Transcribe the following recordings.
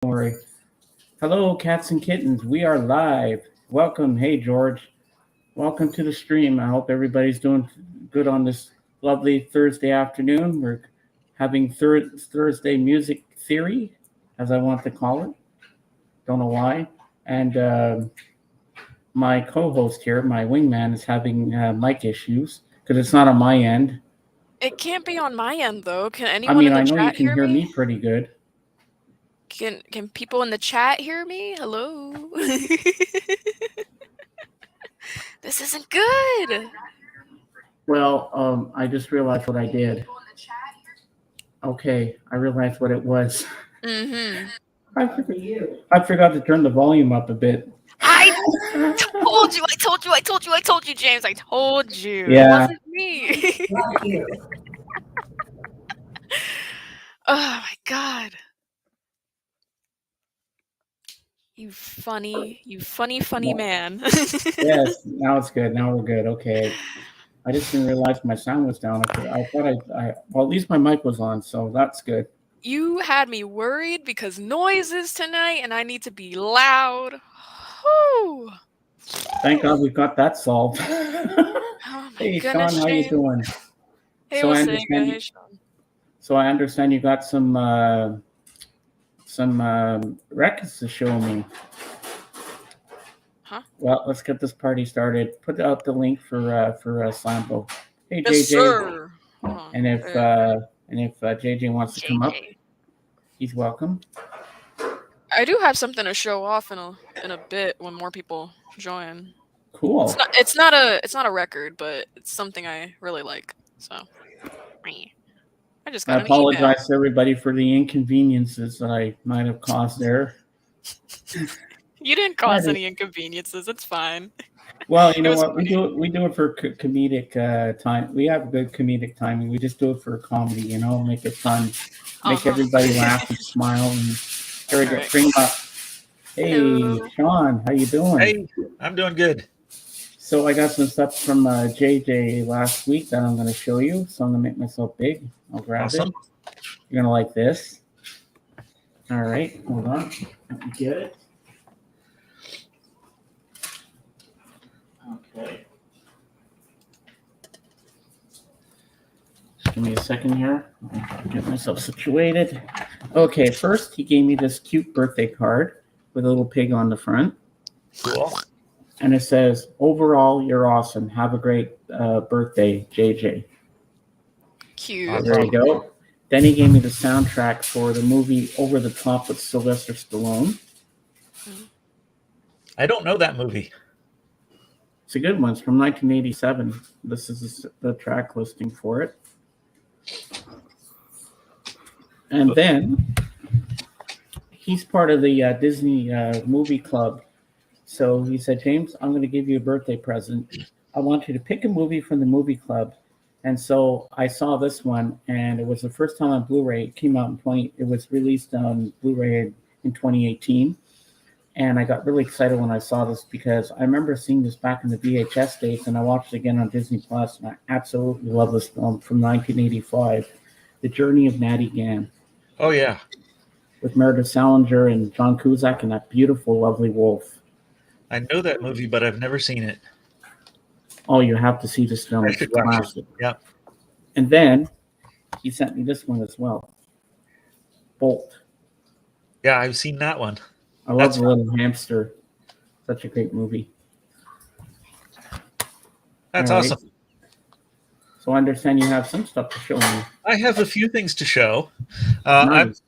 Don't worry. Hello, cats and kittens. We are live. Welcome. Hey, George. Welcome to the stream. I hope everybody's doing good on this lovely Thursday afternoon. We're having Thursday music theory, as I want to call it. Don't know why. And my co-host here, my wingman, is having mic issues because it's not on my end. It can't be on my end though. Can I anyone mean, in the I know you chat can hear hear me me? pretty good. Can people in the chat hear me? Hello. This isn't good. Well, I just realized what I did. Okay, I realized what it was. Mm-hmm. I forgot, I forgot to turn the volume up a bit. I told you, I told you, I told you, I told you, James. I told you. It Yeah. wasn't me. Oh my god. You funny man. Yes. Now it's good. Now we're good. Okay. I just didn't realize my sound was down. I thought well, at least my mic was on, so that's good. You had me worried because noises tonight and I need to be loud. Whew. Thank God we got that solved. Oh my Hey, goodness, Sean, how you James. doing? Hey, So I Wasega. understand. Hey, Sean. So I understand you got some records to show me. Huh? Well, let's get this party started. Put out the link for Sambo. Hey, Yes, JJ. sir. Hold on. And if JJ wants to come up, JJ. he's welcome. I do have something to show off in a bit when more people join. Cool. It's not a record, but it's something I really like. So I just I got an email. apologize to everybody for the inconveniences that I might have caused there. You didn't cause any inconveniences. It's fine. Well, you know what? Funny. We do it for comedic time. We have good comedic timing. We just do it for comedy, make it fun, make everybody laugh and smile. And here we go. Right. Bring them up. Hey, Hello. Sean, how you doing? Hey, I'm doing good. So I got some stuff from JJ last week that I'm going to show you. So I'm going to make myself big. I'll grab Awesome. it. You're going to like this. All right, hold on. Let me get it. Okay. Give me a second here. I'll get myself situated. Okay, first he gave me this cute birthday card with a little pig on the front. Cool. And it says, "Overall, you're awesome. Have a great birthday, JJ." Cute. There you go. Then he gave me the soundtrack for the movie Over the Top with Sylvester Stallone. I don't know that movie. It's a good one. It's from 1987. This is the track listing for it. And then he's part of the Disney movie club. So he said, "James, I'm going to give you a birthday present. I want you to pick a movie from the movie club." And so I saw this one, and it was the first time on Blu-ray. It came out It was released on Blu-ray in 2018, and I got really excited when I saw this because I remember seeing this back in the VHS days, and I watched it again on Disney Plus, and I absolutely love this film from 1985, The Journey of Natty Gann. Oh yeah, with Meredith Salinger and John Cusack and that beautiful, lovely wolf. I know that movie, but I've never seen it. Oh, you have to see this film. I It's should watch it. classic. Yeah. And then he sent me this one as well. Bolt. Yeah, I've seen that one. I love the little hamster. Such a great movie. That's All right. awesome. So I understand you have some stuff to show me. I have a few things to show. Nice.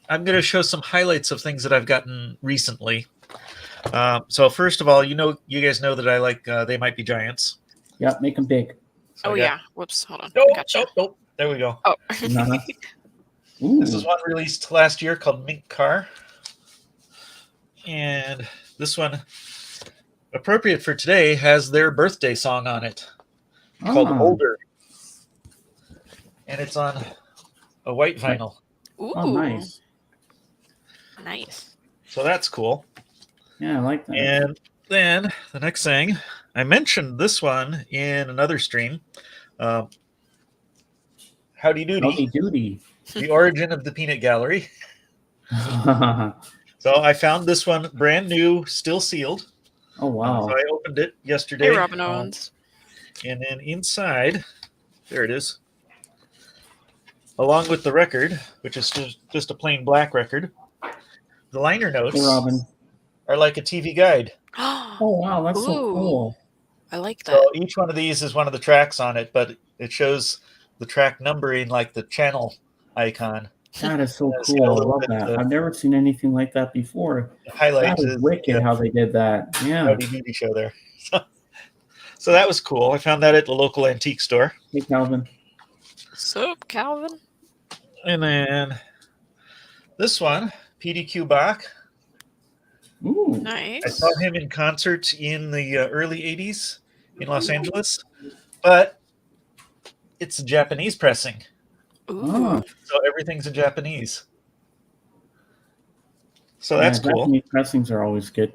I'm going to show some highlights of things that I've gotten recently. So first of all, you guys know that I like They Might Be Giants. Yeah, make them big. So yeah. Whoops. Hold on. Nope, Gotcha. nope. There we go. Oh. This is one released last year called Mink Car. And this one, appropriate for today, has their birthday song on it called Older. And it's on a white vinyl. Ooh. Oh, nice. Nice. So that's cool. Yeah, I like that. And then the next thing, I mentioned this one in another stream. Howdy Doody. Howdy Doody. The Origin of the Peanut Gallery. So I found this one brand new, still sealed. Oh wow. So I opened it yesterday. Hey, Robin Owens. And then inside, there it is. Along with the record, which is just a plain black record, the liner notes Hey, Robin. are like a TV guide. Oh wow, that's so Ooh. cool. I like that. So each one of these is one of the tracks on it, but it shows the track numbering like the channel icon. That is so It's got a cool. I little love bit, that. I've never seen anything like that before. The highlight That is wicked how they did that. Yeah. Rowdy Doody show there. So that was cool. I found that at the local antique store. Hey, Calvin. Sup, Calvin? And then this one, PDQ Bach. Ooh. I Nice. saw him in concert in the early 80s in Los Angeles, but it's a Japanese pressing. Ooh. Ah, So everything's in Japanese. So that's cool, Japanese pressings are always good.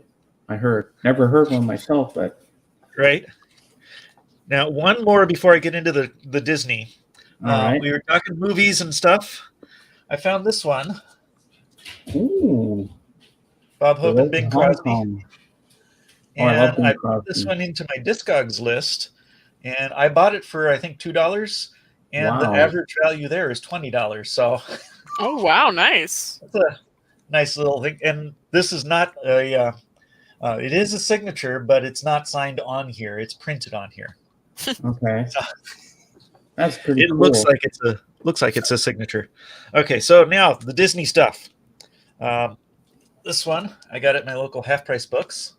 I heard. Never heard one myself, but right? Now, one more before I get into the Disney. all right. We were talking movies and stuff. I found this one, Ooh. Bob Hope and Good Bing Hong Crosby. Kong. Oh, I love And Bing I put this Crosby. one into my Discogs list, and I bought it for, I think, $2, and the Wow. average value there is $20. So Oh, wow. Nice. that's a nice little thing. And this is not a, it is a signature, but it's not signed on here. It's printed on here. Okay. That's pretty It cool. looks like it's a signature. Okay, so now the Disney stuff. This one I got at my local Half Price Books.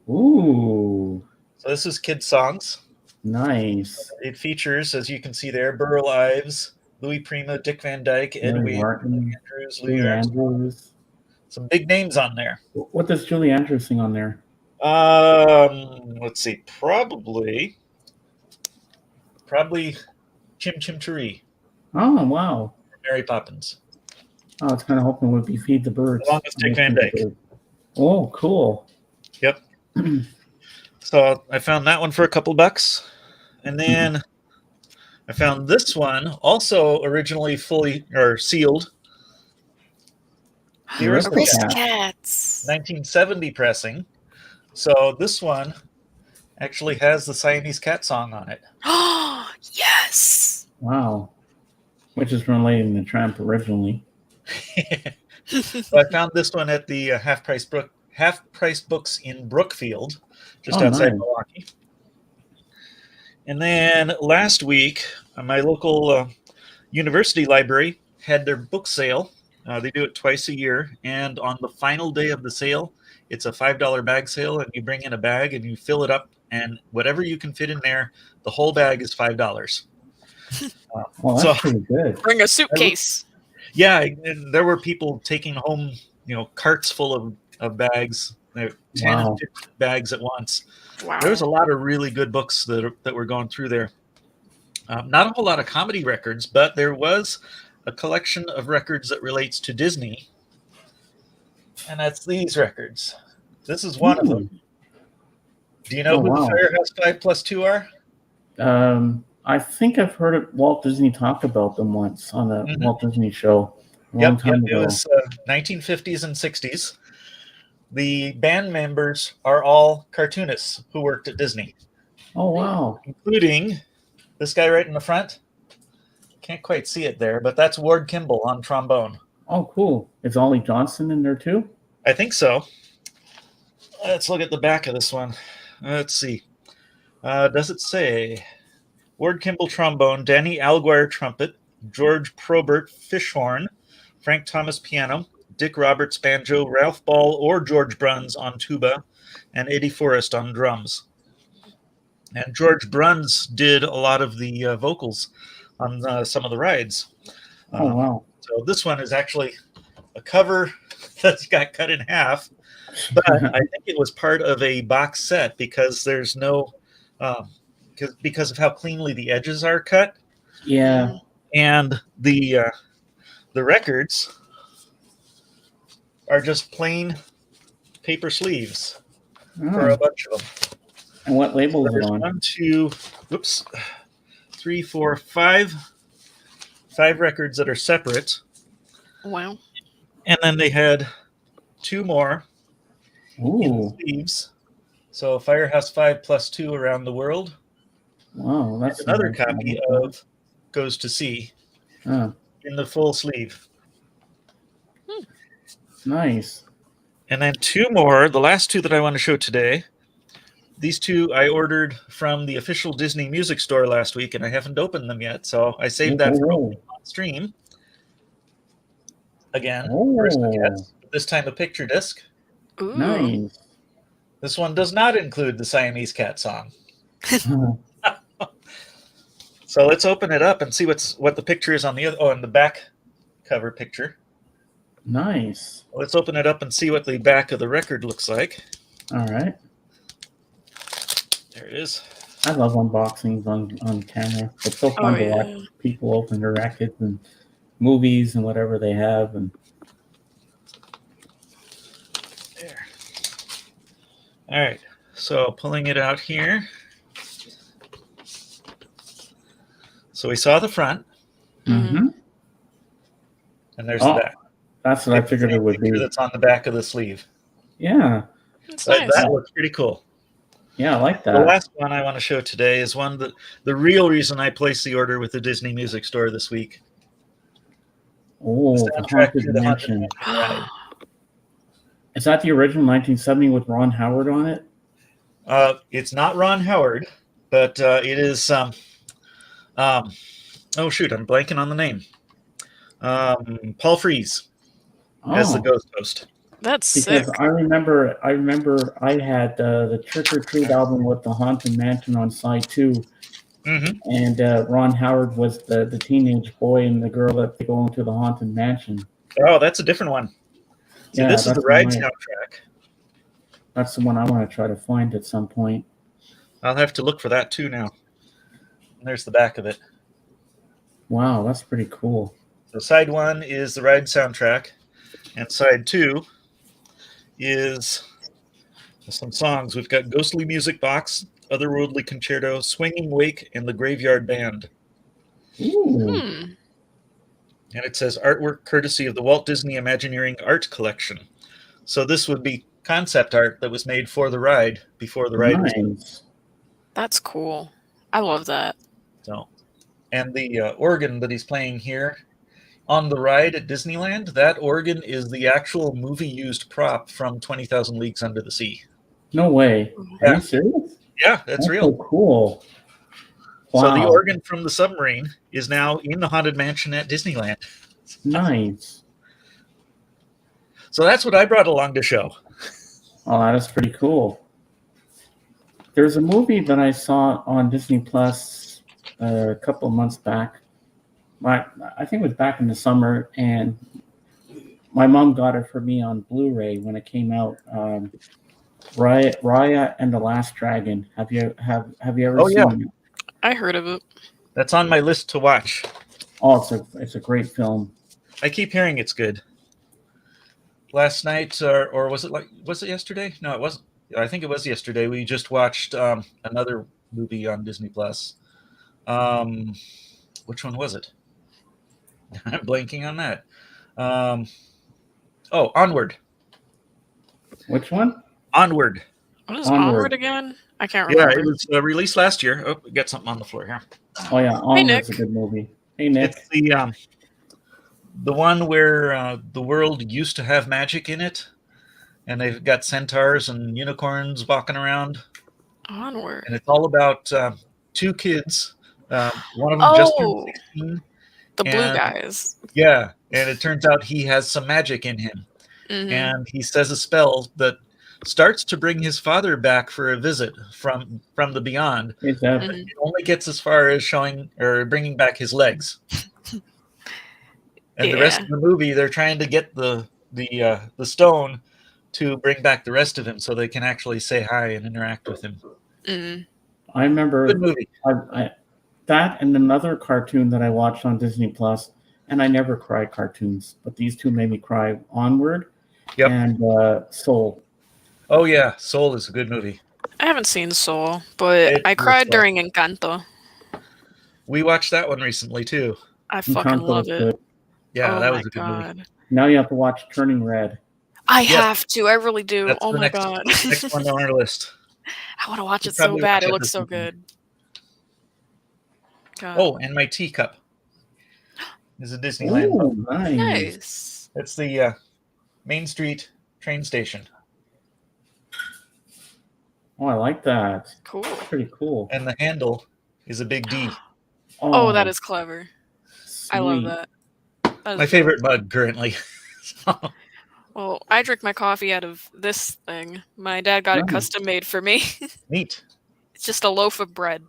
Ooh. So this is kids songs. Nice. It features, as you can see there, Burl Ives, Louis Prima, Dick Van Dyke, Ed Mary Weir, Martin, Andrews, Louis Julie Armstrong. Andrews. Some big names on there. What does Julie Andrews sing on there? Let's see, probably Chim Chim Cheree, Oh, wow. Mary Poppins. I was kind of hoping it would be Feed the Birds. Along with Dick Van Dyke. Oh, cool. Yep. So I found that one for a couple bucks. And then I found this one, also originally fully or sealed. The Aristocats. Aristocats. 1970 pressing. So this one actually has the Siamese cat song on it. Oh, yes. Wow. Which is from Lady and the Tramp originally. So I found this one at the Half Price Books in Brookfield, just Oh, outside nice. Milwaukee. And then last week, my local university library had their book sale. They do it twice a year, and on the final day of the sale, it's a $5 bag sale, and you bring in a bag and you fill it up, and whatever you can fit in there, the whole bag is $5. Well, that's So- pretty good. Bring a suitcase. Yeah, and there were people taking home, carts full of bags, 10 Wow. and 50 bags at once. Wow. There was a lot of really good books that were going through there. Not a whole lot of comedy records, but there was a collection of records that relates to Disney, and that's these records. This is one of them. Do you know Oh, who wow. the Firehouse 5+2 are? I think I've heard of Walt Disney talk about them once on a Mhm. Walt Disney show a long time It ago. was 1950s and 60s. The band members are all cartoonists who worked at Disney, Oh, wow. including this guy right in the front. Can't quite see it there, but that's Ward Kimball on trombone. Oh, cool. Is Ollie Johnson in there too? I think so. Let's look at the back of this one. Let's see. Does it say Ward Kimball trombone, Danny Alguire trumpet, George Probert fishhorn, Frank Thomas piano, Dick Roberts banjo, Ralph Ball or George Bruns on tuba, and Eddie Forrest on drums. And George Bruns did a lot of the vocals on some of the rides. Oh, wow. So this one is actually a cover that's got cut in half, but I think it was part of a box set because there's no, because of how cleanly the edges are cut, Yeah. and the records are just plain paper sleeves for Oh. a bunch of them. And what label is it There's on? 1, 2, 3, 4, 5 records that are separate. Wow. And then they had 2 more in Ooh, sleeves. So Firehouse 5 plus 2 around the world. wow, that's Another nice. copy of Goes to Sea Oh, in the full sleeve. nice. And then 2 more, the last 2 that I want to show today. These 2 I ordered from the official Disney Music Store last week, and I haven't opened them yet, so I saved that for Oh, opening on stream. Again, oh, Aristocats, this time a picture disc. Ooh. nice. This one does not include the Siamese cat song. So let's open it up and see what the picture is on the other. Oh, and the back cover picture. Nice. Let's open it up and see what the back of the record looks like. All right. There it is. I love unboxings on camera. It's so fun to yeah. watch people open their records and movies and whatever they have. And There. All right. So pulling it out here. So we saw the front, Mhm. and there's Oh, the back. that's what I figured it would be. That's on the back of the sleeve. Yeah, It's But nice. that looks pretty cool. yeah, I like The that. last one I want to show today is one that the real reason I placed the order with the Disney Music Store this week. Oh, The the soundtrack Haunted to the Haunted Mansion. Mansion ride. Is that the original 1970 with Ron Howard on it? It's not Ron Howard, but it is. Oh shoot, I'm blanking on the name. Paul Frees as the Oh, Ghost Host. That's sick. because I remember I had the Trick or Treat album with the Haunted Mansion on side 2, Mm-hmm. and Ron Howard was the teenage boy and the girl that they go into the Haunted Mansion. Oh, that's a different one. So Yeah, this is the that's ride my- soundtrack. That's the one I want to try to find at some point. I'll have to look for that too now. And there's the back of it. Wow, that's pretty cool. So side 1 is the ride soundtrack, and side 2 is some songs. We've got Ghostly Music Box, Otherworldly Concerto, Swinging Wake, and the Graveyard Band. Ooh, And it says artwork courtesy of the Walt Disney Imagineering Art Collection. So this would be concept art that was made for the ride before the ride was nice. That's cool. I love that. so. And the organ that he's playing here on the ride at Disneyland, that organ is the actual movie-used prop from 20,000 Leagues Under the Sea. No way. Are Yeah. you serious? Yeah, that's real. So cool. Wow. So the organ from the submarine is now in the Haunted Mansion at Disneyland. Nice. So that's what I brought along to show. Oh, that's pretty cool. There's a movie that I saw on Disney Plus a couple of months back. I think it was back in the summer, and my mom got it for me on Blu-ray when it came out. Raya and the Last Dragon. Have you ever Oh, seen yeah. it? I heard of it. That's on my list to watch. Oh, it's a great film. I keep hearing it's good. Last night, or was it yesterday? No, it wasn't. I think it was yesterday. We just watched another movie on Disney Plus. Which one was it? I'm blanking on that. Onward. Which one? Onward. What is Onward. Onward again? I can't Yeah, remember. it was released last year. Oh, we got something on the floor here. Oh yeah, Onward's Nick. a good movie. Hey Nick. It's the one where the world used to have magic in it, and they've got centaurs and unicorns walking around, Onward. and it's all about 2 kids. One of them just turned Oh, 16. the blue and- guys. Yeah, and it turns out he has some magic in him, Mhm. and he says a spell that starts to bring his father back for a visit from the beyond. Is that Mhm. It only gets as far as showing or bringing back his legs. And the rest Yeah. of the movie, they're trying to get the stone to bring back the rest of him, so they can actually say hi and interact with him. Mhm. I remember Good movie. that and another cartoon that I watched on Disney Plus, and I never cry cartoons, but these two made me cry. Onward Yep. and Soul. Oh yeah, Soul is a good movie. I haven't seen Soul, but It I cried was, during Encanto. We watched that one recently too. I fucking Encanto love is it. good. Yeah, Oh that my was a good movie. God. Now you have to watch Turning Red. I Yes. have to. I really do. That's Oh the my next god. next one on our list. I want to watch We'll it so probably bad. watch It it looks this so weekend. good. God. Oh, and my teacup is a Disneyland. Oh, nice. Nice. It's the Main Street train station, Oh, I like that. Cool. Pretty cool. and the handle is a big D. Oh, that is clever. I love sweet. that. That is My dope. favorite mug currently. Well, I drink my coffee out of this thing. My dad got it Nice. custom made for me. Neat. It's just a loaf of bread.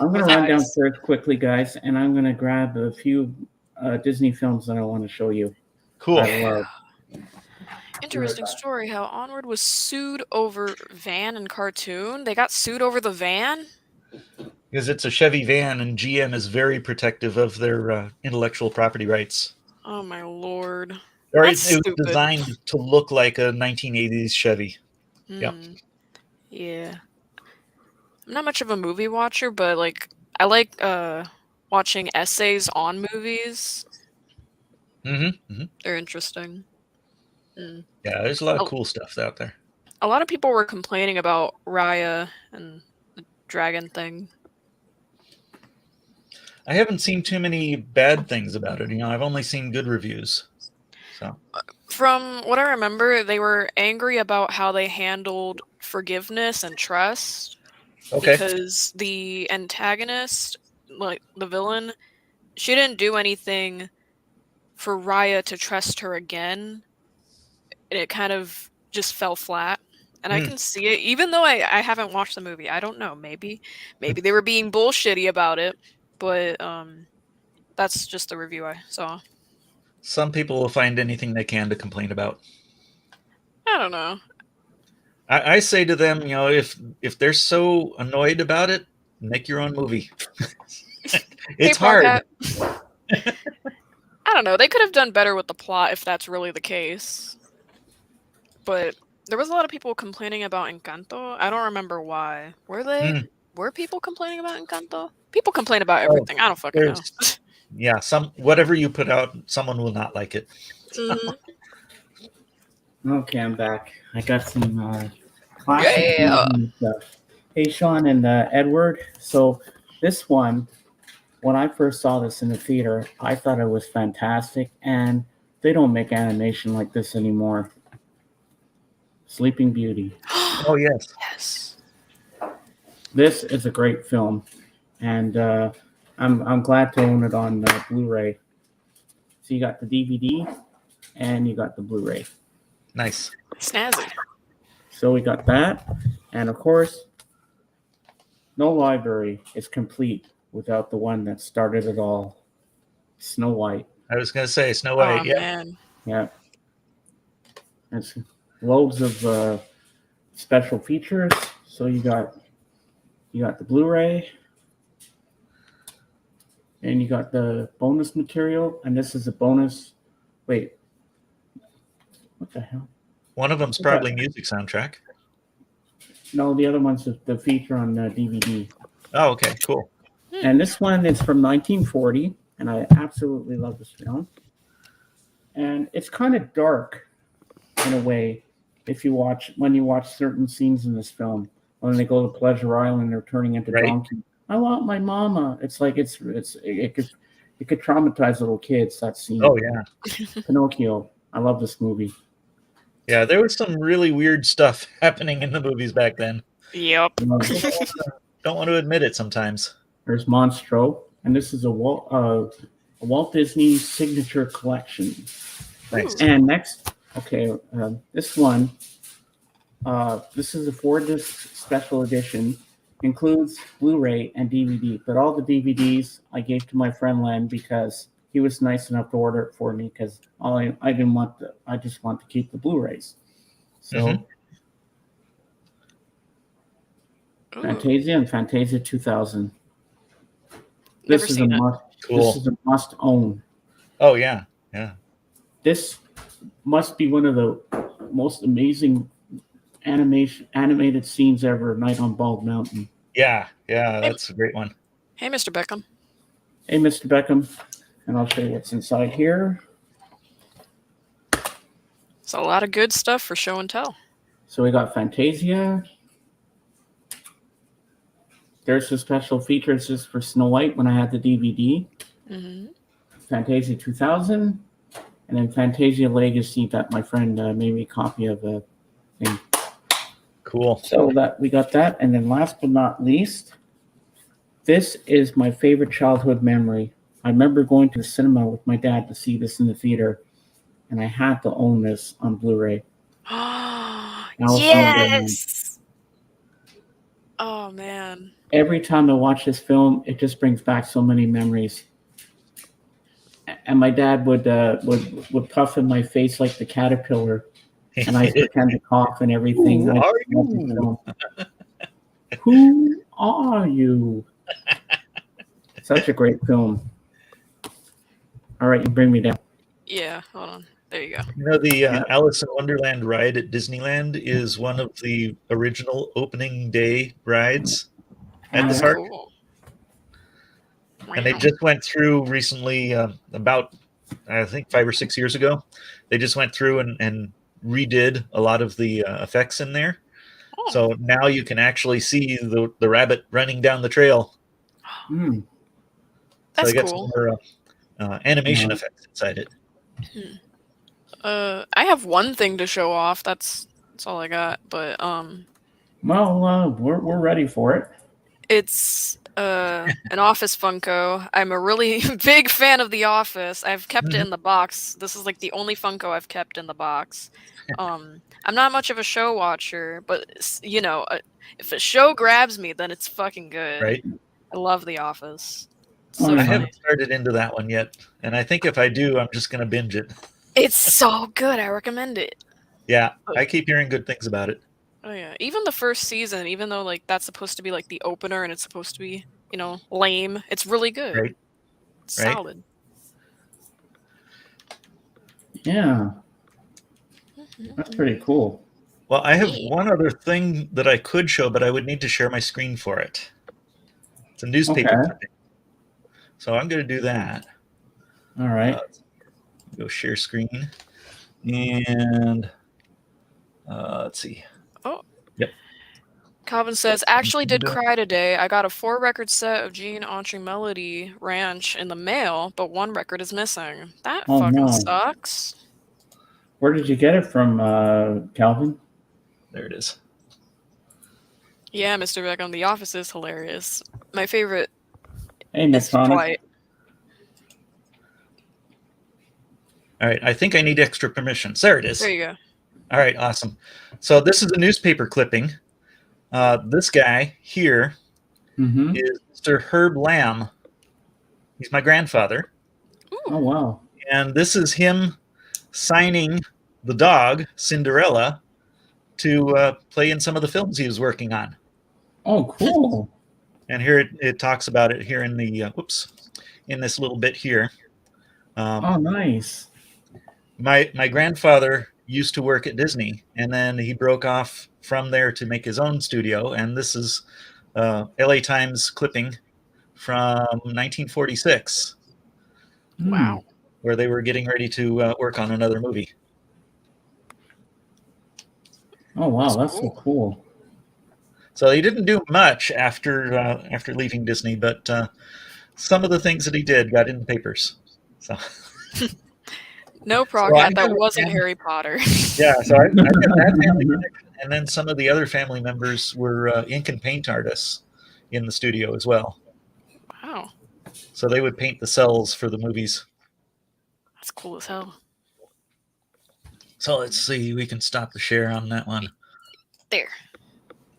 I'm going With to run ice. downstairs quickly, guys, and I'm going to grab a few Disney films that I want to show you. Cool. I love. Interesting back. story how Onward was sued over van and cartoon. They got sued over the van? Because it's a Chevy van, and GM is very protective of their intellectual property rights. Oh my lord. Or That's it was stupid. designed to look like a 1980s Chevy. Yep. Yeah. I'm not much of a movie watcher, but like I like watching essays on movies. Mm-hmm. They're interesting. Yeah, there's a lot Oh. of cool stuff out there. A lot of people were complaining about Raya and the dragon thing. I haven't seen too many bad things about it. I've only seen good reviews. So From what I remember, they were angry about how they handled forgiveness and trust. okay, Because the antagonist, like the villain, she didn't do anything for Raya to trust her again. And it kind of just fell flat. And I can see it, even though I haven't watched the movie. I don't know. Maybe they were being bullshitty about it. But that's just the review I saw. some people will find anything they can to complain about. I don't know. I say to them, if they're so annoyed about it, make your own movie. It's Hey, Frog hard. Hat. I don't know. They could have done better with the plot if that's really the case. But there was a lot of people complaining about Encanto. I don't remember why. Were they? Were people complaining about Encanto? People complain about everything. I don't fucking know. Yeah, whatever you put out, someone will not like it. Mhm. Okay, I'm back. I got some classic Yeah. Disney stuff. Hey, Sean and Edward. So this one, when I first saw this in the theater, I thought it was fantastic, and they don't make animation like this anymore. Sleeping Beauty. Oh, yes. Yes. This is a great film, and I'm glad to own it on Blu-ray. So you got the DVD, and you got the Blu-ray. Nice. Snazzy. So we got that, and of course, no library is complete without the one that started it all, Snow White. I was going to say Snow Oh White. Yeah. man. Yeah, it's loads of special features. So you got the Blu-ray, and you got the bonus material, and this is a bonus. Wait, what the hell? One of them's probably music soundtrack. No, the other one's the feature on DVD. Oh, okay, cool. And this one is from 1940, and I absolutely love this film. And it's kind of dark in a way when you watch certain scenes in this film. When they go to Pleasure Island, they're turning into Right. donkey. I want my mama. It's like it could traumatize little kids. That scene. Oh, yeah. Pinocchio. I love this movie. Yeah, there was some really weird stuff happening in the movies back then. Yep. Don't want to admit it sometimes. There's Monstro, and this is a Walt Disney signature collection. Nice. And next, okay, this one, this is a 4-disc special edition, includes Blu-ray and DVD, but all the DVDs I gave to my friend Len because he was nice enough to order it for me because I just want to keep the Blu-rays. So Ooh. Fantasia and Fantasia 2000. Never This is seen a it. must. Cool. This is a must own. Oh, yeah. Yeah. This must be one of the most amazing animated scenes ever. Night on Bald Mountain. Yeah. Yeah. That's a great one. Hey, Mr. Beckham. Hey, Mr. Beckham, and I'll show you what's inside here. It's a lot of good stuff for show and tell. So we got Fantasia. There's some special features just for Snow White when I had the DVD. Hmm. Fantasia 2000. And then Fantasia Legacy that my friend made me a copy of the thing. Cool. So that we got that. And then last but not least, this is my favorite childhood memory. I remember going to the cinema with my dad to see this in the theater, and I had to own this on Blu-ray. Yes. Oh man. Every time I watch this film, it just brings back so many memories. And my dad would puff in my face like the caterpillar, and I pretend to cough and everything. Who I are love this you? film. Who are you? Such a great film. All right, you bring me down. Yeah, hold on. There you go. You know, the Alice in Wonderland ride at Disneyland is one of the original opening day rides at the That's park. cool. And they just went through recently, about, I think, 5 or 6 years ago. They just went through and redid a lot of the effects in there. Oh. So now you can actually see the rabbit running down the trail. Hmm. That's so they got cool. some more animation Yeah. effects inside it. I have one thing to show off. That's all I got. But Well, we're ready for it. it's an Office Funko. I'm a really big fan of The Office. I've kept it in the box. This is like the only Funko I've kept in the box. I'm not much of a show watcher, but you know, if a show grabs me, then it's fucking good. Right. I love The Office. Oh, So I yeah. haven't started into that one yet. And I think if I do, I'm just going to binge it. it's so good. I recommend it. Yeah, I keep hearing good things about it. Oh yeah, even the first season, even though like that's supposed to be like the opener and it's supposed to be, you know, lame, it's really good. Right. It's Right. solid. Yeah, that's pretty cool. Well, I have one other thing that I could show, but I would need to share my screen for it. It's a newspaper Okay. clipping. So I'm going to do that. All right. Go share screen. And let's see. Calvin says, actually did cry today. I got a 4-record set of Gene Autry Melody Ranch in the mail, but 1 record is missing. That Oh, fucking no. sucks. Where did you get it from, Calvin? There it is. Yeah, Mr. Beckham, The Office is hilarious. My favorite Hey, is Medtronic. Dwight. All right. I think I need extra permissions. There it is. There you go. All right. Awesome. So this is a newspaper clipping. This guy here Mm-hmm. is Mr. Herb Lamb. He's my grandfather. Oh, wow. And this is him signing the dog, Cinderella, to play in some of the films he was working on. Oh, cool. And here it talks about it here in the, in this little bit here. Oh, nice. My grandfather used to work at Disney, and then he broke off from there to make his own studio. And this is LA Times clipping from 1946, Wow. where they were getting ready to work on another movie. Oh, wow. That's That's so cool. cool. So he didn't do much after leaving Disney, but some of the things that he did got in the papers. So No So Prog I Hat, that know- wasn't Harry Potter. yeah, so I got that family connection, and then some of the other family members were ink and paint artists in the studio as well. Wow. So they would paint the cells for the movies. That's cool as hell. So let's see, we can stop the share on that one. There.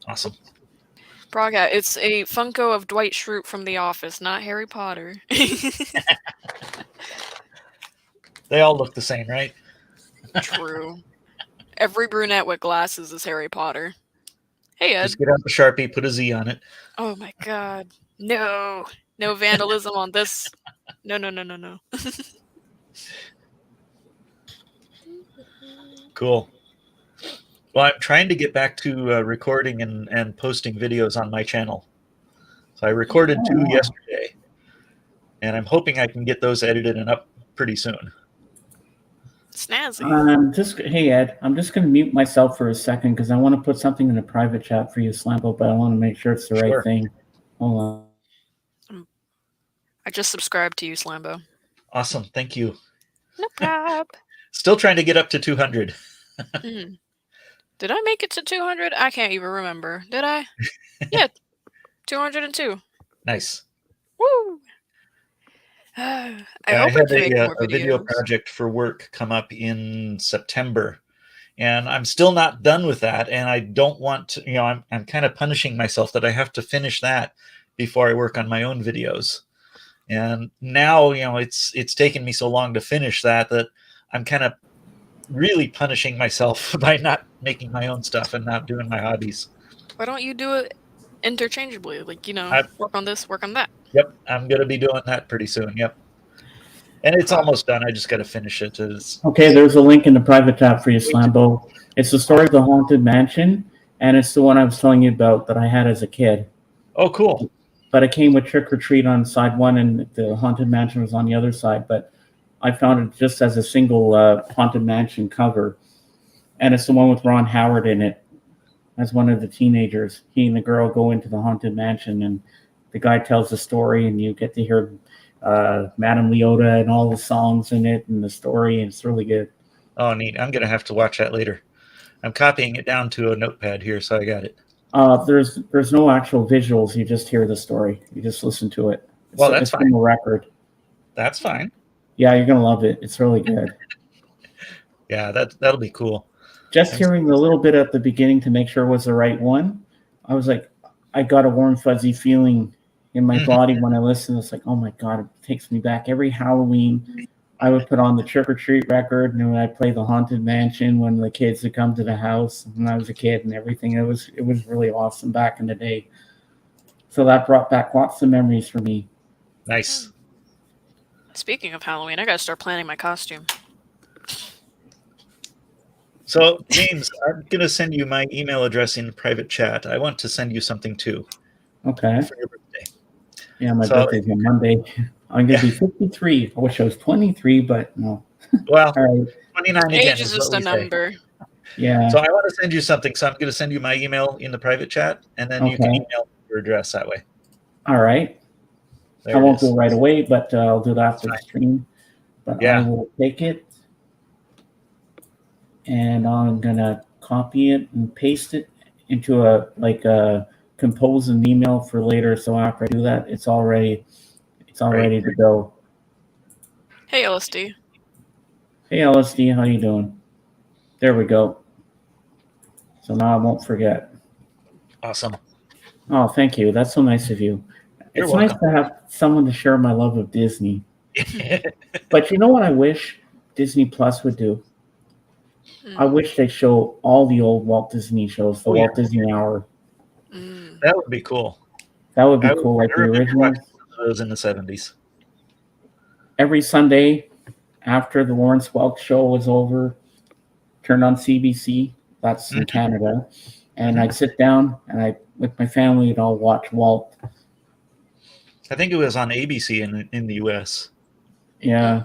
Awesome. Prog Hat, it's a Funko of Dwight Schrute from The Office, not Harry Potter. They all look the same, right? True. Every brunette with glasses is Harry Potter. Hey, Ed. Just get out the Sharpie, put a Z on it. Oh my god. No. No vandalism on this. No, no, no, no, no. Cool. Well, I'm trying to get back to recording and posting videos on my channel. So I recorded 2 Oh. yesterday, and I'm hoping I can get those edited and up pretty soon. Snazzy. Hey Ed, I'm just going to mute myself for a second because I want to put something in a private chat for you, Slambo, but I want to make sure it's the right Sure. thing. Hold on. I just subscribed to you, Slambo. Awesome. Thank you. No prob. Still trying to get up to 200. Mhm. Did I make it to 200? I can't even remember. Did I? Yeah, 202. Nice. Woo! I Yeah, hope I had can make more a video videos. project for work come up in September, and I'm still not done with that. And I don't want to, I'm kind of punishing myself that I have to finish that before I work on my own videos. And now, it's taken me so long to finish that I'm kind of really punishing myself by not making my own stuff and not doing my hobbies. Why don't you do it interchangeably? Like, work on this, work on that. Yep, I'm going to be doing that pretty soon. Yep. And it's almost done. I just got to finish it. Okay, there's a link in the private chat for you, Slambo. It's the story of the Haunted Mansion, and it's the one I was telling you about that I had as a kid. Oh, cool. But it came with Trick or Treat on side one, and the Haunted Mansion was on the other side. But I found it just as a single Haunted Mansion cover, and it's the one with Ron Howard in it as one of the teenagers. He and the girl go into the Haunted Mansion, and the guy tells the story, and you get to hear Madame Leota and all the songs in it and the story, and it's really good. Oh, neat. I'm going to have to watch that later. I'm copying it down to a notepad here, so I got it. There's no actual visuals. You just hear the story. You just listen to it. That's fine. From a record. That's fine. Yeah, you're going to love it. It's really good. Yeah, that'll be cool. Just hearing the little bit at the beginning to make sure it was the right one, I was like, I got a warm, fuzzy feeling in my body when I listened. It's like, oh my God, it takes me back. Every Halloween, I would put on the Trick or Treat record, and when I play the Haunted Mansion, when the kids would come to the house when I was a kid and everything, it was really awesome back in the day. So that brought back lots of memories for me. Nice. Speaking of Halloween, I gotta start planning my costume. So, James, I'm going to send you my email address in private chat. I want to send you something too. Okay. For your birthday. Yeah, my birthday's on Monday. I'm going to be 53. I wish I was 23, but no. Well, all right. 29 again. Age is just a number. Yeah. So I want to send you something. So I'm going to send you my email in the private chat, and then you can email your address that way. All right. There I won't do it right away, but I'll do that after the stream. But I will take it, and I'm going to copy it and paste it into a compose an email for later. So after I do that, it's all ready to go. Hey, LSD. Hey, LSD, how you doing? There we go. So now I won't forget. Awesome. Oh, thank you. That's so nice of you. You're it's welcome. Nice to have someone to share my love of Disney. But you know what I wish Disney Plus would do? I wish they show all the old Walt Disney shows, the Walt Disney Hour. That would be cool. That would be cool, like the originals. Those in the 70s. Every Sunday after the Lawrence Welk show was over, turned on CBC, that's in Canada, and I'd sit down and with my family, we'd all watch Walt. I think it was on ABC in the US. Yeah.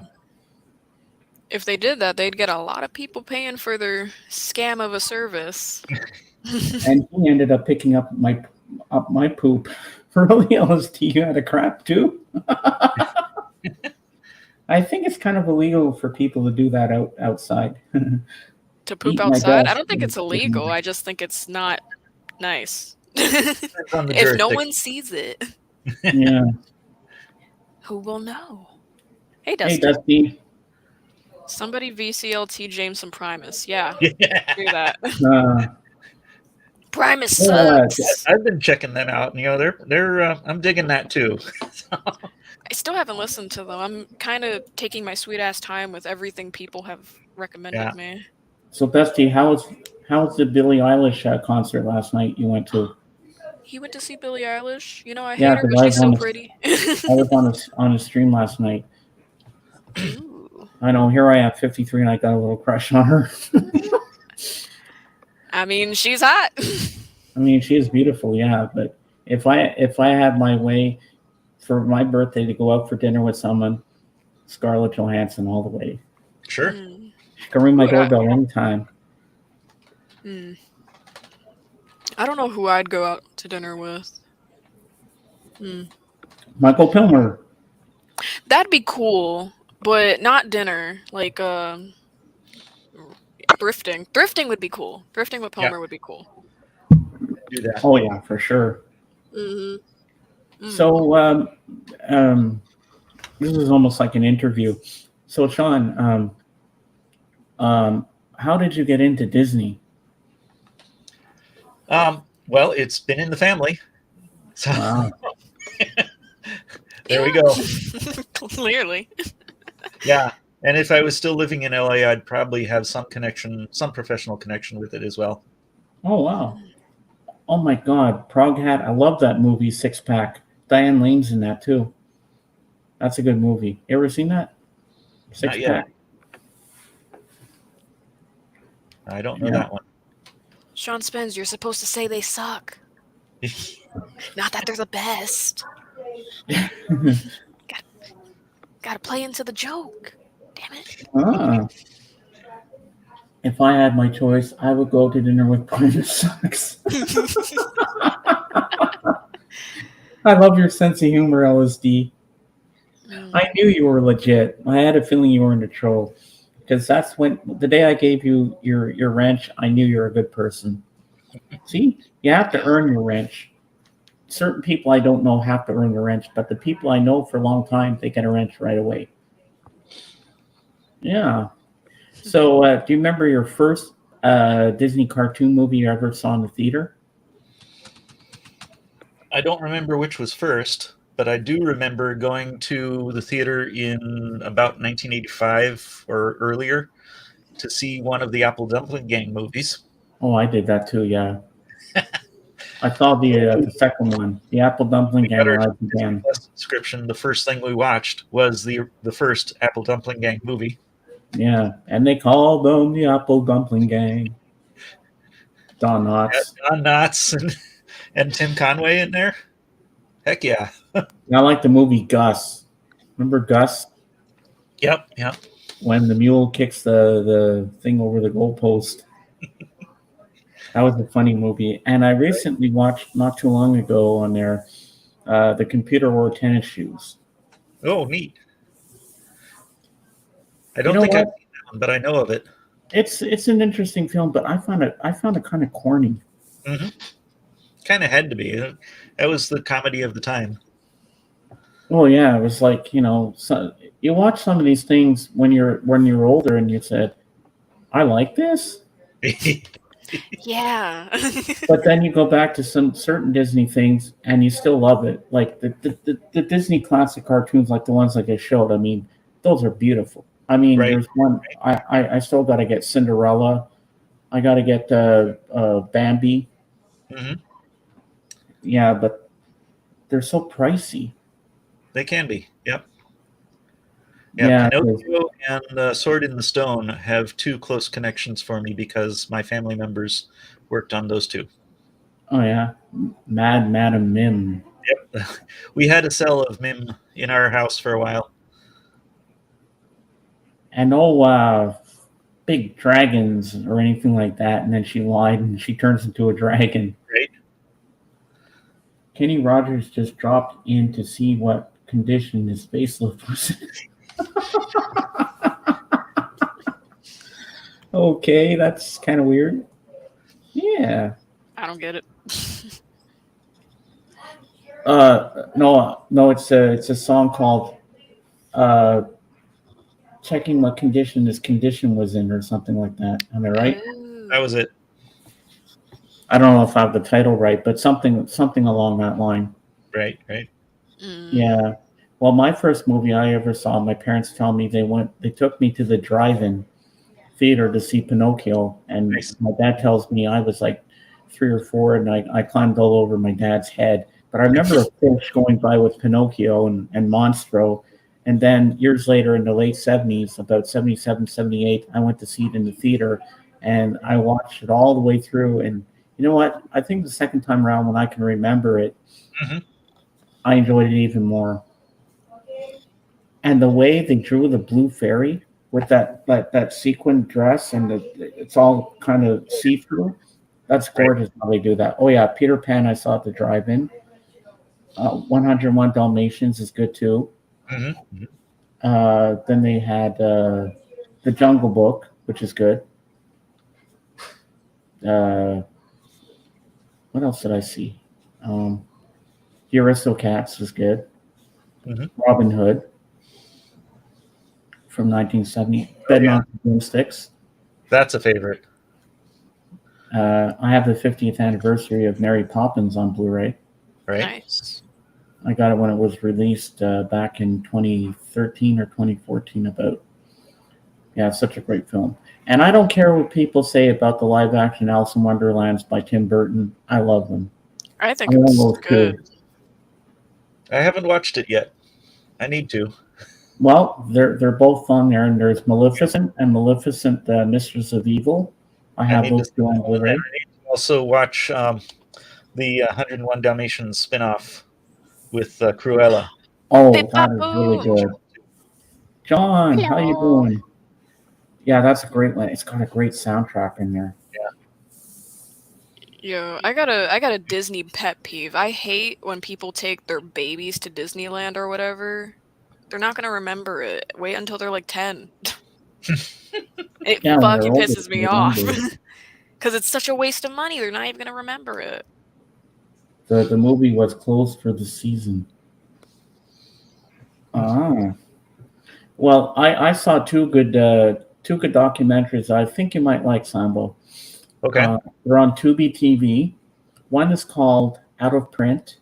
If they did that, they'd get a lot of people paying for their scam of a service. And he ended up picking up my poop. Really, LSD, you had a crap too? I think it's kind of illegal for people to do that outside. To poop outside? I don't think it's illegal. I just think it's not nice. If no one sees it. Yeah. Who will know? Hey, Dusty. Hey, Dusty. Somebody VCLT Jameson Primus. Yeah. Do that. Primus sucks. I've been checking them out, and they're I'm digging that too. I still haven't listened to them. I'm kind of taking my sweet ass time with everything people have recommended me. So, Dusty, how was the Billie Eilish concert last night you went to? He went to see Billie Eilish. I hate her because she's so pretty. I was on a stream last night. Ooh. I know. Here I am, 53, and I got a little crush on her. I mean, she's hot. I mean, she is beautiful, yeah. But if I had my way for my birthday to go out for dinner with someone, Scarlett Johansson all the way. Sure. She can ring my Yeah. doorbell anytime. Hmm. I don't know who I'd go out to dinner with. Michael Pilmer. That'd be cool, but not dinner. Like thrifting. Thrifting would be cool. Thrifting with Palmer would be cool. Do that. Oh yeah, for sure. Mm-hmm. So this is almost like an interview. So Sean, how did you get into Disney? Well, it's been in the family. So Wow. there we go. Clearly. Yeah. And if I was still living in LA, I'd probably have some connection, some professional connection with it as well. Oh wow. Oh my God, Prague Hat. I love that movie, Six Pack. Diane Lane's in that too. That's a good movie. You ever seen that? Six Not yet. Pack. I don't know Yeah. that one. Sean Spence, you're supposed to say they suck. Not that they're the best. Gotta play into the joke. Damn it. Ah. If I had my choice, I would go to dinner with Brian Sucks. I love your sense of humor, LSD. I knew you were legit. I had a feeling you weren't a troll. Because that's when, the day I gave you your wrench, I knew you're a good person. See? You have to earn your wrench. Certain people I don't know have to earn the wrench, but the people I know for a long time, they get a wrench right away. Yeah. So, do you remember your first Disney cartoon movie you ever saw in the theater? I don't remember which was first, but I do remember going to the theater in about 1985 or earlier to see one of the Apple Dumpling Gang movies. Oh, I did that too, yeah. I saw the second one, the Apple Dumpling Gang Better Rise Again. Description: the first thing we watched was the first Apple Dumpling Gang movie. Yeah, and they called them the Apple Dumpling Gang. Don Knotts. Don Knotts and Tim Conway in there. Heck yeah. I like the movie Gus. Remember Gus? Yep. When the mule kicks the thing over the goalpost. That was a funny movie. And I recently watched, not too long ago on there, The Computer Wore Tennis Shoes. Oh, neat. I don't think I've seen that one, but I know of it. It's an interesting film, but I found it kind of corny. Mm-hmm. Kind of had to be. That was the comedy of the time. Well, yeah, it was like, so you watch some of these things when you're older, and you said, "I like this," Yeah. but then you go back to some certain Disney things, and you still love it. Like the Disney classic cartoons, like the ones like I showed. I mean, those are beautiful. I mean, Right. There's one I still got to get Cinderella. I got to get Bambi. Mm-hmm. Yeah, but they're so pricey. They can be. Yep. Yeah, Pinocchio and Sword in the Stone have two close connections for me because my family members worked on those two. Oh yeah, Madam Mim. Yep. We had a cell of Mim in our house for a while. And no big dragons or anything like that. And then she lied and she turns into a dragon. Right. Kenny Rogers just dropped in to see what condition his facelift was in. Okay, that's kind of weird. Yeah. I don't get it. No, it's a song called checking what condition this condition was in or something like that. Am I right? That was it. I don't know if I have the title right, but something along that line. Right. Yeah. Well, my first movie I ever saw, my parents tell me they took me to the drive-in theater to see Pinocchio, and Nice. My dad tells me I was like 3 or 4, and I climbed all over my dad's head. But I remember a fish going by with Pinocchio and Monstro, and then years later in the late 70s, about 77, 78, I went to see it in the theater, and I watched it all the way through. And you know what? I think the second time around, when I can remember it, I enjoyed it even more. And the way they drew the blue fairy, with that sequin dress, and it's all kind of see through. That's gorgeous how they do that. Oh yeah, Peter Pan I saw at the drive-in. 101 Dalmatians is good too. Mm-hmm. Then they had the Jungle Book, which is good. What else did I see? The Aristocats was good. Mm-hmm. Robin Hood from 1970. Bedknobs and Broomsticks. That's a favorite. I have the 50th anniversary of Mary Poppins on Blu-ray. Right. Nice. I got it when it was released back in 2013 or 2014 about. Yeah, it's such a great film. And I don't care what people say about the live-action Alice in Wonderlands by Tim Burton. I love them. I think I love it's those good. too. I haven't watched it yet. I need to. Well, they're both on there, and there's Maleficent and Maleficent, Mistress of Evil. I have need those to- two on Blu-ray. I need to also watch the 101 Dalmatians spin-off with Cruella. Oh, Hey, that is really Papu. good. John, how you Hello. doing? Yeah, that's a great one. It's got a great soundtrack in there. Yo, I got a Disney pet peeve. I hate when people take their babies to Disneyland or whatever. They're not gonna remember it. Wait until they're like 10. It Yeah, when fucking they're older, pisses me they off. remember. Because it's such a waste of money. They're not even gonna remember it. The movie was closed for the season. Ah. Well, I saw two good documentaries I think you might like, Sambo. Okay. They're on Tubi TV. One is called Out of Print.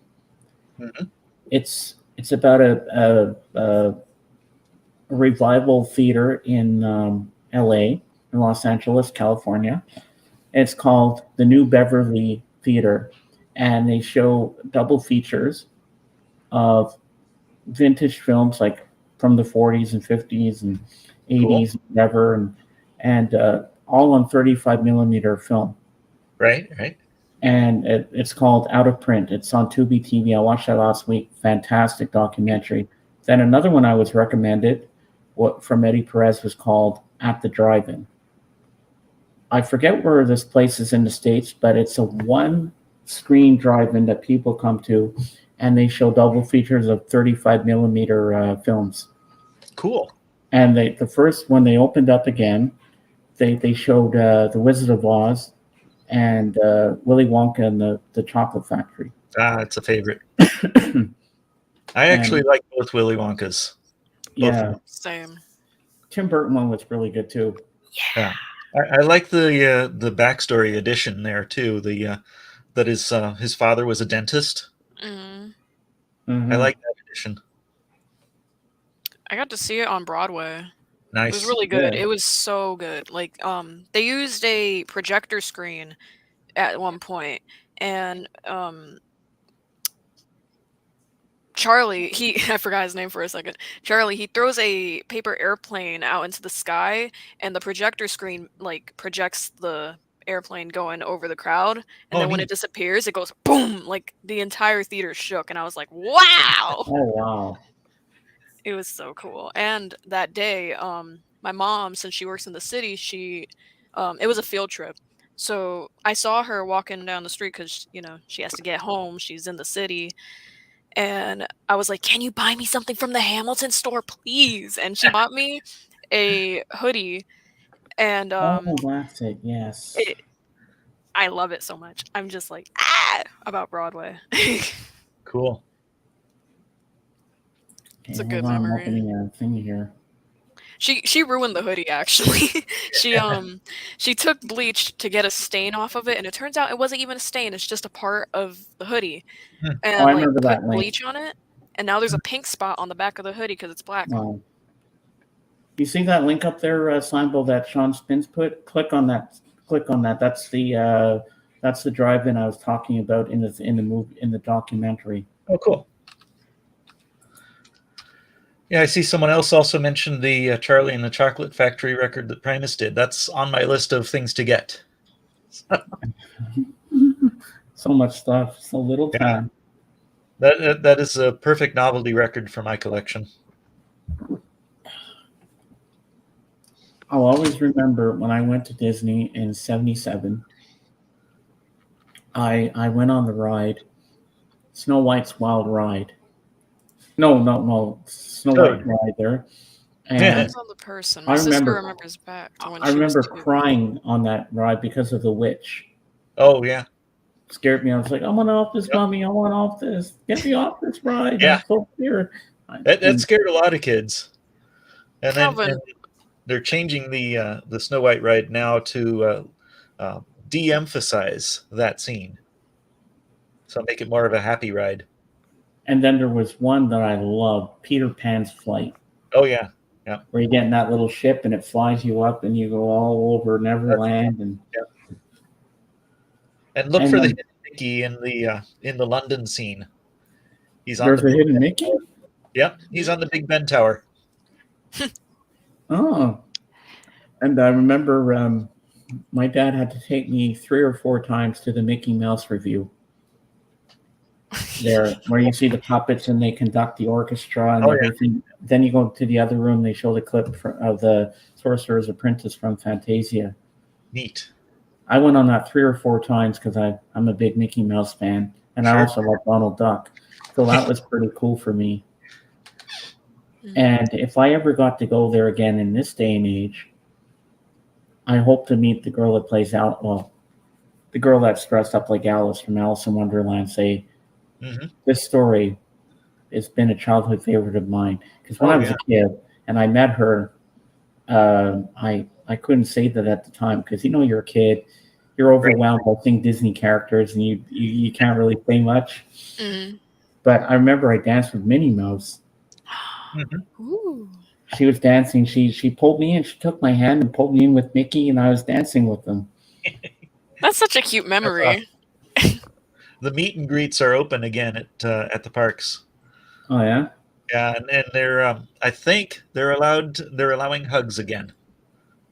Mhm. It's about a revival theater in LA, in Los Angeles, California. It's called the New Beverly Theater, and they show double features of vintage films like from the 40s and 50s and 80s, whatever, and all on 35 millimeter film. Right. And it's called Out of Print. It's on Tubi TV. I watched that last week. Fantastic documentary. Then another one I was recommended from Eddie Perez was called At the Drive-In. I forget where this place is in the States, but it's a one-screen drive-in that people come to, and they show double features of 35 millimeter films. Cool. And the first, when they opened up again, they showed The Wizard of Oz and Willy Wonka and the Chocolate Factory. It's a favorite. I actually like both Willy Wonkas. Yeah, Same. Tim Burton one was really good too. Yeah. I like the backstory edition there too. That his father was a dentist. Mm. Mhm. I like that edition. I got to see it on Broadway. Nice. It was really good. Yeah. It was so good. Like, they used a projector screen at one point, and Charlie, I forgot his name for a second. Charlie, he throws a paper airplane out into the sky, and the projector screen like projects the airplane going over the crowd, and then when neat. it disappears, it goes boom, like the entire theater shook, and I was like, wow. Oh wow. It was so cool. And that day, my mom, since she works in the city, it was a field trip. So I saw her walking down the street because, she has to get home. She's in the city. And I was like, can you buy me something from the Hamilton store, please? And she bought me a hoodie. And Oh, that's it. Yes. I love it so much. I'm just like, about Broadway. Cool. It's a Okay, good hold on, I'm memory. opening a thing here. She ruined the hoodie actually. She took bleach to get a stain off of it, and it turns out it wasn't even a stain. It's just a part of the hoodie, and I remember put that link. bleach on it, and now there's a pink spot on the back of the hoodie because it's black. Wow. You see that link up there, Simbo, that Sean Spins put? Click on that. That's the drive-in I was talking about in the documentary. Oh, cool. Yeah, I see someone else also mentioned the Charlie and the Chocolate Factory record that Primus did. That's on my list of things to get. So much stuff, so little time. That is a perfect novelty record for my collection. I'll always remember when I went to Disney in '77. I went on the ride, Snow White's Wild Ride. No, Snow Oh, White ride there, and Depends on the person. I My sister remember remembers back to when I she was remember 2. crying on that ride because of the witch. oh yeah, It scared me. I was like, I want off this, Yep. mommy. I want off this. Get me off this ride. Yeah. I'm so scared. that And scared a lot of kids. And Calvin. then they're changing the Snow White ride now to de-emphasize that scene, so make it more of a happy ride. and then there was one that I loved, Peter Pan's Flight, Oh yeah, where you get in that little ship and it flies you up and you go all over Neverland. And and look And, for the um, hidden Mickey in the London scene. He's on there's the a hidden Mickey. Yep, he's on the Big Ben Tower. Oh, and I remember my dad had to take me 3 or 4 times to the Mickey Mouse review. There, where you see the puppets and they conduct the orchestra and Oh, yeah. everything. Then you go to the other room. They show the clip of the Sorcerer's Apprentice from Fantasia. Neat. I went on that 3 or 4 times because I'm a big Mickey Mouse fan, and I Sure. also love Donald Duck. So that was pretty cool for me. And if I ever got to go there again in this day and age, I hope to meet the girl that plays out. Well, the girl that's dressed up like Alice from Alice in Wonderland. Say, Mhm. this story has been a childhood favorite of mine. Because when Oh, I was a kid and I met her, I couldn't say that at the time because you're a kid, you're overwhelmed by seeing Disney characters, and you can't really say much. Mhm. But I remember I danced with Minnie Mouse. Ooh. She was dancing. She pulled me in. She took my hand and pulled me in with Mickey, and I was dancing with them. That's such a cute memory. The meet and greets are open again at the parks. Oh yeah. Yeah, and they're I think they're allowing hugs again,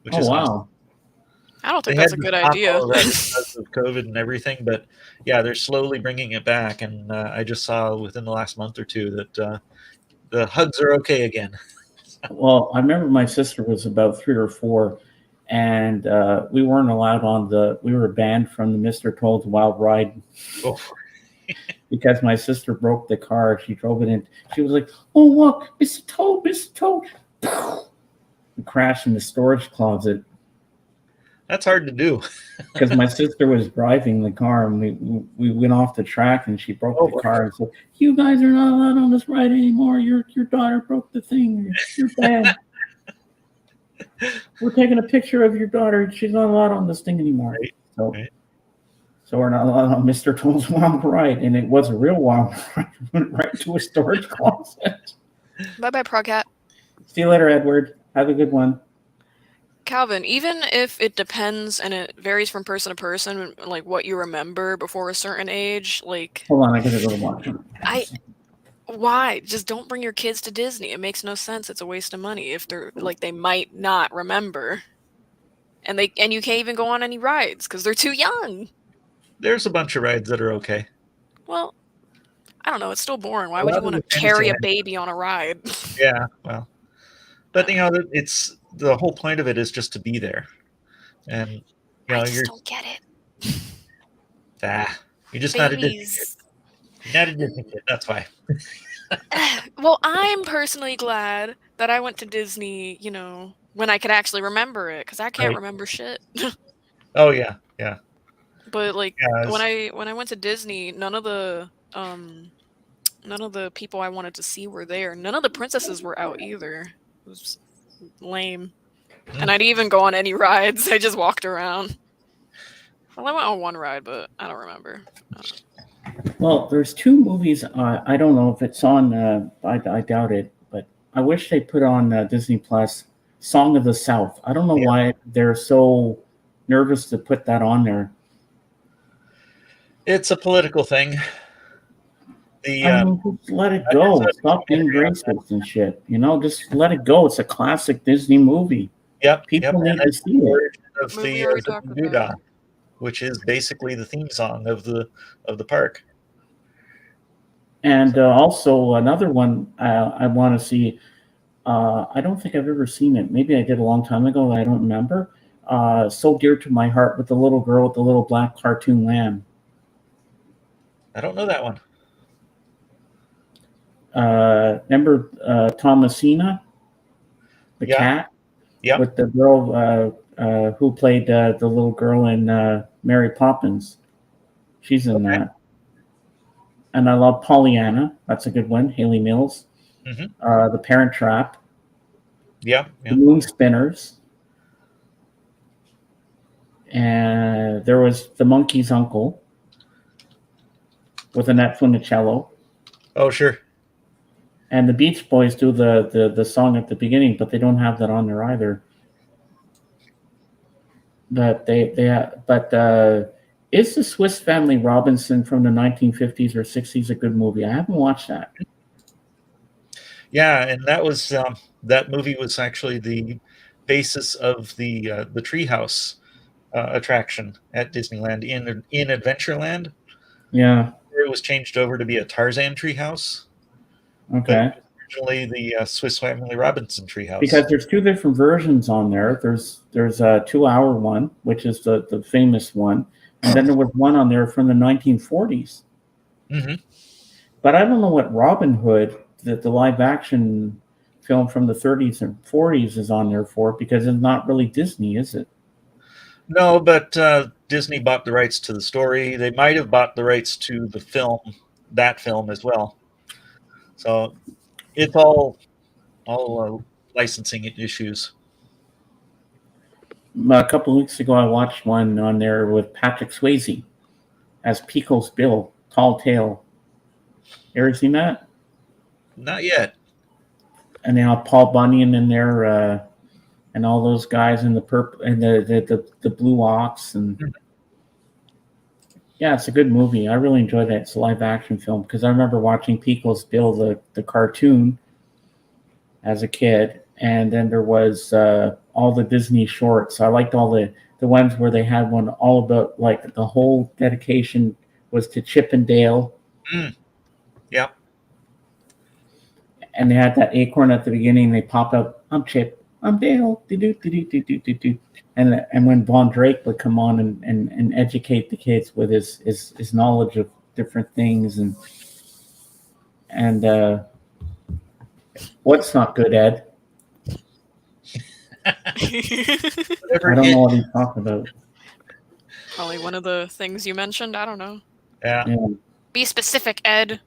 which Oh is wow. awesome. I don't They think that's a had to good stop idea. all of that because of COVID and everything, but yeah, they're slowly bringing it back. And I just saw within the last month or two that the hugs are okay again. Well, I remember my sister was about 3 or 4, and we weren't allowed on the. We were banned from the Mr. Toad's Wild Ride Oh, because my sister broke the car. She drove it in. She was like, "Oh look, Mr. Toad, Mr. Toad!" And crashed in the storage closet that's hard to do. because my sister was driving the car, and we went off the track, and she broke Oh, the car and said, "You guys are not allowed on this ride anymore. Your daughter broke the thing. You're banned. We're taking a picture of your daughter. She's not allowed on this thing anymore." Right, So, right. so we're not allowed on Mr. Toad's Wild Ride, and it was a real wild ride. We went right to a storage closet. Bye bye, Progcat. See you later, Edward. Have a good one. Calvin, even if it depends and it varies from person to person, like what you remember before a certain age, like Hold on, I gotta go to watch. why? Just don't bring your kids to Disney. It makes no sense. It's a waste of money if they're like they might not remember. And you can't even go on any rides because they're too young. There's a bunch of rides that are okay. Well, I don't know. It's still boring. Why A would you lot of want to the carry a Fantasyland- baby on a ride? Yeah, well, but it's the whole point of it is just to be there, and I you're just don't get it. you're just not a Disney kid. Babies. You're not a Disney kid. That's why. Well, I'm personally glad that I went to Disney, when I could actually remember it, because I can't Right. remember shit. Oh yeah, yeah. But like Yeah, when I went to Disney, none of the people I wanted to see were there. None of the princesses were out either. It was lame. And I didn't even go on any rides. I just walked around. Well, I went on one ride, but I don't remember. Well, there's 2 movies. I don't know if it's on. I doubt it, but I wish they put on Disney Plus. Song of the South. I don't know why they're so nervous to put that on there. it's a political thing. I mean, just let it go. Stop being racist and shit. Just let it go. It's a classic Disney movie. Yep. People and need to that's see the it. origin of Movie the we talked about. Doodah, which is basically the theme song of the park. And also another one I want to see. I don't think I've ever seen it. Maybe I did a long time ago. I don't remember. So Dear to My Heart with the little girl with the little black cartoon lamb. I don't know that one. Remember Thomasina, the Yeah. cat, Yeah. with the girl who played the little girl in Mary Poppins. She's in Okay. that. And I love Pollyanna. That's a good one. Haley Mills. Mhm. The Parent Trap. Yeah. The Moon Spinners. And there was The Monkey's Uncle with Annette Funicello. Oh, sure. And the Beach Boys do the song at the beginning, but they don't have that on there either. But is the Swiss Family Robinson from the 1950s or 60s a good movie? I haven't watched that. Yeah, and that was that movie was actually the basis of the Treehouse attraction at Disneyland in Adventureland. Yeah. It was changed over to be a Tarzan treehouse, but Okay. it was originally the Swiss Family Robinson treehouse. Because there's two different versions on there. There's a 2-hour one, which is the famous one, and then there was one on there from the 1940s. Mm-hmm. But I don't know what Robin Hood, the live action film from the 30s and 40s, is on there for, because it's not really Disney, is it? No, but Disney bought the rights to the story. They might have bought the rights to the film, that film as well. So it's all licensing issues. A couple of weeks ago, I watched one on there with Patrick Swayze as Pico's Bill, Tall Tale. You ever seen that? Not yet. And they have Paul Bunyan in there, and all those guys in the purple and the blue ox, and yeah, it's a good movie. I really enjoyed that. It's a live action film because I remember watching Pico's Bill, the cartoon, as a kid, and then there was all the Disney shorts. I liked all the ones where they had one all about, like, the whole dedication was to Chip and Dale. Yeah. And they had that acorn at the beginning. They pop up, I'm Chip, I'm Dale, and when Von Drake would come on and educate the kids with his knowledge of different things, and what's not good, Ed? I don't know what he's talking about. Probably one of the things you mentioned. I don't know. Yeah. Be specific, Ed.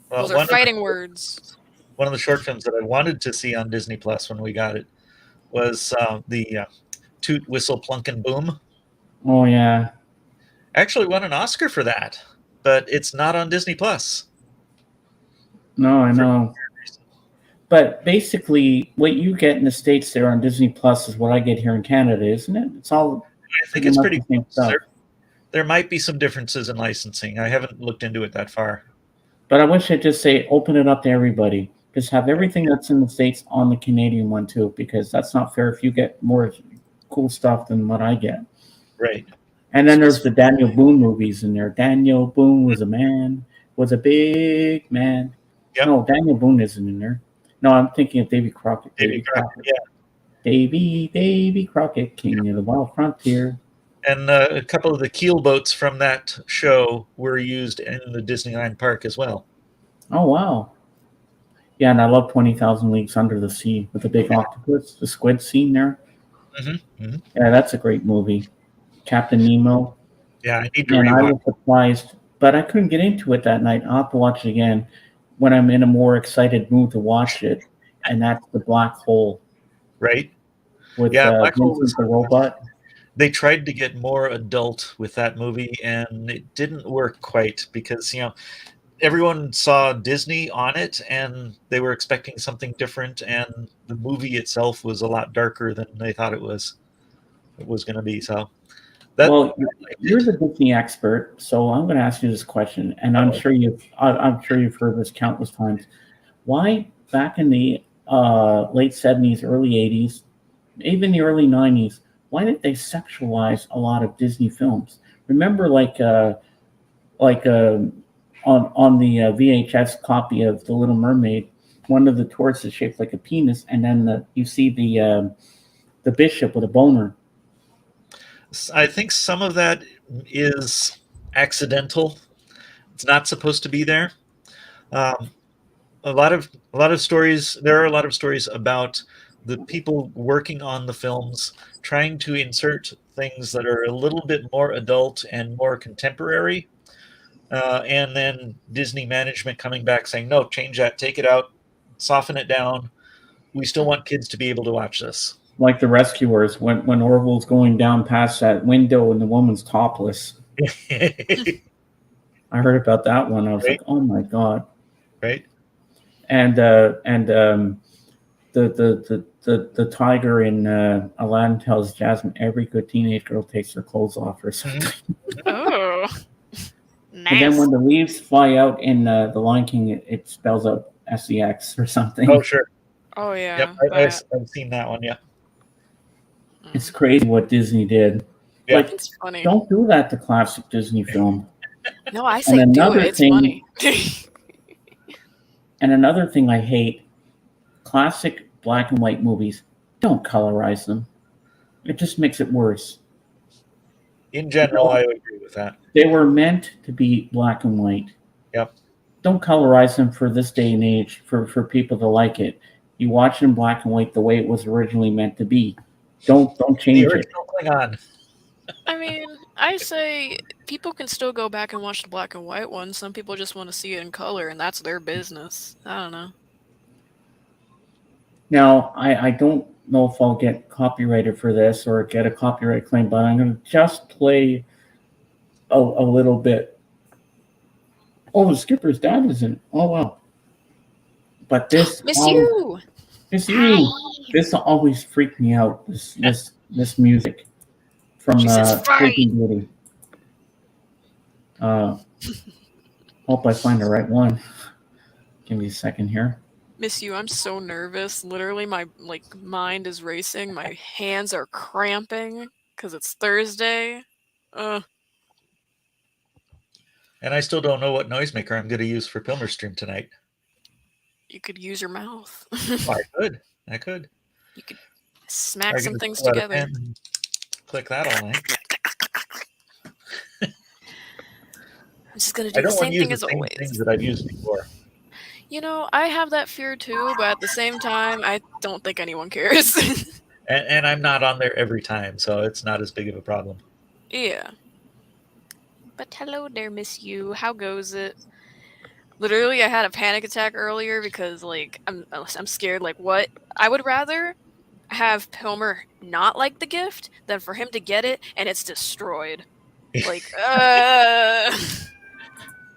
Well, Those are fighting words. One of the short films that I wanted to see on Disney Plus when we got it was the Toot Whistle Plunk and Boom. Oh yeah. Actually won an Oscar for that, but it's not on Disney Plus. No, I know. But basically, what you get in the States there on Disney Plus is what I get here in Canada, isn't it? It's all. I think it's pretty close. There might be some differences in licensing. I haven't looked into it that far. But I wish I'd just say open it up to everybody. Just have everything that's in the States on the Canadian one too, because that's not fair if you get more cool stuff than what I get. Right. And then there's the Daniel Boone movies in there. Daniel Boone was a big man. Yep. No, Daniel Boone isn't in there. No, I'm thinking of Davy Crockett. Davy Crockett, yeah. Davy Crockett, King of the Wild Frontier. And a couple of the keel boats from that show were used in the Disneyland park as well. Oh, wow. Yeah, and I love 20,000 Leagues Under the Sea with the big octopus, the squid scene there. Mm-hmm. Mm-hmm. Yeah, that's a great movie. Captain Nemo. Yeah, I need to And I rewatch. was surprised, but I couldn't get into it that night. I'll have to watch it again when I'm in a more excited mood to watch it, and that's The Black Hole. Right. With Black Hole Vincent was the Robot. They tried to get more adult with that movie, and it didn't work quite because, everyone saw Disney on it, and they were expecting something different, and the movie itself was a lot darker than they thought it was going to be. So, Well, you're the Disney expert, so I'm going to ask you this question, and I'm sure you've heard this countless times. Why back in the late 70s, early 80s, even the early 90s, why did they sexualize a lot of Disney films? Remember, on the VHS copy of The Little Mermaid, one of the torts is shaped like a penis, and then you see the bishop with a boner. I think some of that is accidental. It's not supposed to be there. Um, a lot of stories. There are a lot of stories about the people working on the films trying to insert things that are a little bit more adult and more contemporary, and then Disney management coming back saying, "No, change that, take it out, soften it down. We still want kids to be able to watch this." Like the Rescuers, when Orville's going down past that window and the woman's topless. Right? I heard about that one. I was like, oh my god. And the tiger in Aladdin tells Jasmine every good teenage girl takes their clothes off or something. Oh, nice. And then when the leaves fly out in the Lion King, it spells out SEX or something. Oh, sure. Oh yeah. Yep, I've seen that one. Yeah. It's crazy what Disney did. Yeah. Like, It's funny. don't do that to classic Disney film. No, I say And do another it. It's thing- funny. And another thing I hate, classic black and white movies, don't colorize them. It just makes it worse. In general, I agree with that. They were meant to be black and white. Yep. Don't colorize them for this day and age, for people to like it. You watch it in black and white the way it was originally meant to be. Don't change The it. original Klingon. I mean, I say people can still go back and watch the black and white one. Some people just want to see it in color, and that's their business. I don't know. Now, I don't know if I'll get copyrighted for this or get a copyright claim, but I'm going to just play a little bit. Oh, the skipper's dad is in it. Oh, wow. But this... Miss you! Miss you! This always freaked me out, this music from She says, Sleeping Beauty. Hope I find the right one. Give me a second here. Miss you, I'm so nervous. Literally, my mind is racing. My hands are cramping because it's Thursday. And I still don't know what noisemaker I'm going to use for Pilmer Stream tonight. You could use your mouth. I could. You could smack I some could things pull out a together. pen and click that all night. I'm just gonna I do the don't want same to use thing the as same always. things that I've used before. You know, I have that fear too, but at the same time, I don't think anyone cares. And I'm not on there every time, so it's not as big of a problem. Yeah. But hello there, Miss You. How goes it? Literally, I had a panic attack earlier because, I'm scared. Like, what? I would rather have Pilmer not like the gift than for him to get it and it's destroyed. Like,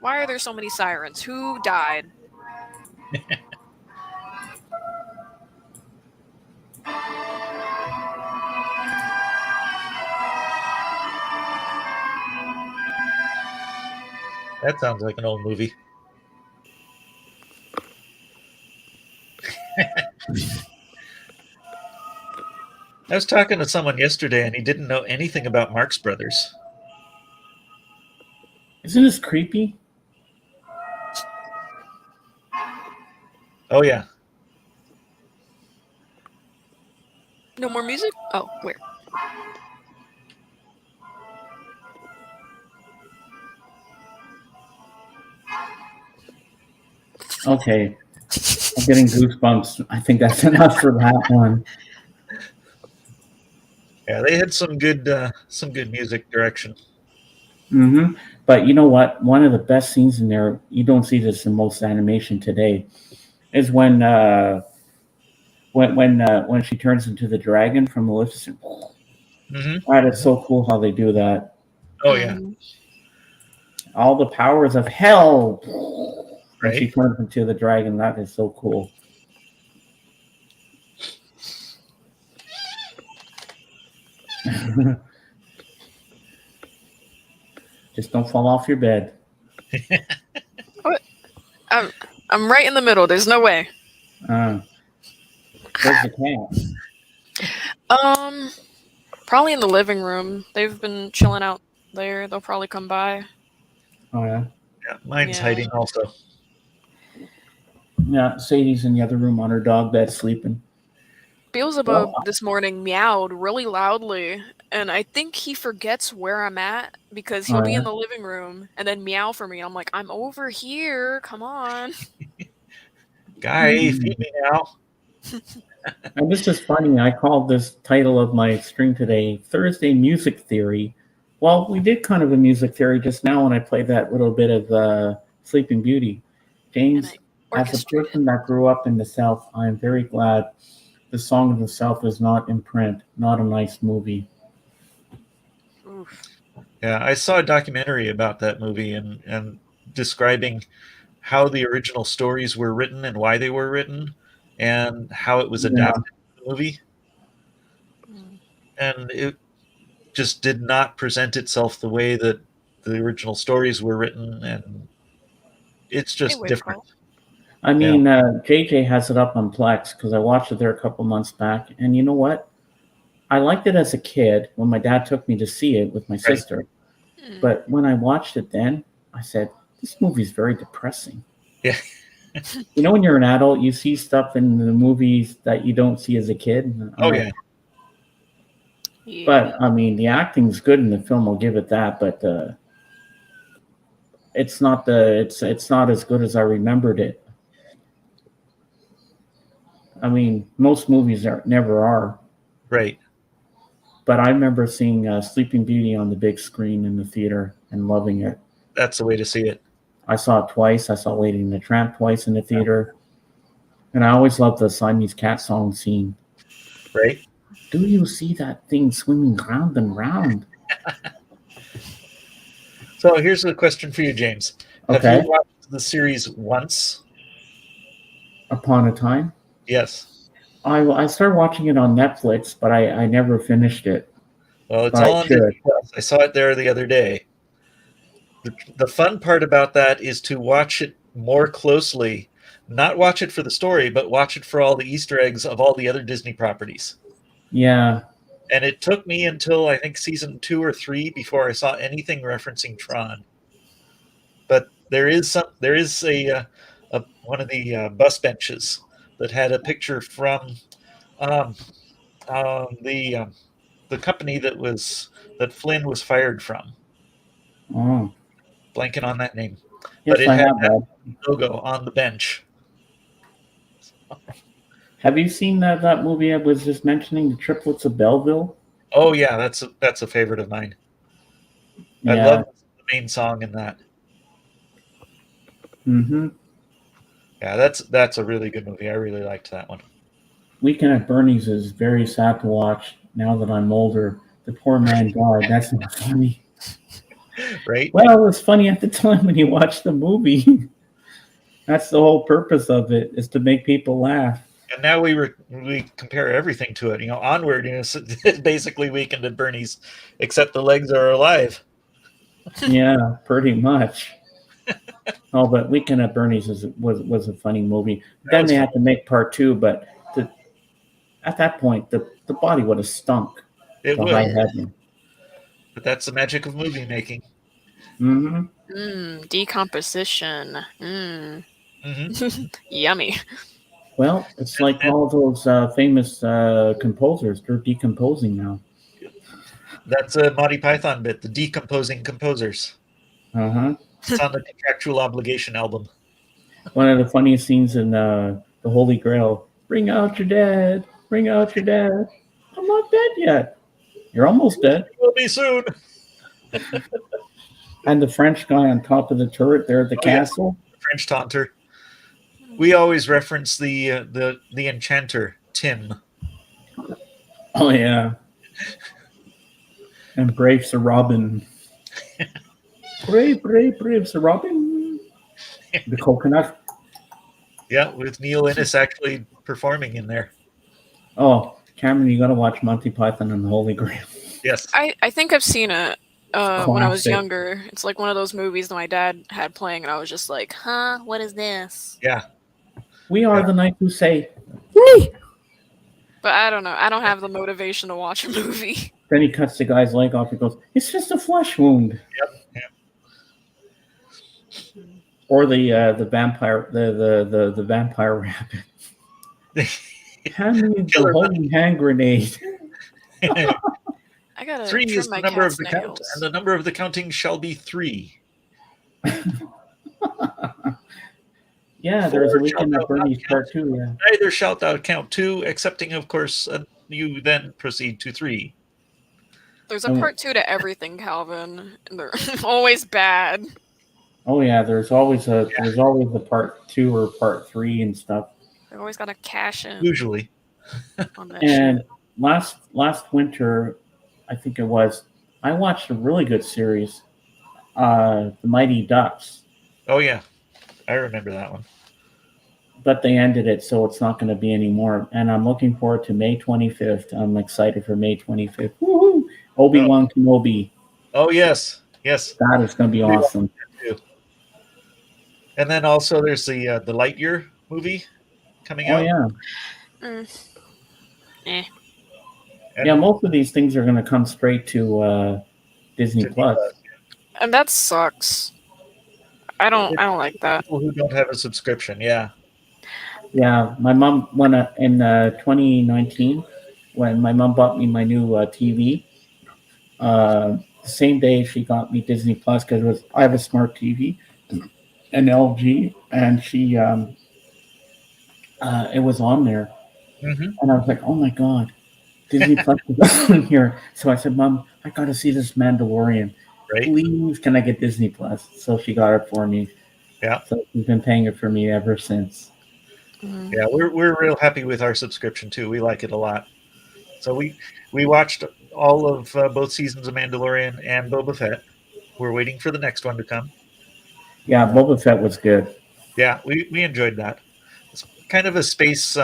why are there so many sirens? Who died? That sounds like an old movie. I was talking to someone yesterday and he didn't know anything about Marx Brothers. Isn't this creepy? Oh, yeah. No more music? Oh, where? Okay. I'm getting goosebumps. I think that's enough for that one. Yeah, they had some good music direction. Mm-hmm. But you know what? One of the best scenes in there, you don't see this in most animation today, is when she turns into the dragon from Maleficent. Mm-hmm. That is so cool how they do that. Oh, yeah. All the powers of hell. When she Right? turns into the dragon, that is so cool. Just don't fall off your bed. I'm right in the middle. There's no way. Where's the cat? Probably in the living room. They've been chilling out there. They'll probably come by. Oh, yeah. Yeah, mine's Yeah. hiding also. Yeah, Sadie's in the other room on her dog bed sleeping. Beelzebub this morning meowed really loudly, and I think he forgets where I'm at because he'll Oh, be yeah? in the living room and then meow for me. I'm like, I'm over here. Come on. Guy, feed me now. And this is funny. I called this title of my stream today Thursday Music Theory. Well, we did kind of a music theory just now when I played that little bit of Sleeping Beauty. And James, I as a orchestrated. person that grew up in the South, I'm very glad the Song of the South is not in print, not a nice movie. Oof. Yeah, I saw a documentary about that movie and describing how the original stories were written and why they were written and how it was Yeah. adapted to the movie. Mm. And it just did not present itself the way that the original stories were written, and it's Hey, just wait, different. I mean, JJ has it up on Plex because I watched it there a couple months back. And you know what? I liked it as a kid when my dad took me to see it with my sister. Mm. But when I watched it then, I said, this movie's very depressing. Yeah. You know, when you're an adult, you see stuff in the movies that you don't see as a kid. I'm Oh, like, yeah. Yeah. But, I mean, the acting's good in the film, I'll give it that. But it's not it's not as good as I remembered it. I mean, most movies never are. Right. But I remember seeing Sleeping Beauty on the big screen in the theater and loving it. That's the way to see it. I saw it twice. I saw Lady and the Tramp twice in the theater. And I always loved the Siamese cat song scene. Right. Do you see that thing swimming round and round? So here's a question for you, James. Okay. Have you watched the series once? Upon a Time? Yes. I started watching it on Netflix, but I never finished it. Well, it's But all I on should. Disney Plus. I saw it there the other day. The fun part about that is to watch it more closely. Not watch it for the story, but watch it for all the Easter eggs of all the other Disney properties. Yeah. And it took me until I think season 2 or 3 before I saw anything referencing Tron. But there is a one of the bus benches that had a picture from the company that Flynn was fired from. Oh. Blanking on that name. Yes, But it I had have that. logo on the bench. Have you seen that movie I was just mentioning, The Triplets of Belleville? Oh yeah, that's a favorite of mine. I Yeah. love the main song in that. Mm-hmm. Yeah, that's a really good movie. I really liked that one. Weekend at Bernie's is very sad to watch now that I'm older. The poor man died. That's not funny. Right? Well, it was funny at the time when you watched the movie. That's the whole purpose of it, is to make people laugh. And now we compare everything to it. Onward, it's basically Weekend at Bernie's, except the legs are alive. Yeah, pretty much. Oh, but Weekend at Bernie's was a funny movie. Then they had to make part 2, but at that point, the body would have stunk. It to high would. heaven. But that's the magic of movie making. Mm-hmm. Decomposition. Mm-hmm. Yummy. Well, it's like all those famous composers. They're decomposing now. That's a Monty Python bit, the Decomposing Composers. Uh-huh. It's on the Contractual Obligation album. One of the funniest scenes in the Holy Grail. Bring out your dad. Bring out your dad. I'm not dead yet. You're almost dead. Will be soon. And the French guy on top of the turret there at the castle. Yeah. French taunter. We always reference the enchanter, Tim. Oh, yeah. And brave Sir Robin. Brave Sir Robin. The coconut. Yeah, with Neil Innes actually performing in there. Oh, Cameron, you got to watch Monty Python and the Holy Grail. Yes. I think I've seen it when I was Classic. younger. It's like one of those movies that my dad had playing, and I was just like, huh, what is this? Yeah. We are the knights who say, But I don't know. I don't have the motivation to watch a movie. Then he cuts the guy's leg off and goes, it's just a flesh wound. Yep. Or the vampire the vampire rabbit. Hand me the Killer holy hand grenade. I gotta 3 trim is the my number of cat's the count, nails. and the number of the counting shall be 3. Yeah, there's a 4 Weekend shalt at thou not Bernie's count. part 2. Yeah. Neither shalt thou count 2, excepting, of course, you then proceed to 3. There's a part 2 to everything, Calvin. And they're always bad. Oh yeah, there's always a part 2 or part 3 and stuff. They always gotta cash in Usually. on that And shit. last winter, I think it was, I watched a really good series, The Mighty Ducks, Oh, yeah. I remember that one. but they ended it, so it's not going to be anymore. And I'm looking forward to May 25th. I'm excited for May 25th. Woohoo! Obi-Wan Kenobi. Oh, yes. Yes. That is going to be awesome. And then also there's the Lightyear movie coming Oh out. yeah. Eh. And Yeah, most of these things are going to come straight to Disney Plus. And that sucks. I don't like that. People who don't have a subscription, yeah. Yeah, my mom when in 2019 when my mom bought me my new TV. The same day she got me Disney Plus because I have a smart TV, an LG, and she it was on there, Mm-hmm. and I was like, oh my god, Disney Plus is on here. So I said, Mom, I got to see this Mandalorian. Right. Please, can I get Disney Plus? So she got it for me. Yeah. So she's been paying it for me ever since. Mm. Yeah, we're real happy with our subscription too. We like it a lot. So we watched all of both seasons of Mandalorian and Boba Fett. We're waiting for the next one to come. Yeah, Boba Fett was good. Yeah, we enjoyed that. It's kind of a space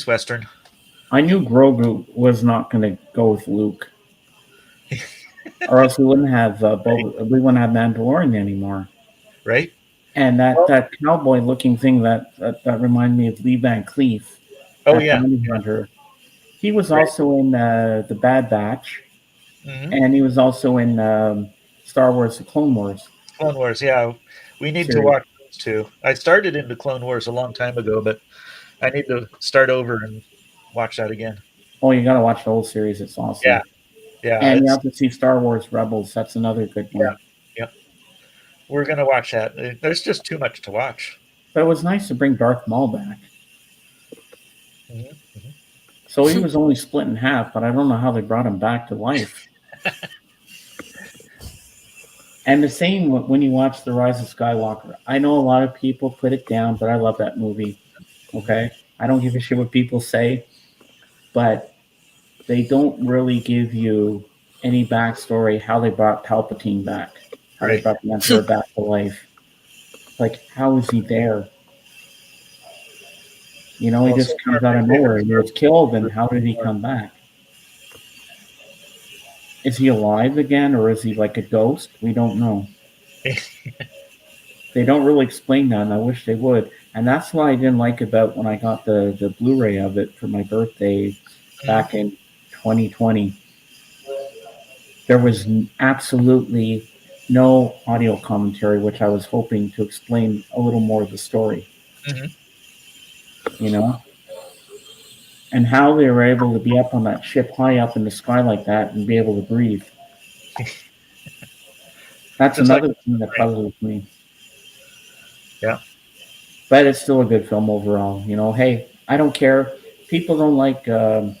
western. I knew Grogu was not going to go with Luke, or else we wouldn't have we wouldn't have Mandalorian anymore. Right? And that cowboy looking thing that reminded me of Lee Van Cleef. Oh that yeah. Bounty Hunter. He was Right. also in the Bad Batch, Mm-hmm. and he was also in Star Wars: The Clone Wars. Clone Wars. Yeah, we need to Series. watch those too. I started into Clone Wars a long time ago, but I need to start over and watch that again. Oh, you got to watch the whole series. It's awesome. Yeah. Yeah, And you it's- have to see Star Wars Rebels. That's another good one. we're gonna watch that. There's just too much to watch. But it was nice to bring Darth Maul back. Mhm. So he was only split in half, but I don't know how they brought him back to life. And the same when you watch The Rise of Skywalker. I know a lot of people put it down, but I love that movie. Okay? I don't give a shit what people say, but they don't really give you any backstory how they brought Palpatine back, how they Right. brought the Emperor back to life. Like, how is he there? You know, he just comes out of nowhere. He was killed, and how did he come back? Is he alive again, or is he like a ghost? We don't know. They don't really explain that, and I wish they would. And that's what I didn't like about when I got the Blu-ray of it for my birthday back in 2020. There was absolutely no audio commentary, which I was hoping to explain a little more of the story. Mhm. You know? And how they were able to be up on that ship high up in the sky like that and be able to breathe. That's Just another thing that puzzles me. Yeah. But it's still a good film overall. You know, hey, I don't care. People don't like the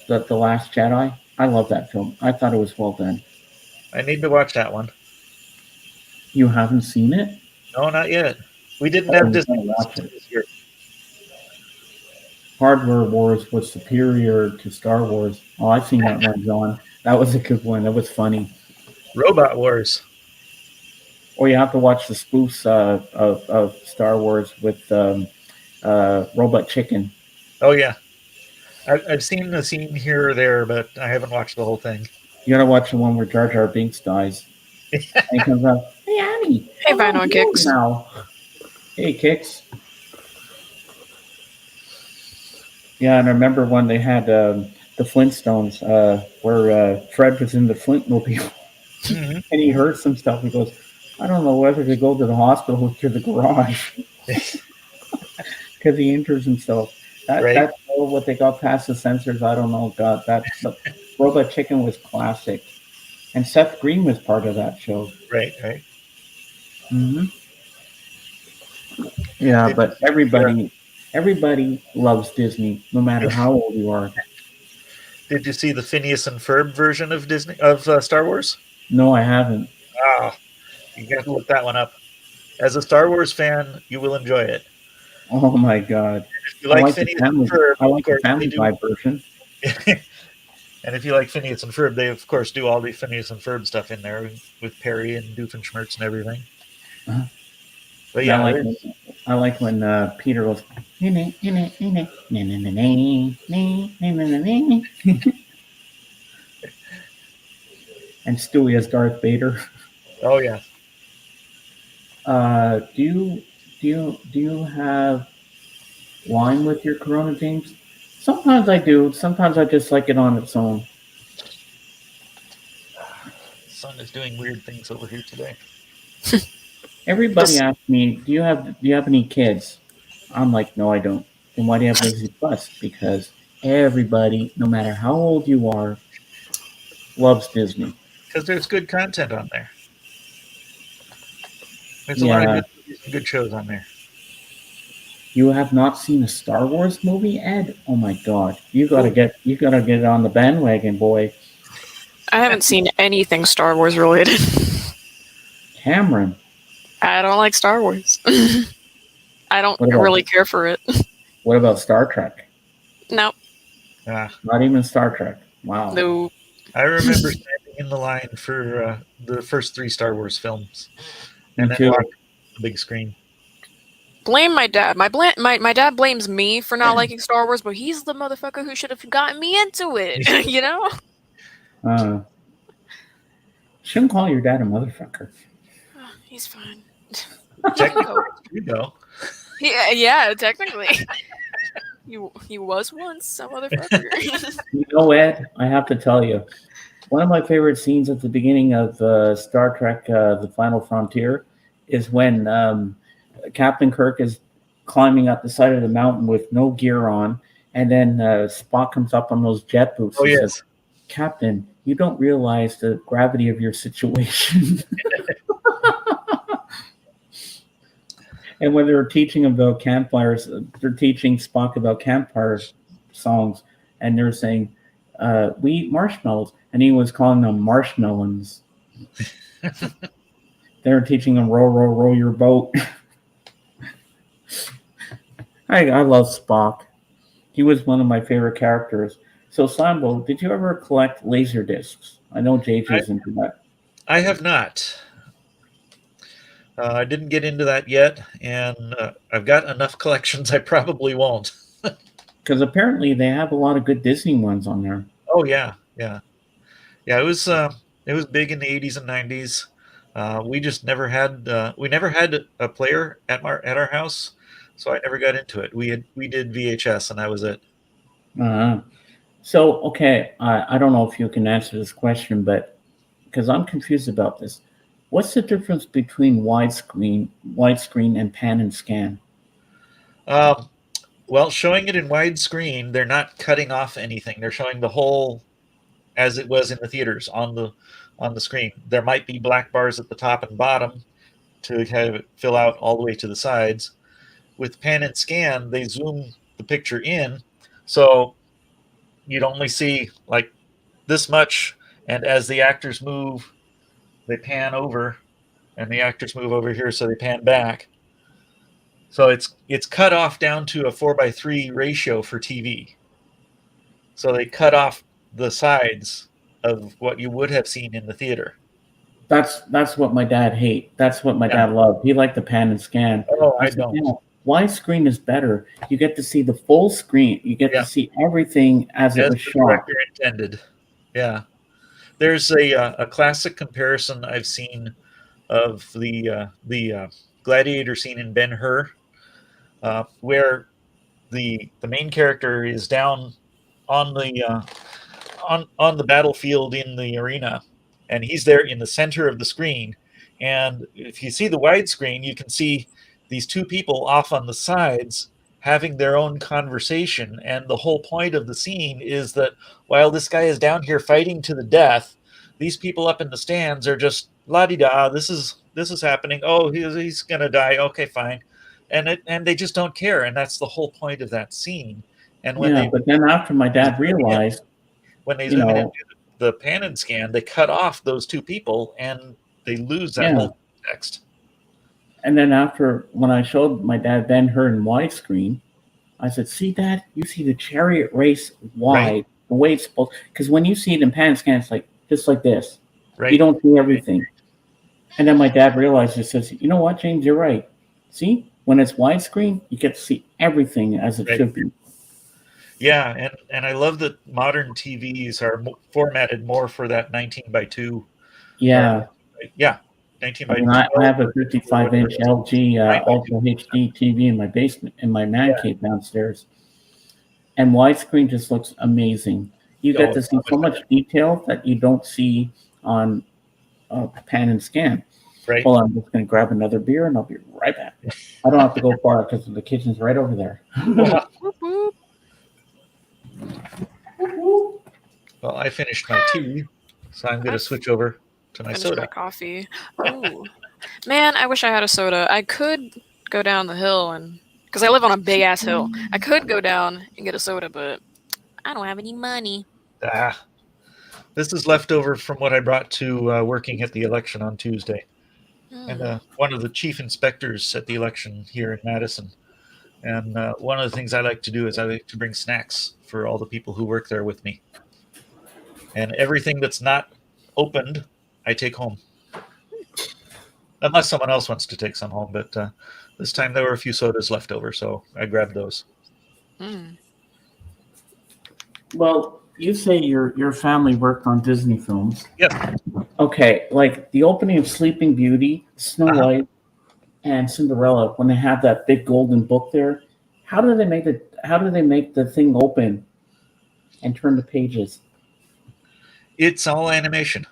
Last Jedi. I love that film. I thought it was well done. I need to watch that one. You haven't seen it? No, not yet. We didn't Oh, have you Disney gotta Plus watch it. this year. Hardware Wars was superior to Star Wars. Oh, I've seen that one, John. That was a good one. That was funny. Robot Wars. Or you have to watch the spoofs of Star Wars with Robot Chicken. Oh yeah, I've seen the scene here or there, but I haven't watched the whole thing. You gotta watch the one where Jar Jar Binks dies. And he comes out, hey, Annie. Hey, I'm Vinyl on Kicks. board now. Hey, Kicks. Yeah, and I remember when they had the Flintstones, where Fred was in the Flintmobile, Mhm. and he heard some stuff. He goes, I don't know whether to go to the hospital or to the garage because he injures himself. Right. That's what they got past the censors. I don't know. God, but Robot Chicken was classic, and Seth Green was part of that show. Right. hmm Yeah, but everybody loves Disney, no matter how old you are. Did you see the Phineas and Ferb version of Star Wars? No, I haven't. You got to look that one up. As a Star Wars fan, you will enjoy it. Oh my God! If you like Phineas and Ferb, I like the of course, Family Guy version. And if you like Phineas and Ferb, they of course do all the Phineas and Ferb stuff in there with Perry and Doofenshmirtz and everything. Uh-huh. But yeah, I like when Peter goes. And Stewie as Darth Vader. Oh yeah. Do you have wine with your Corona, James? Sometimes I do. Sometimes I just like it on its own. The sun is doing weird things over here today. Everybody asks me, do you have any kids? I'm like, no, I don't. Then why do you have Disney Plus? Because everybody, no matter how old you are, loves Disney. Because there's good content on there. There's a lot of good shows on there. You have not seen a Star Wars movie, Ed? Oh my God! You gotta get on the bandwagon, boy. I haven't seen anything Star Wars related. Cameron. I don't like Star Wars. I don't really care for it. What about Star Trek? No. Not even Star Trek. Wow. No. I remember standing in the line for the first 3 Star Wars films, and then watching the big screen. Blame my dad. My dad blames me for not liking Star Wars, but he's the motherfucker who should have gotten me into it. You know? Shouldn't call your dad a motherfucker. Oh, he's fine. Technically, you know. Yeah, technically. He was once a motherfucker. You know, Ed, I have to tell you, one of my favorite scenes at the beginning of Star Trek: The Final Frontier is when Captain Kirk is climbing up the side of the mountain with no gear on, and then Spock comes up on those jet boots. Oh, and yes. says, Captain, you don't realize the gravity of your situation. And when they're teaching about campfires, they're teaching Spock about campfire songs, and they're saying, we eat marshmallows, and he was calling them marshmallows. They're teaching him row, row, row your boat. I love Spock. He was one of my favorite characters. So, Sambo, did you ever collect laser discs? I know JJ's into that. I have not. I didn't get into that yet, and I've got enough collections I probably won't. Because apparently they have a lot of good Disney ones on there. Oh yeah. It was big in the 80s and 90s. We just never had a player at our house, so I never got into it. We did VHS, and that was it. So okay, I don't know if you can answer this question, but because I'm confused about this. What's the difference between widescreen, and pan and scan? Well, showing it in widescreen, they're not cutting off anything. They're showing the whole as it was in the theaters on the screen. There might be black bars at the top and bottom to have it fill out all the way to the sides. With pan and scan, they zoom the picture in, so you'd only see like this much, and as the actors move, they pan over, and the actors move over here, so they pan back. So it's cut off down to a 4:3 ratio for TV. So they cut off the sides of what you would have seen in the theater. That's what my dad hate. That's what my dad loved. He liked the pan and scan. Oh, I don't. Yeah, widescreen is better. You get to see the full screen. You get to see everything as it was shot. Director intended. Yeah. There's a classic comparison I've seen of the gladiator scene in Ben-Hur, where the main character is down on the battlefield in the arena, and he's there in the center of the screen, And if you see the widescreen, you can see these two people off on the sides having their own conversation. And the whole point of the scene is that while this guy is down here fighting to the death, these people up in the stands are just la-di-da, this is happening. Oh, he's gonna die. Okay, fine. And they just don't care. And that's the whole point of that scene. And when Yeah, but then after my dad realized, when they you zoom in know, and do the pan and scan, they cut off those two people and they lose that yeah. whole context. And then after, when I showed my dad Ben-Hur in widescreen, I said, "See, Dad, you see the chariot race wide, Right. the way it's supposed." Because when you see it in pan scan, it's like just like this. Right. You don't see everything. And then my dad realized, he says, "You know what, James? You're right. See, when it's widescreen, you get to see everything as it Right. should be." Yeah, and I love that modern TVs are formatted more for that 19:2. Yeah. Yeah, 19 I by mean, 12. I have a 55-inch LG Ultra HD TV in my basement, in my man cave downstairs. And widescreen just looks amazing. You get to see so much detail that you don't see on pan and scan. Right. Well, I'm just going to grab another beer and I'll be right back. I don't have to go far because the kitchen's right over there. Whoop, whoop. Well, I finished my tea, so I'm going to switch over to my Finished soda. my coffee. Ooh. Man, I wish I had a soda. I could go down the hill and because I live on a big ass hill. I could go down and get a soda, but I don't have any money. This is leftover from what I brought to working at the election on Tuesday. And one of the chief inspectors at the election here in Madison. And one of the things I like to do is I like to bring snacks for all the people who work there with me. And everything that's not opened, I take home. Unless someone else wants to take some home. But this time there were a few sodas left over, so I grabbed those. Well, you say your family worked on Disney films. Yes. Okay, like the opening of Sleeping Beauty, Snow White, and Cinderella, when they have that big golden book there, how do they make the thing open and turn the pages? It's all animation.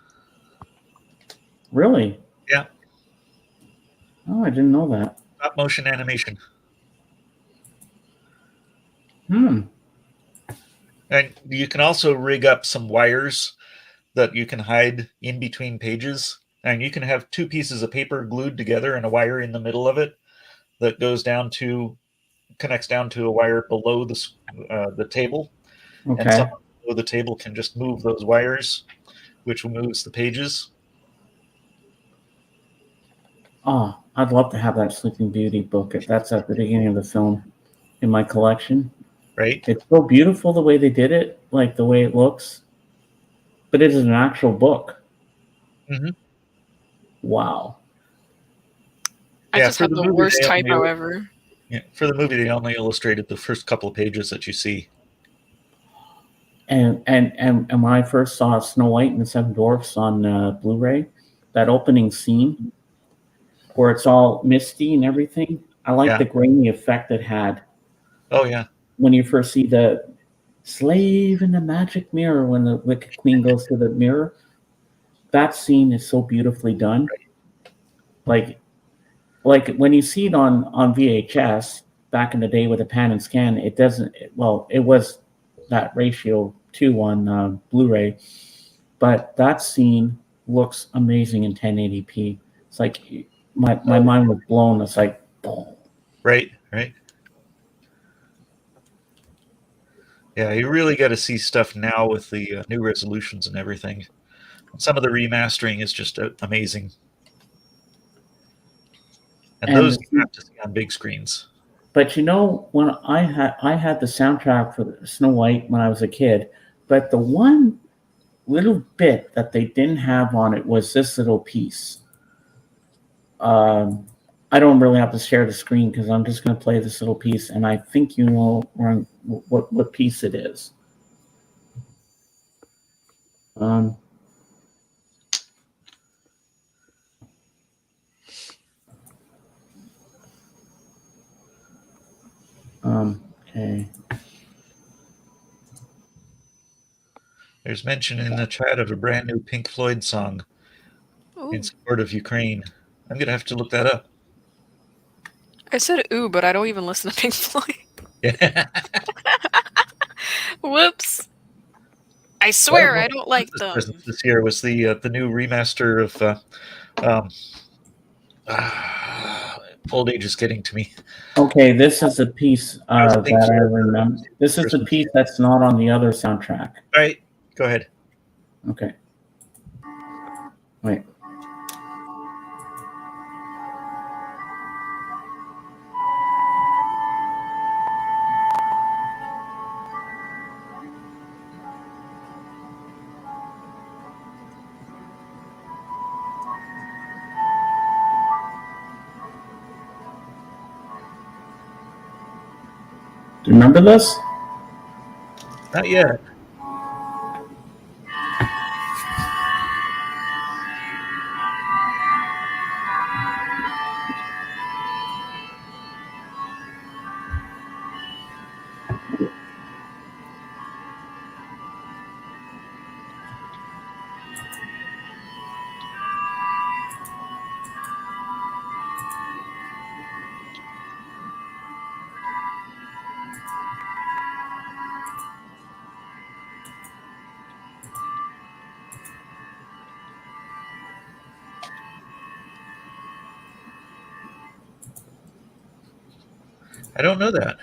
Really? Yeah. Oh, I didn't know that. Stop motion animation. And you can also rig up some wires that you can hide in between pages. And you can have two pieces of paper glued together and a wire in the middle of it that connects down to a wire below the table. Okay. And someone below the table can just move those wires, which moves the pages. Oh, I'd love to have that Sleeping Beauty book. That's at the beginning of the film in my collection. Right. It's so beautiful the way they did it, like the way it looks. But it is an actual book. Mm-hmm. Wow. I just have the worst typo ever. Yeah, for the movie, they only illustrated the first couple of pages that you see. And when I first saw Snow White and the Seven Dwarfs on Blu-ray, that opening scene where it's all misty and everything, I like the grainy effect it had. Oh, yeah. When you first see the slave in the magic mirror, when the Wicked Queen goes to the mirror, that scene is so beautifully done. Like when you see it on VHS back in the day with a pan and scan, it doesn't. Well, it was that ratio 2 on Blu-ray, but that scene looks amazing in 1080p. It's like my mind was blown. It's like, boom. Right. Yeah, you really got to see stuff now with the new resolutions and everything. Some of the remastering is just amazing. And those you have to see on big screens. But when I had the soundtrack for Snow White when I was a kid, but the one little bit that they didn't have on it was this little piece. I don't really have to share the screen because I'm just going to play this little piece, and I think you know what piece it is. Okay. There's mention in the chat of a brand new Pink Floyd song. Ooh. in support of Ukraine. I'm gonna have to look that up. I said ooh, but I don't even listen to Pink Floyd. Yeah. Whoops. I swear I don't like them. Christmas this year was the new remaster of old age is getting to me. Okay, this is a piece I was that thinking I of remember. This is a Christmas. piece that's not on the other soundtrack. All right, go ahead. Okay. Wait. Do you remember this? Not yet. I don't know that.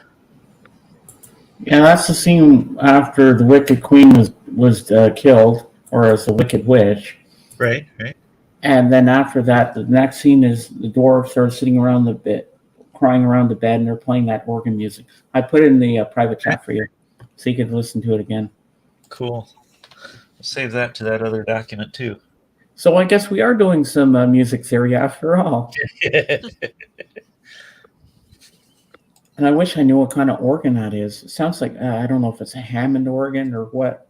Yeah, that's the scene after the Wicked Queen was killed, or as the Wicked Witch. Right, right. And then after that, the next scene is the dwarves are sitting around the bed, crying around the bed, and they're playing that organ music. I put it in the private chat for you, so you could listen to it again. Cool. I'll save that to that other document too. So I guess we are doing some music theory after all. And I wish I knew what kind of organ that is. It sounds like, I don't know if it's a Hammond organ or what.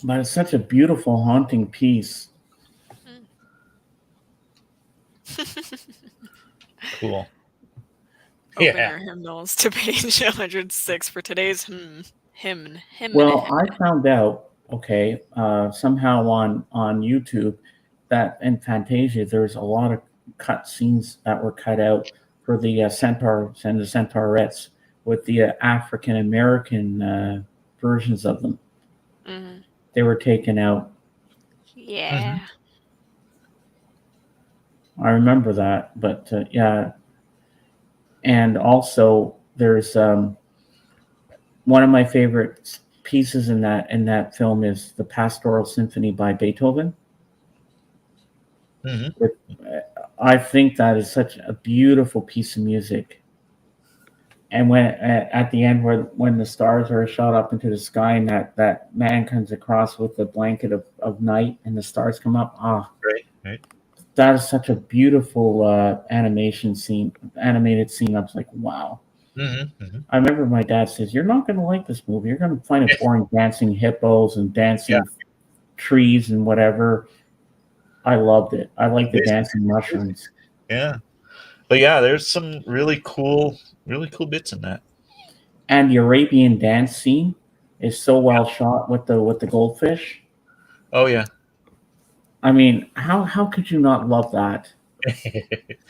But it's such a beautiful, haunting piece. Cool. Open Yeah. your hymnals to page 106 for today's hymn. Well, I found out, okay, somehow on YouTube that in Fantasia there's a lot of cut scenes that were cut out for the centaurs and the centaurettes with the African American versions of them. Mm-hmm. They were taken out. Yeah. I remember that, but yeah. And also, there's one of my favorite pieces in that film is the Pastoral Symphony by Beethoven. Mm-hmm. I think that is such a beautiful piece of music. And when at the end, when the stars are shot up into the sky, and that man comes across with the blanket of night, and the stars come up, Right. that is such a beautiful animated scene. I was like, wow. Mm-hmm. Mm-hmm. I remember my dad says, "You're not going to like this movie. You're going to find it boring, dancing hippos and dancing trees and whatever." I loved it. I like the dancing mushrooms. Yeah. But yeah, there's some really cool bits in that. And the Arabian dance scene is so well shot with the goldfish. Oh yeah. I mean, how could you not love that?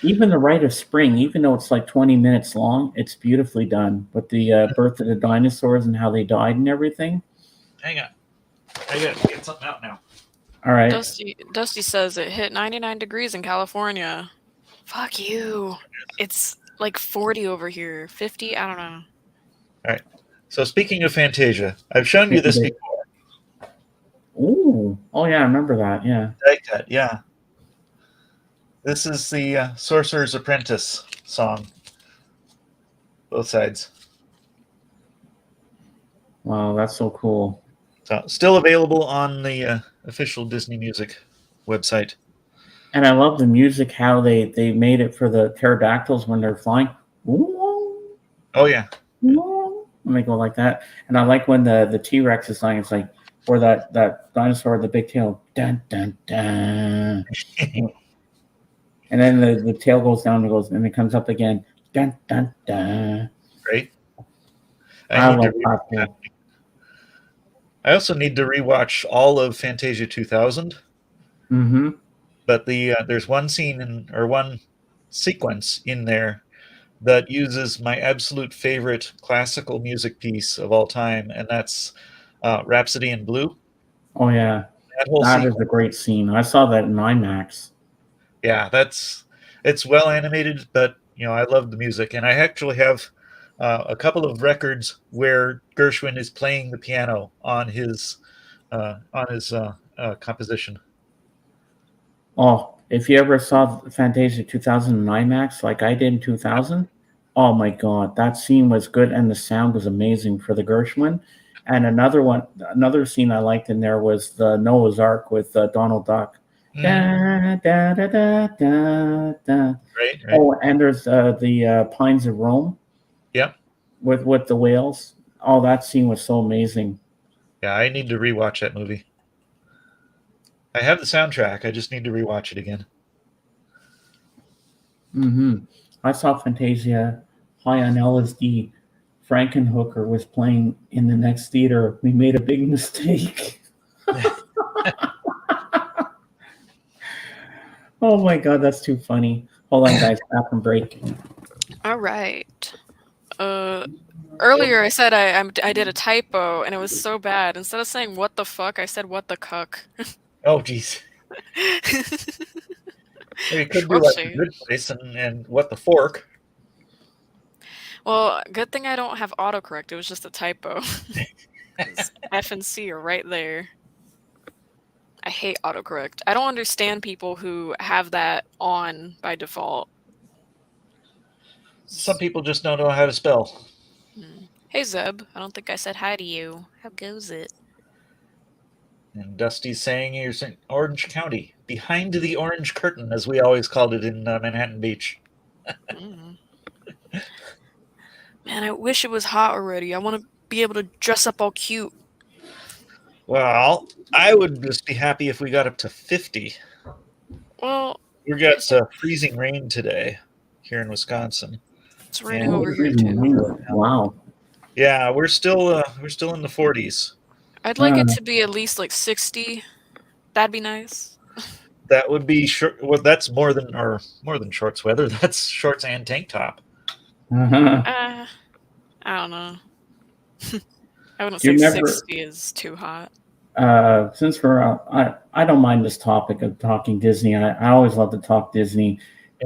Even the Rite of Spring, even though it's like 20 minutes long, it's beautifully done. But the birth of the dinosaurs and how they died and everything. Hang on. I gotta get something out now. All right. Dusty says it hit 99 degrees in California. Fuck you. It's like 40 over here. 50? I don't know. All right. So speaking of Fantasia, I've shown you this before. Ooh. Oh yeah, I remember that. Yeah. Like that, yeah. This is the Sorcerer's Apprentice song. Both sides. Wow, that's so cool. So still available on the official Disney Music website. And I love the music, how they made it for the pterodactyls when they're flying. Ooh, Oh yeah. ooh, and they go like that. And I like when the T-Rex is flying. It's like, or that dinosaur with the big tail. Dun, dun, dun. And then the tail goes down and it comes up again. Dun, dun, dun. Right. I need love to read that. that. I also need to rewatch all of Fantasia 2000. Mm-hmm. But there's one scene or one sequence in there that uses my absolute favorite classical music piece of all time, and that's Rhapsody in Blue. Oh yeah, That whole that sequence, is a great scene. I saw that in IMAX. yeah, it's well animated, but I love the music, and I actually have a couple of records where Gershwin is playing the piano on his composition. Oh, if you ever saw Fantasia 2000 in IMAX, like I did in 2000, oh my God, that scene was good and the sound was amazing for the Gershwin. And another scene I liked in there was the Noah's Ark with Donald Duck. Mhm. Da, da, da, da, da, da. Right, right. Oh, and there's the Pines of Rome Yeah, with the whales. Oh, that scene was so amazing. yeah. I need to rewatch that movie. I have the soundtrack. I just need to rewatch it again. I saw Fantasia high on LSD. Frankenhooker was playing in the next theater. We made a big mistake. Oh my God, that's too funny. Hold on, guys. Bathroom break. All right. Earlier I said I did a typo and it was so bad. Instead of saying what the fuck, I said what the cuck. Oh, geez. Well, you could do like the Good Place and What the Fork. Well, good thing I don't have autocorrect. It was just a typo. 'Cause F and C are right there. I hate autocorrect. I don't understand people who have that on by default. Some people just don't know how to spell. Hey Zeb, I don't think I said hi to you. How goes it? And Dusty's saying you're in Orange County, behind the orange curtain, as we always called it in Manhattan Beach. Mm. Man, I wish it was hot already. I want to be able to dress up all cute. Well, I would just be happy if we got up to 50. Well, We got freezing rain today here in Wisconsin. it's raining Yeah. over here too. Wow. Yeah, we're still in the 40s. I'd like it to be at least like 60. That'd be nice. That would be short. Well, that's more than shorts weather. That's shorts and tank top. Uh-huh. I don't know. I wouldn't Do you say remember- 60 is too hot. Since I don't mind this topic of talking Disney. I always love to talk Disney.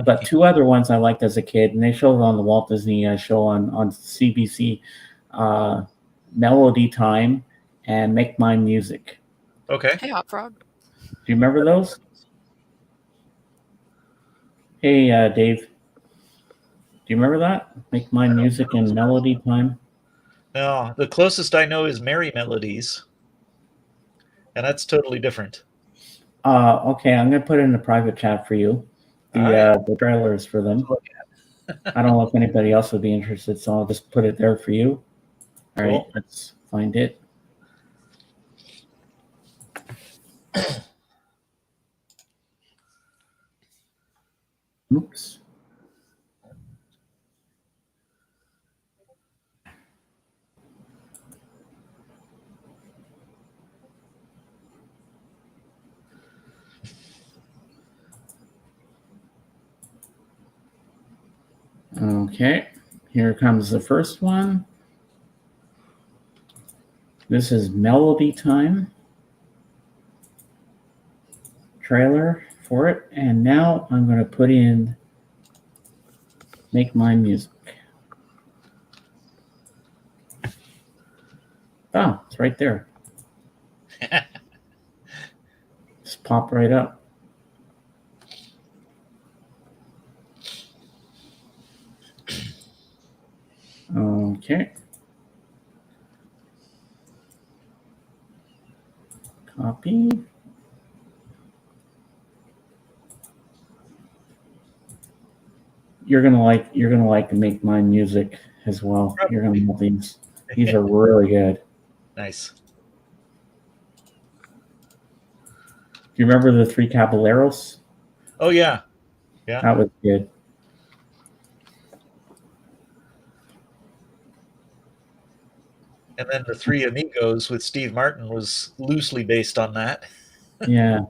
But two other ones I liked as a kid, and they showed on the Walt Disney show on CBC, Melody Time and Make Mine Music. Okay. Hey, Hot Frog. Do you remember those? Hey, Dave. Do you remember that? Make Mine Music and Melody Time? No, the closest I know is Merry Melodies, and that's totally different. Okay, I'm gonna put it in the private chat for you. The trailers for them. I don't know if anybody else would be interested, so I'll just put it there for you. All right, let's find it. Oops. Okay, here comes the first one. This is Melody Time trailer for it, and now I'm going to put in Make Mine Music. Oh, it's right there. Just pop right up. Okay. Copy. You're gonna like to Make Mine Music as well. You're gonna love these. These are really good. Nice. Do you remember the Three Caballeros? Oh yeah, yeah. That was good. And then The Three Amigos with Steve Martin was loosely based on that. Yeah.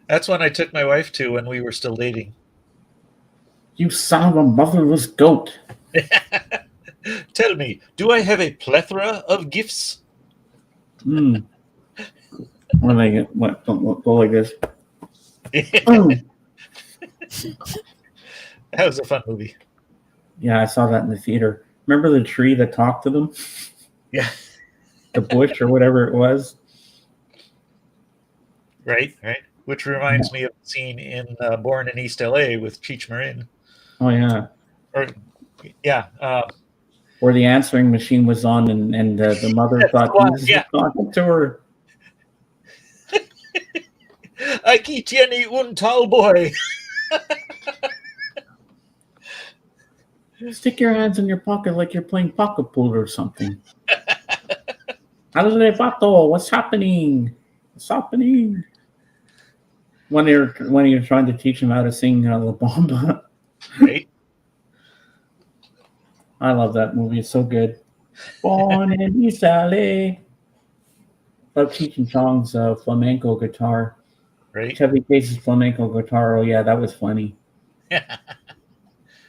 That's one I took my wife to when we were still dating. You son of a motherless goat. Tell me, do I have a plethora of gifts? Hmm. When they get what go like this. Mm. That was a fun movie. Yeah, I saw that in the theater. Remember the tree that talked to them? Yeah. The bush or whatever it was? Right. Which reminds me of the scene in Born in East LA with Cheech Marin. Oh, yeah. Where the answering machine was on and the mother That's thought the one, Jesus was talking to her. Aquí tiene un tal boy. Stick your hands in your pocket like you're playing pocket pool or something. Pato, what's happening? What's happening? When you're trying to teach him how to sing La Bamba. Right. I love that movie. It's so good. Born in East LA. Love Cheech and Chong's flamenco guitar. Right. Chevy Chase's flamenco guitar. Oh yeah, that was funny.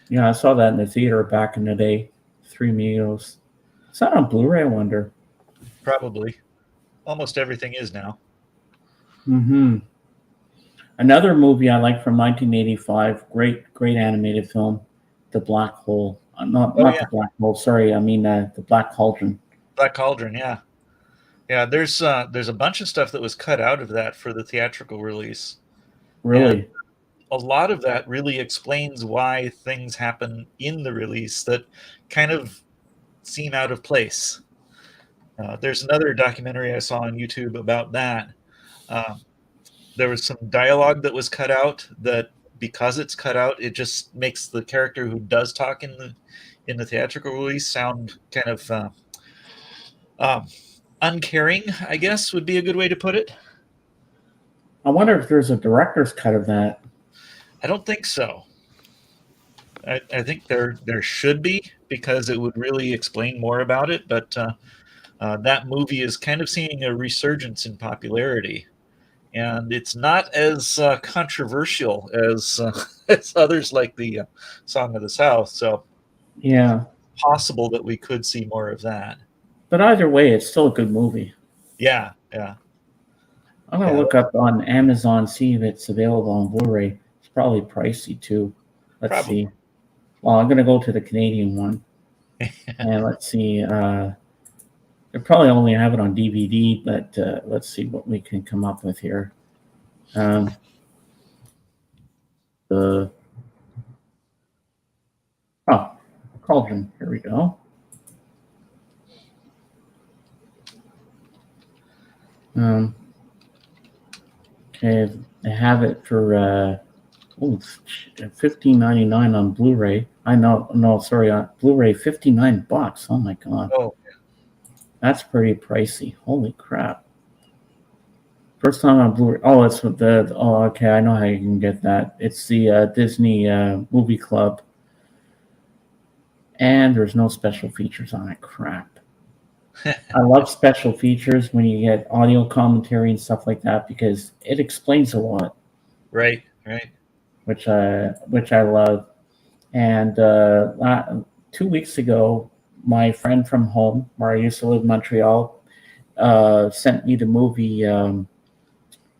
Yeah, I saw that in the theater back in the day. Three Amigos. Is that on Blu-ray? I wonder. Probably. Almost everything is now. Mm-hmm. Another movie I like from 1985. Great animated film. The Black Hole. Not the Black Hole. Sorry, I mean the Black Cauldron. Black Cauldron. Yeah. Yeah. There's a bunch of stuff that was cut out of that for the theatrical release. Really. And a lot of that really explains why things happen in the release that kind of seem out of place. There's another documentary I saw on YouTube about that. There was some dialogue that was cut out that, because it's cut out, it just makes the character who does talk in the theatrical release sound kind of uncaring, I guess would be a good way to put it. I wonder if there's a director's cut of that. I don't think so. I think there should be, because it would really explain more about it. But that movie is kind of seeing a resurgence in popularity, and it's not as controversial as as others like the Song of the South. So Yeah. possible that we could see more of that. But either way, it's still a good movie. Yeah. I'm going to look up on Amazon, see if it's available on Blu-ray. It's probably pricey too. Let's see. Well, I'm going to go to the Canadian one. And let's see. They probably only have it on DVD, but let's see what we can come up with here. Cauldron. Here we go. Okay, they have it for $15.99 on Blu-ray. Sorry, on Blu-ray, $59. Oh my god. Oh, that's pretty pricey. Holy crap! First time on Blu-ray. Oh, it's with the. Oh, okay, I know how you can get that. It's the Disney Movie Club, and there's no special features on it. Crap. I love special features when you get audio commentary and stuff like that, because it explains a lot. Right. Which I love. And 2 weeks ago, my friend from home, where I used to live in Montreal, sent me the movie.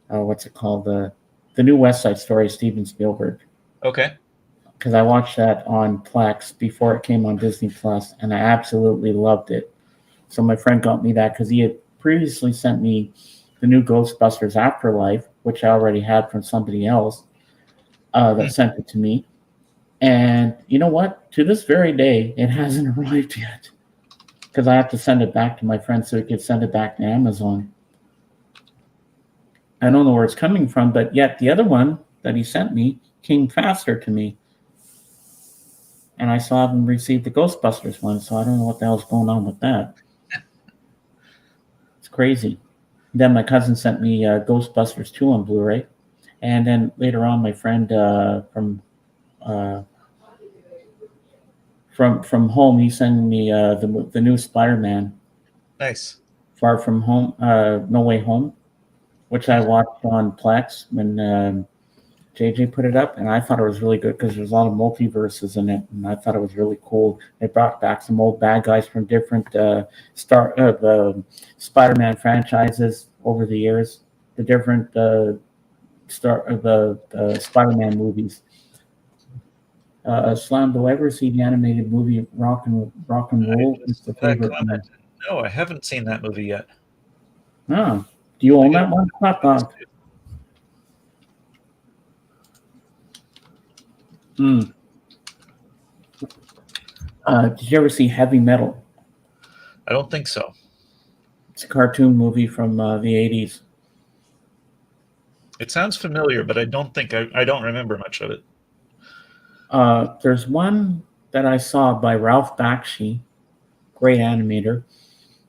What's it called? The new West Side Story, Steven Spielberg. Okay. Because I watched that on Plex before it came on Disney Plus, and I absolutely loved it. So my friend got me that because he had previously sent me the new Ghostbusters Afterlife, which I already had from somebody else that sent it to me. And you know what? To this very day, it hasn't arrived yet, because I have to send it back to my friend so he could send it back to Amazon. I don't know where it's coming from, but yet the other one that he sent me came faster to me. And I still haven't received the Ghostbusters one, so I don't know what the hell's going on with that. It's crazy. Then my cousin sent me Ghostbusters 2 on Blu-ray. And then later on, my friend from from home. He sent me the new Spider-Man, Nice. Far From Home, No Way Home, which I watched on Plex when JJ put it up, and I thought it was really good because there's a lot of multiverses in it, and I thought it was really cool. They brought back some old bad guys from different Spider-Man franchises over the years, the different Spider-Man movies. Slam, do I ever see the animated movie Rock and Roll? It's the favorite one. No, I haven't seen that movie yet. Oh, do you own that one? Hot dog. Did you ever see Heavy Metal? I don't think so. It's a cartoon movie from the 80s. It sounds familiar, but I don't think I don't remember much of it. There's one that I saw by Ralph Bakshi, great animator.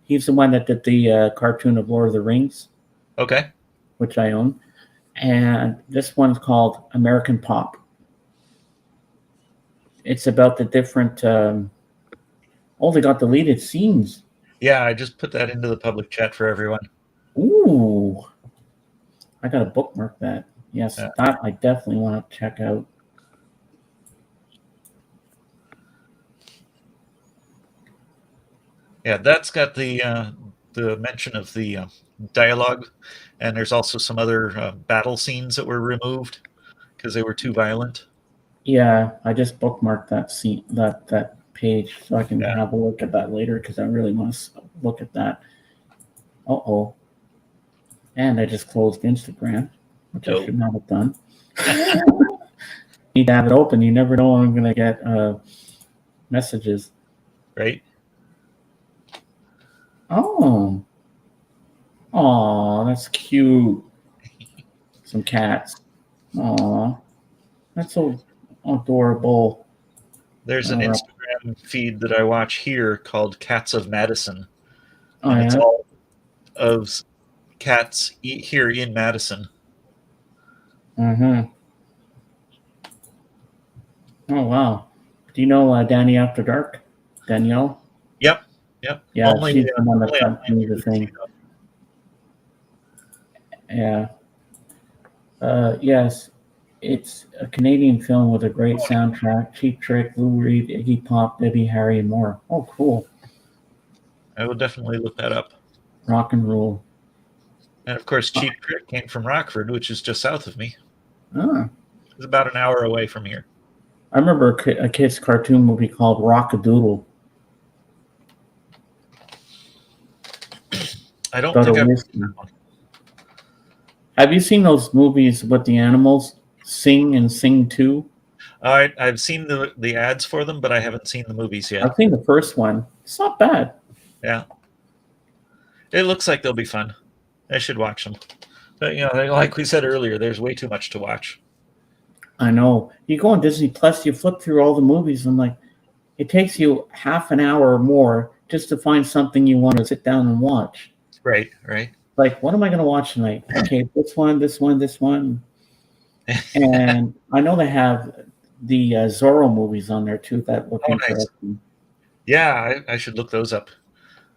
He's the one that did the cartoon of Lord of the Rings, Okay. which I own. And this one's called American Pop. It's about the different. They got deleted scenes. Yeah, I just put that into the public chat for everyone. Ooh, I gotta bookmark that. Yes, Yeah. that I definitely want to check out. Yeah, that's got the mention of the dialogue, and there's also some other battle scenes that were removed because they were too violent. Yeah, I just bookmarked that scene, that page, so I can Yeah. have a look at that later because I really want to look at that. Uh-oh. And I just closed Instagram, which I Dope. should not have done. Need to have it open. You never know when I'm going to get messages. Right? Oh. That's cute. Some cats. Aw. That's so adorable. There's an All right. Instagram feed that I watch here called Cats of Madison. Oh, And it's yeah? all of cats here in Madison. Mm-hmm. Oh, wow. Do you know Danny After Dark? Danielle? Yep. Yeah, Only, she's the one that only sent me the online. thing. Yeah. Yes. It's a Canadian film with a great soundtrack. Cheap Trick, Lou Reed, Iggy Pop, Debbie Harry, and more. Oh, cool. I will definitely look that up. Rock and roll. And of course, Cheap Trick came from Rockford, which is just south of me. Ah. It's about an hour away from here. I remember a kid's cartoon movie called Rock-a-Doodle. I don't Got think a I've whiskey. Have you seen those movies with the animals? Sing and Sing 2? I've seen the ads for them, but I haven't seen the movies yet. I've seen the first one. It's not bad. Yeah. It looks like they'll be fun. I should watch them. But, like we said earlier, there's way too much to watch. I know. You go on Disney Plus, you flip through all the movies, and like, it takes you half an hour or more just to find something you want to sit down and watch. Right. Like, what am I going to watch tonight? Okay, this one. And I know they have the Zorro movies on there too. That look Nice. interesting. Yeah, I should look those up.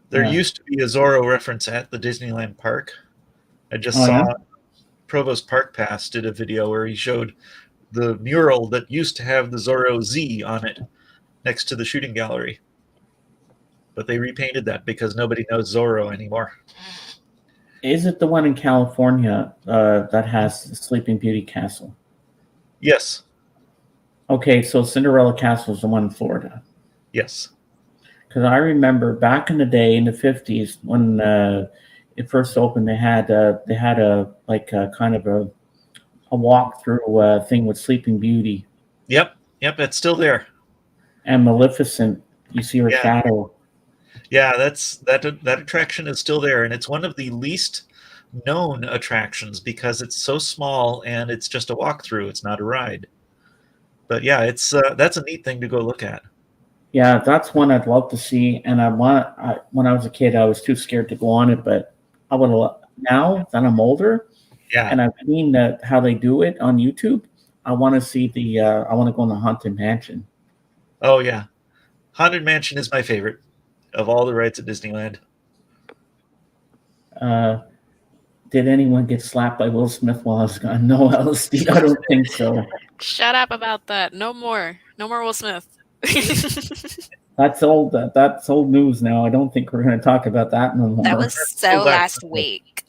There Yeah. used to be a Zorro reference at the Disneyland park. I just Oh, saw yeah? Provost Park Pass did a video where he showed the mural that used to have the Zorro Z on it next to the shooting gallery. But they repainted that because nobody knows Zorro anymore. Is it the one in California that has the Sleeping Beauty Castle? Yes. Okay, so Cinderella Castle is the one in Florida. Yes. Because I remember back in the day in the 50s when it first opened, they had a kind of a walkthrough thing with Sleeping Beauty Yep. It's still there. and Maleficent. You see her Yeah. shadow. Yeah, that attraction is still there, and it's one of the least known attractions because it's so small and it's just a walkthrough. It's not a ride. But yeah, it's that's a neat thing to go look at. Yeah, that's one I'd love to see. And when I was a kid, I was too scared to go on it, but I would now that I'm older Yeah. and I've seen how they do it on YouTube. I want to see I want to go in the Haunted Mansion. Oh yeah. Haunted Mansion is my favorite of all the rides at Disneyland. Did anyone get slapped by Will Smith while I was gone? No, LSD. I don't think so. Shut up about that. No more. No more Will Smith. That's old. That's old news now. I don't think we're going to talk about that no more. That was so last week.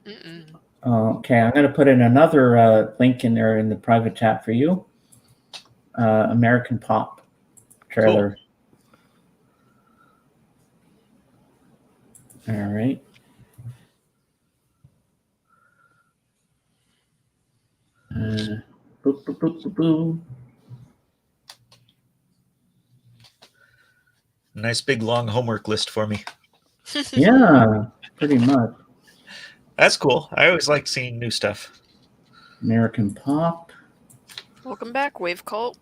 Mm-mm. Okay, I'm going to put in another link in there in the private chat for you. American Pop trailer. Cool. All right. Boop, boop, boop, boop, boop. Nice big long homework list for me. Yeah, pretty much. That's cool. I always like seeing new stuff. American Pop. Welcome back, Wave Cult.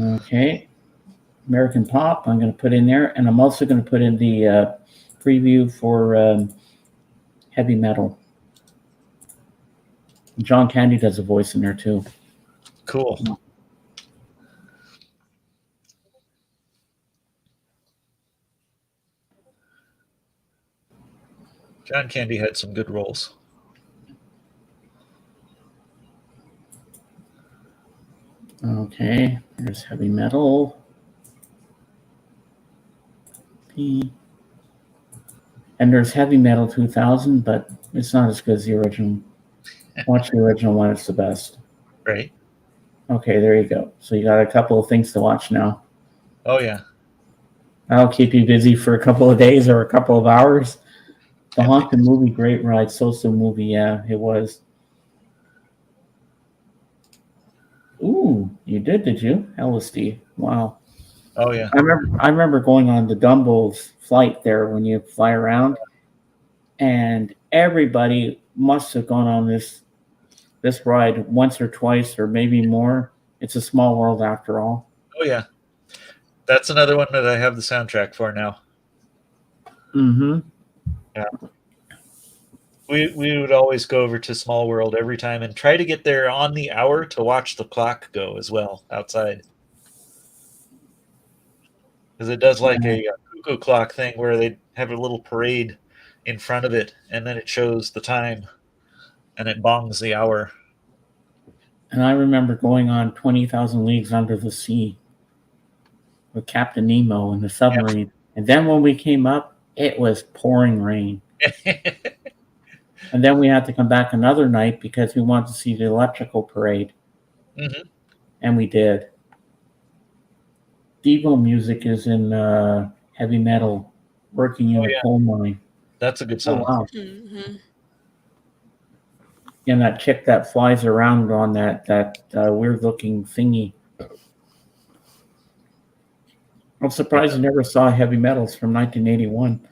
Okay. American Pop, I'm going to put in there. And I'm also going to put in the preview for Heavy Metal. John Candy does a voice in there, too. Cool. John Candy had some good roles. Okay, there's Heavy Metal. And there's Heavy Metal 2000, but it's not as good as the original. Watch the original one, it's the best. Right. Okay, there you go. So you got a couple of things to watch now. Oh, yeah. That'll keep you busy for a couple of days or a couple of hours. The Haunted movie, great ride. So movie, yeah, it was. Ooh, you did you? LSD. Wow. Oh, yeah. I remember going on the Dumbo's flight there when you fly around, and everybody must have gone on this ride once or twice or maybe more. It's a small world after all. Oh, yeah. That's another one that I have the soundtrack for now. Mm-hmm. Yeah. We would always go over to Small World every time and try to get there on the hour to watch the clock go as well outside. Because it does like a cuckoo clock thing where they have a little parade in front of it, and then it shows the time, and it bongs the hour. And I remember going on 20,000 Leagues Under the Sea with Captain Nemo in the submarine. Yep. And then when we came up, it was pouring rain. And then we had to come back another night because we wanted to see the electrical parade. Mm-hmm. And we did. Devo music is in Heavy Metal, Working in a Coal Mine. That's a good song. Oh, wow. Mm-hmm. And that chick that flies around on that weird-looking thingy. I'm surprised I never saw Heavy Metals from 1981.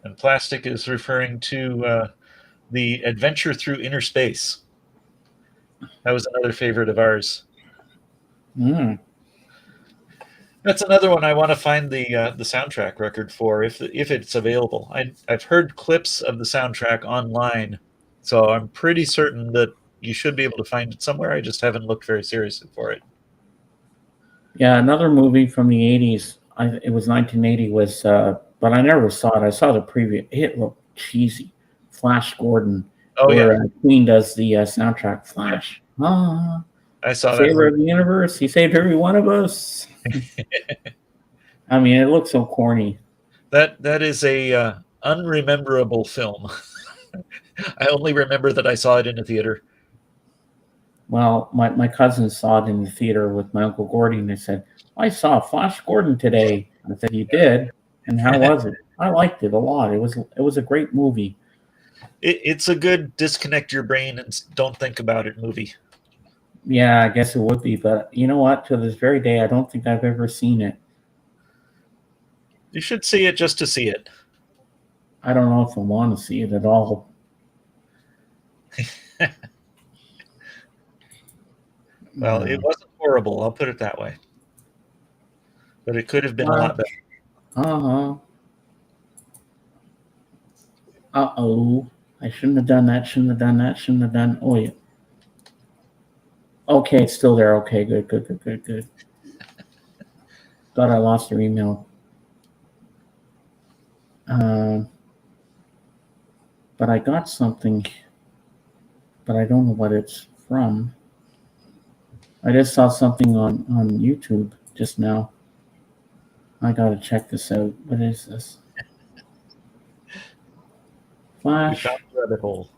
And Plastic is referring to the Adventure Through Inner Space. That was another favorite of ours. Mm. That's another one I want to find the soundtrack record for if it's available. I've heard clips of the soundtrack online, so I'm pretty certain that you should be able to find it somewhere. I just haven't looked very seriously for it. Yeah, another movie from the 80s. It was 1980. Was but I never saw it. I saw the preview. It looked cheesy. Flash Gordon. Oh, where Queen does the soundtrack. Flash. Ah, I saw Savior of the universe. He saved every one of us. I mean, it looks so corny. That is a unrememberable film. I only remember that I saw it in a theater. Well, my cousins saw it in the theater with my Uncle Gordy, and they said, I saw Flash Gordon today. I said, you did? And how was it? I liked it a lot. It was a great movie. It's a good disconnect your brain and don't think about it movie. Yeah, I guess it would be. But you know what? To this very day, I don't think I've ever seen it. You should see it just to see it. I don't know if I want to see it at all. Well, it wasn't horrible. I'll put it that way. But it could have been a lot better. Uh-huh. Uh-oh. I shouldn't have done that. Oh, yeah. Okay, it's still there. Okay, good. Thought I lost your email. But I got something, but I don't know what it's from. I just saw something on YouTube just now. I gotta check this out. What is this? We Flash. found the rabbit hole.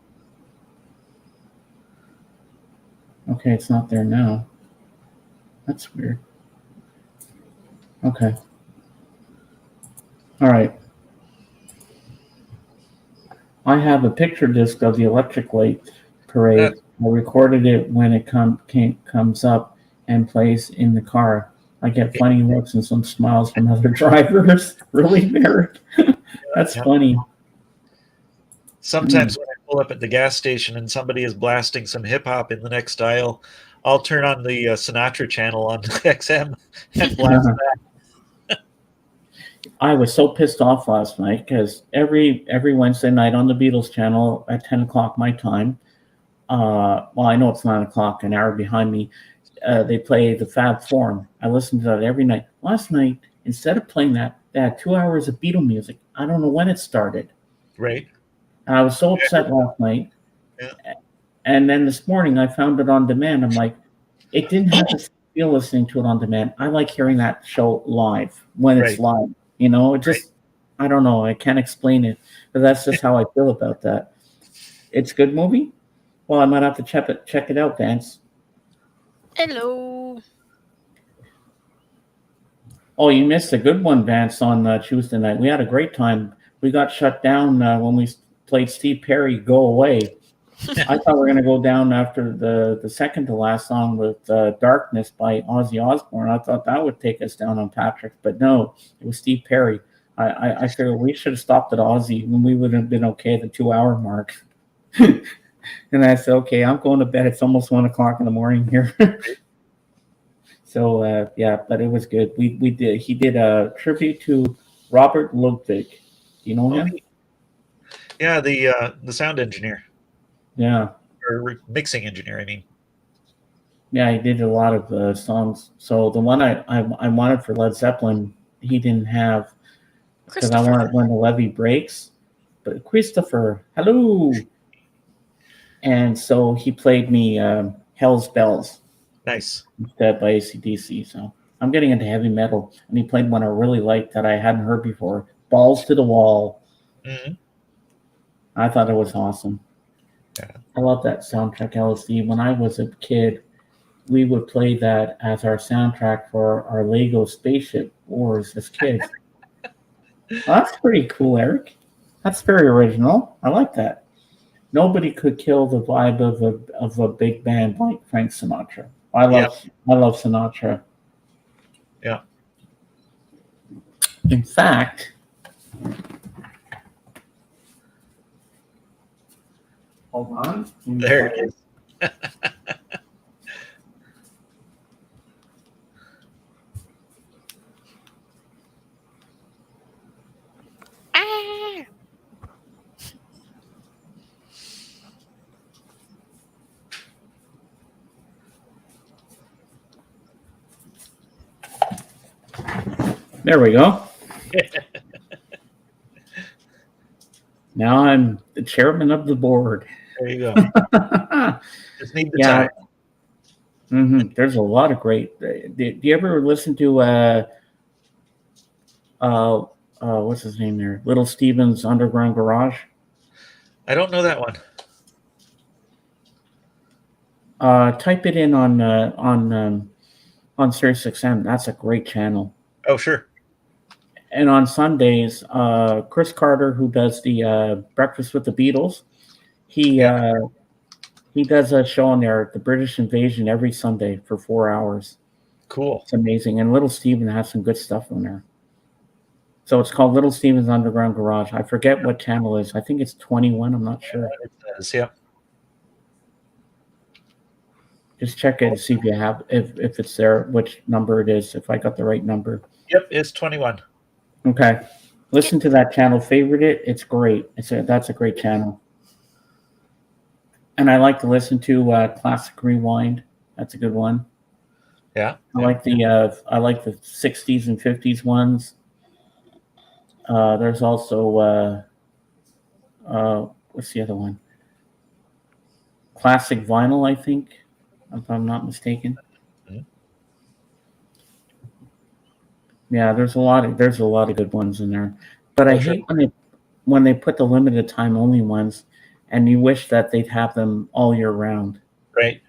Okay, it's not there now. That's weird. Okay. All right. I have a picture disc of the Electric Light Parade. I recorded it when it comes up and plays in the car. I get funny looks and some smiles from other drivers. Really, Merrick? That's funny. Sometimes when I pull up at the gas station and somebody is blasting some hip hop in the next aisle, I'll turn on the Sinatra channel on XM and blast that. I was so pissed off last night because every Wednesday night on the Beatles channel at 10 o'clock my time, well, I know it's 9 o'clock, an hour behind me, they play the Fab Four. I listen to that every night. Last night, instead of playing that, they had 2 hours of Beatle music. I don't know when it started. Right. And I was so upset last night. Yeah. And then this morning, I found it on demand. I'm like, it didn't have to feel listening to it on demand. I like hearing that show live when it's live. You know, it just, I don't know. I can't explain it, but that's just how I feel about that. It's a good movie. Well, I might have to check it out, Vance. Hello. Oh, you missed a good one, Vance, on Tuesday night. We had a great time. We got shut down when we played Steve Perry, Go Away. I thought we were going to go down after the second to last song with Darkness by Ozzy Osbourne. I thought that would take us down on Patrick's, but no, it was Steve Perry. I figured we should have stopped at Ozzy when we would have been okay at the 2-hour mark. And I said, okay, I'm going to bed. It's almost 1 o'clock in the morning here. So, yeah, but it was good. He did a tribute to Robert Ludwig. Do you know him? Yeah, the sound engineer. Yeah. Or mixing engineer, I mean. Yeah, he did a lot of songs. So the one I wanted for Led Zeppelin, he didn't have, because I wanted When the Levee Breaks. But Christopher, hello. And so he played me Hell's Bells. Nice. Instead by AC/DC. So I'm getting into heavy metal. And he played one I really liked that I hadn't heard before, Balls to the Wall. Mm-hmm. I thought it was awesome. Yeah. I love that soundtrack, LSD. When I was a kid, we would play that as our soundtrack for our Lego Spaceship Wars as kids. Well, that's pretty cool, Eric. That's very original. I like that. Nobody could kill the vibe of a big band like Frank Sinatra. I love Sinatra. Yeah. In fact, hold on. There it is. There we go. Now I'm the chairman of the board. There you go. Just need the time. Mm-hmm. There's a lot of great. Do you ever listen to what's his name there? Little Steven's Underground Garage? I don't know that one. Type it in on SiriusXM. That's a great channel. Oh, sure. And on Sundays, Chris Carter, who does the Breakfast with the Beatles, he does a show on there, The British Invasion, every Sunday for 4 hours. Cool. It's amazing. And Little Steven has some good stuff on there. So it's called Little Steven's Underground Garage. I forget what channel it is. I think it's 21. I'm not sure. It says, yeah. Just check it and see if you have if it's there, which number it is, if I got the right number. Yep, it's 21. Okay. Listen to that channel. Favorite it. It's great. That's a great channel. And I like to listen to Classic Rewind That's a good one. Yeah. I like the 60s and 50s ones. There's also what's the other one? Classic vinyl, I think, if I'm not mistaken. Mhm. Yeah, there's a lot of good ones in there. But I Oh, sure. hate when they put the limited time only ones, and you wish that they'd have them all year round. Right.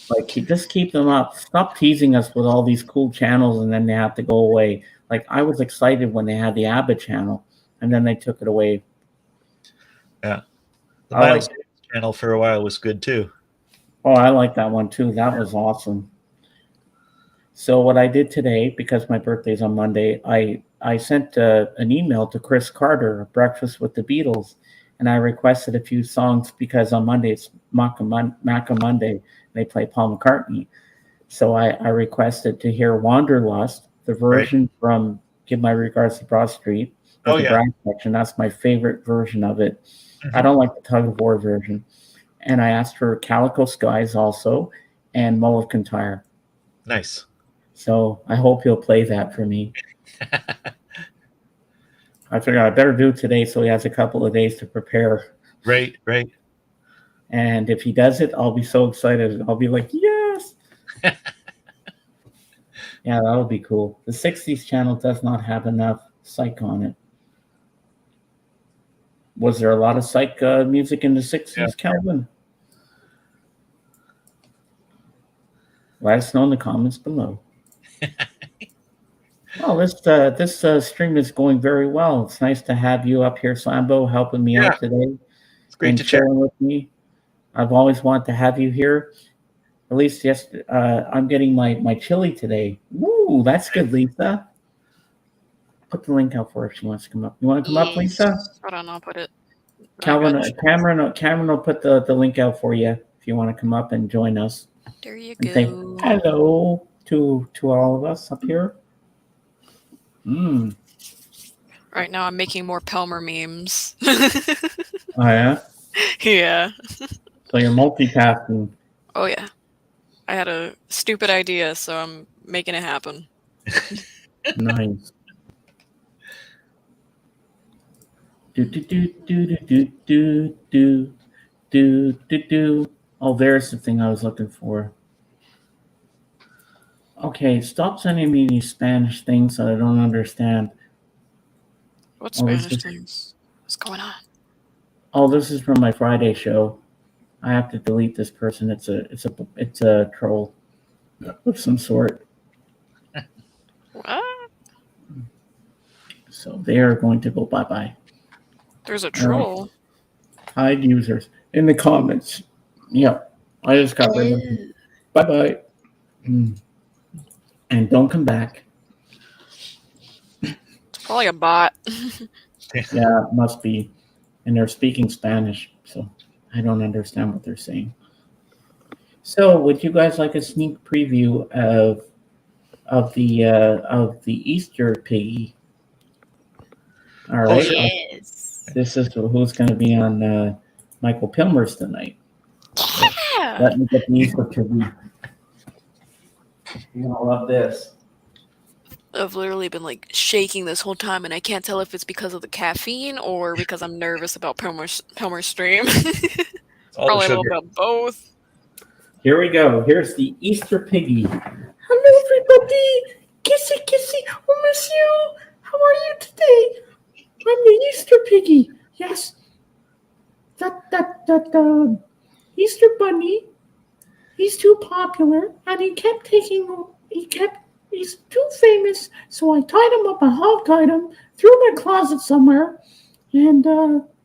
Like, just keep them up. Stop teasing us with all these cool channels, and then they have to go away. Like, I was excited when they had the ABBA channel, and then they took it away. Yeah. The I Miles like- Davis channel for a while was good too. Oh, I like that one too. That was awesome. So what I did today, because my birthday's on Monday, I sent an email to Chris Carter of Breakfast with the Beatles, and I requested a few songs because on Monday it's Maca Monday. They play Paul McCartney. So I requested to hear Wanderlust, the version from Give My Regards to Broad Street, with Oh, the yeah. brass section. That's my favorite version of it. Mhm. I don't like the Tug of War version. And I asked for Calico Skies also and Mull of Kintyre. Nice. So I hope he'll play that for me. I figure I better do it today so he has a couple of days to prepare. Right. And if he does it, I'll be so excited. I'll be like, yes. Yeah, that'll be cool. The 60s channel does not have enough psych on it. Was there a lot of psych music in the 60s, Calvin? Let us know in the comments below. Well, this stream is going very well. It's nice to have you up here, Sambo, helping me out today. It's great and to chat. sharing with me. I've always wanted to have you here. At least I'm getting my chili today. Woo, that's good, Lisa. Put the link out for her if she wants to come up. You want to come up, Lisa? Hold on, I'll put it. Cameron will put the link out for you if you want to come up and join us. There you And say go. hello to all of us up here. Right now, I'm making more Pelmer memes. Oh yeah. Yeah. So you're multitasking. Oh yeah. I had a stupid idea, so I'm making it happen. Nice. Do. Oh, there's the thing I was looking for. Okay, stop sending me these Spanish things that I don't understand. What Oh, this Spanish is- things? What's going on? Oh, this is from my Friday show. I have to delete this person. It's a troll of some sort. What? So they are going to go bye-bye. There's a troll. Hide users in the comments. Yep. I just got rid of them. Bye-bye. And don't come back. It's probably a bot. Yeah, it must be. And they're speaking Spanish, so I don't understand what they're saying. So, would you guys like a sneak preview of the Easter piggy? All right. Yes. This is who's going to be on Michael Pilmer's tonight. Yeah. Let me get the Easter piggy. You're gonna love this. I've literally been like shaking this whole time, and I can't tell if it's because of the caffeine or because I'm nervous about Pelmer's stream. All Probably a the little sugar. bit of both. Here we go. Here's the Easter piggy. Hello, everybody. Kissy, kissy. Oh, monsieur. How are you today? I'm the Easter piggy. Yes. That Easter bunny. He's too popular, and he's too famous. So I tied him up. I hog-tied him, threw him in a closet somewhere, and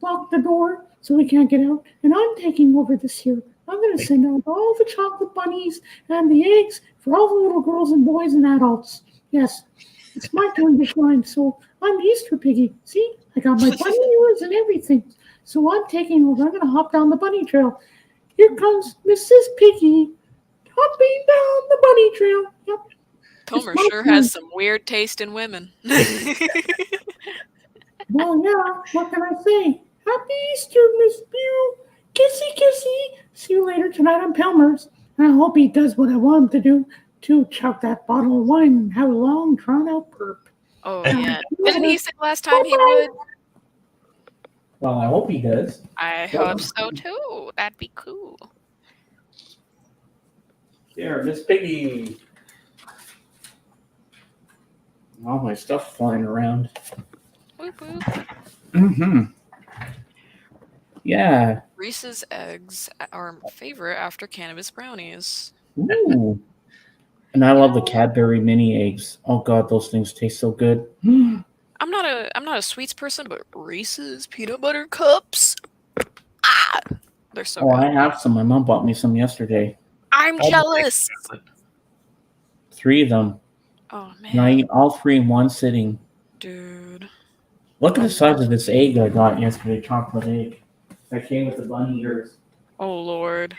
locked the door so he can't get out. And I'm taking over this year. I'm going to send out all the chocolate bunnies and the eggs for all the little girls and boys and adults. Yes, it's my turn to shine. So I'm the Easter piggy. See, I got my bunny ears and everything. So I'm taking over. I'm going to hop down the bunny trail. Here comes Mrs. Piggy hopping down the bunny trail. Yep. Pelmer my sure turn. has some weird taste in women. Well, yeah, what can I say? Happy Easter, Miss Bew. Kissy, kissy. See you later tonight on Pelmer's. I hope he does what I want him to do. To chug that bottle of wine and have a long, drawn-out burp. Oh yeah. Didn't he say last time he would? Well, I hope he does. I hope so too. That'd be cool. There, Miss Piggy. All my stuff flying around. Whoop, whoop. Mm-hmm. Yeah. Reese's eggs are my favorite after cannabis brownies. Ooh. And I love the Cadbury mini eggs. Oh God, those things taste so good. I'm not a sweets person, but Reese's peanut butter cups. They're so Oh, good. I have some. My mom bought me some yesterday. I'm jealous. 3 of them. Oh And I man, eat all 3 in one sitting. dude. Look at the size of this egg I got yesterday, chocolate egg. That came with the bunny ears. Oh Lord.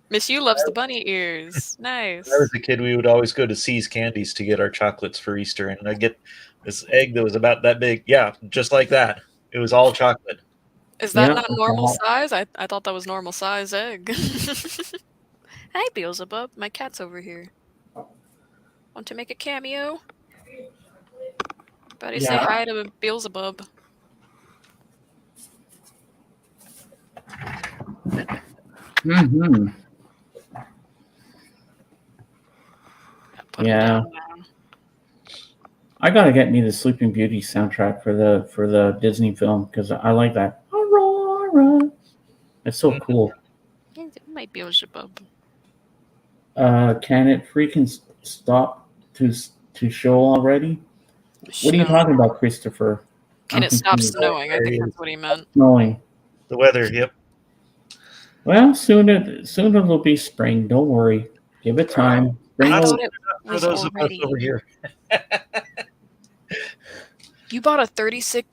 Miss You loves the bunny ears. Nice. When I was a kid, we would always go to C's Candies to get our chocolates for Easter, and I'd get this egg that was about that big. Yeah, just like that. It was all chocolate. Is that Yeah, not it's normal all- size? I thought that was normal size egg. Hi Beelzebub, my cat's over here. Want to make a cameo? Buddy, say Yeah. hi to Beelzebub. Mm-hmm. Put him Yeah. down now. I gotta get me the Sleeping Beauty soundtrack for the Disney film because I like that. Aurora. It's so cool. My Beelzebub. Can it freaking stop to show already? What are you talking about, Christopher? Can I'm it stop confused. snowing? I think that's what he meant. Snowing. The weather, yep. Well, soon it'll be spring. Don't worry. Give it time. Spring I will- thought it For was those of us already. over here. You bought a 36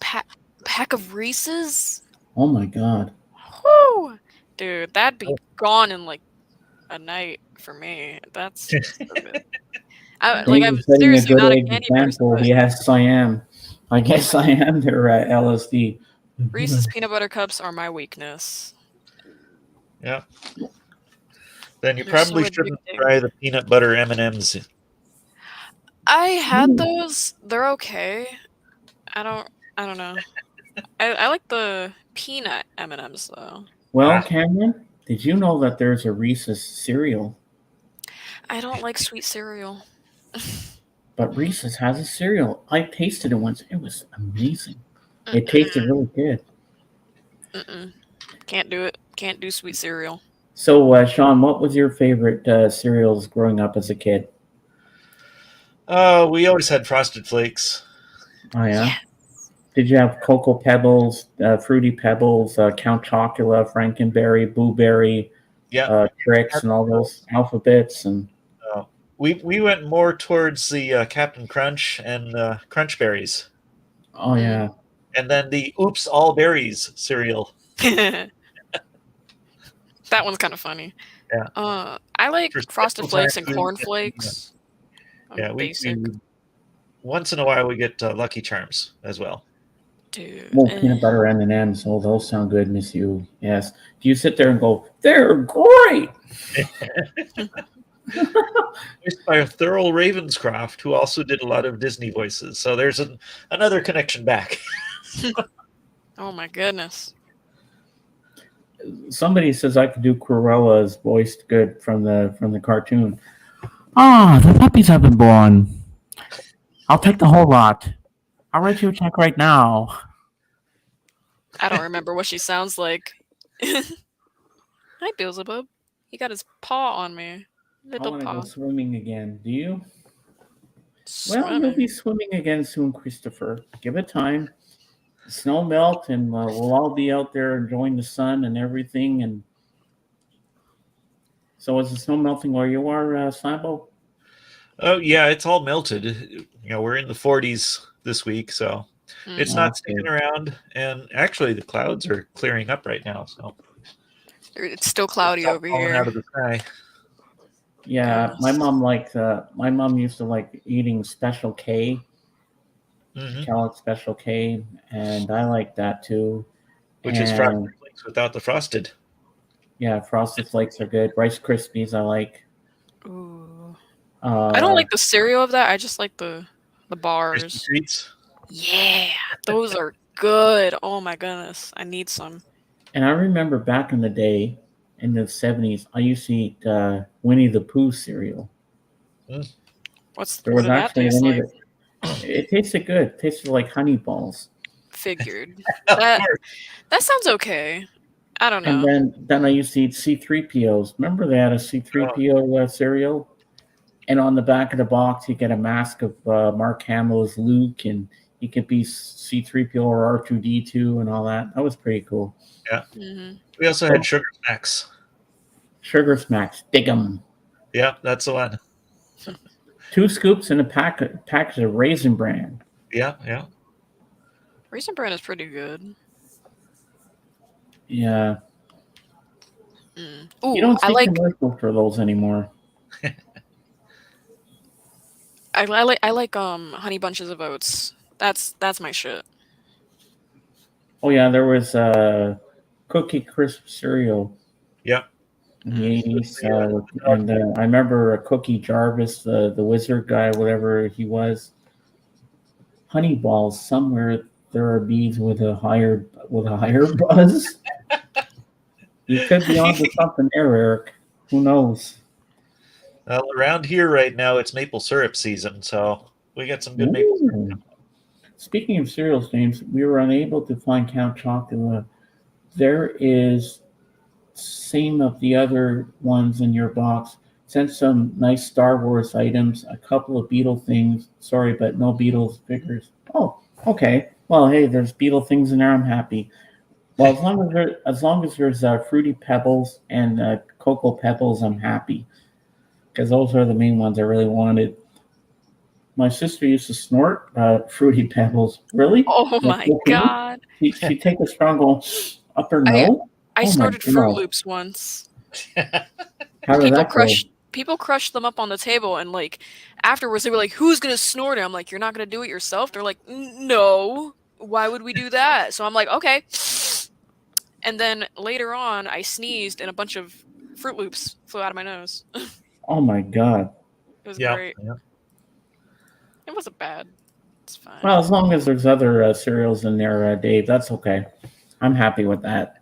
pack of Reese's? Oh my God. Whoo! Dude, that'd be gone in like a night for me. That's so good. I'm James is setting seriously a good not a egg candy person, example. but Yes, I am. I guess I am their LSD. Reese's peanut butter cups are my weakness. Yeah. Then you They're so probably shouldn't addicting. try the peanut butter M&Ms. I had those. They're okay. I don't know. I like the peanut M&Ms though. Well, Cameron, did you know that there's a Reese's cereal? I don't like sweet cereal. But Reese's has a cereal. I tasted it once. It was amazing. It tasted really good. Mm-mm. Can't do it. Can't do sweet cereal. So, Sean, what was your favorite cereals growing up as a kid? We always had Frosted Flakes. Oh, yeah? Did you have Cocoa Pebbles, Fruity Pebbles, Count Chocula, Frankenberry, Blueberry, Yeah. Trix, and all those alphabets? And We went more towards the Captain Crunch and Crunch Berries. oh yeah, And then the Oops All Berries cereal. That one's kind of funny. Yeah. I like For Frosted special Flakes time and food, Corn Flakes. Yeah, Basic. once in a while we get Lucky Charms as well. Dude. well, peanut butter M&Ms. Oh, those sound good, Miss You. Yes. Do you sit there and go, "They're great"? Voiced by Thurl Ravenscroft, who also did a lot of Disney voices. So there's another connection back. Oh my goodness. Somebody says I could do Cruella's voiced good from the cartoon. Ah, the puppies have been born. I'll take the whole lot. I'll write you a check right now. I don't remember what she sounds like. Hi, Beelzebub. He got his paw on me. I Little want to go paw. swimming again. Do you? Well, you'll Swimming. be swimming again soon, Christopher. Give it time. The snow melt, and we'll all be out there enjoying the sun and everything. And so, is the snow melting where you are, Sambo? Oh yeah, it's all melted. You know, we're in the 40s this week, so it's Mhm. not sticking around. And actually, the clouds are clearing up right now. So It's still cloudy it's all over falling here. out of the sky. Yeah, my mom liked. My mom used to like eating Special K, Hmm. Kellogg's Special K, and I like that too. Which is And- Frosted Flakes without the frosted. Yeah, Frosted Flakes are good. Rice Krispies I like. Ooh. Uh, I don't like the cereal of that. I just like the Crispy bars. treats. Yeah, those are good. Oh my goodness, I need some. And I remember back in the day, in the 70s, I used to eat Winnie the Pooh cereal. There What was did that actually taste Winnie like? It tasted good. It tasted like honey balls. Figured. Of That course. that sounds okay. I don't And know. then I used to eat C-3POs. Remember they had a C-3PO cereal? And on the back of the box, you get a mask of Mark Hamill as Luke, and he could be C-3PO or R2-D2 and all that. That was pretty cool. Yeah. Hmm. We also had Sugar Smacks. Sugar Smacks, dig 'em. Yeah, that's the one. 2 scoops in a package of Raisin Bran. Yeah, yeah. Raisin Bran is pretty good. Yeah. Mm. You Ooh, don't I see like commercials for those anymore. I like honey bunches of oats. That's my shit. Oh, yeah, there was Cookie Crisp cereal Yeah. in the Mm. 80s. And I remember Cookie Jarvis, the wizard guy, whatever he was. Honey balls, somewhere there are bees with a higher buzz. You could be onto something there, Eric. Who knows? Well, around here right now, it's maple syrup season, so we got some good maple syrup. Ooh. Speaking of cereals, James, we were unable to find Count Chocula. There is same of the other ones in your box. Sent some nice Star Wars items, a couple of Beetle things. Sorry, but no Beatles figures. Oh, okay. Well, hey, there's Beetle things in there. I'm happy. Well, as long as there's Fruity Pebbles and Cocoa Pebbles, I'm happy because those are the main ones I really wanted. My sister used to snort Fruity Pebbles. Really? Oh Like my cocaine? god. She'd take a strong go up her I nose. I Oh my snorted Fruit God. Loops once. How did that go? People crushed them up on the table, and like afterwards they were like, "Who's gonna snort it?" I'm like, "You're not gonna do it yourself." They're like, "No. Why would we do that?" So I'm like, "Okay." And then later on, I sneezed, and a bunch of Fruit Loops flew out of my nose. It Oh my God. was Yeah, great. yeah. It wasn't bad. It's fine. Well, as long as there's other cereals in there, Dave, that's okay. I'm happy with that.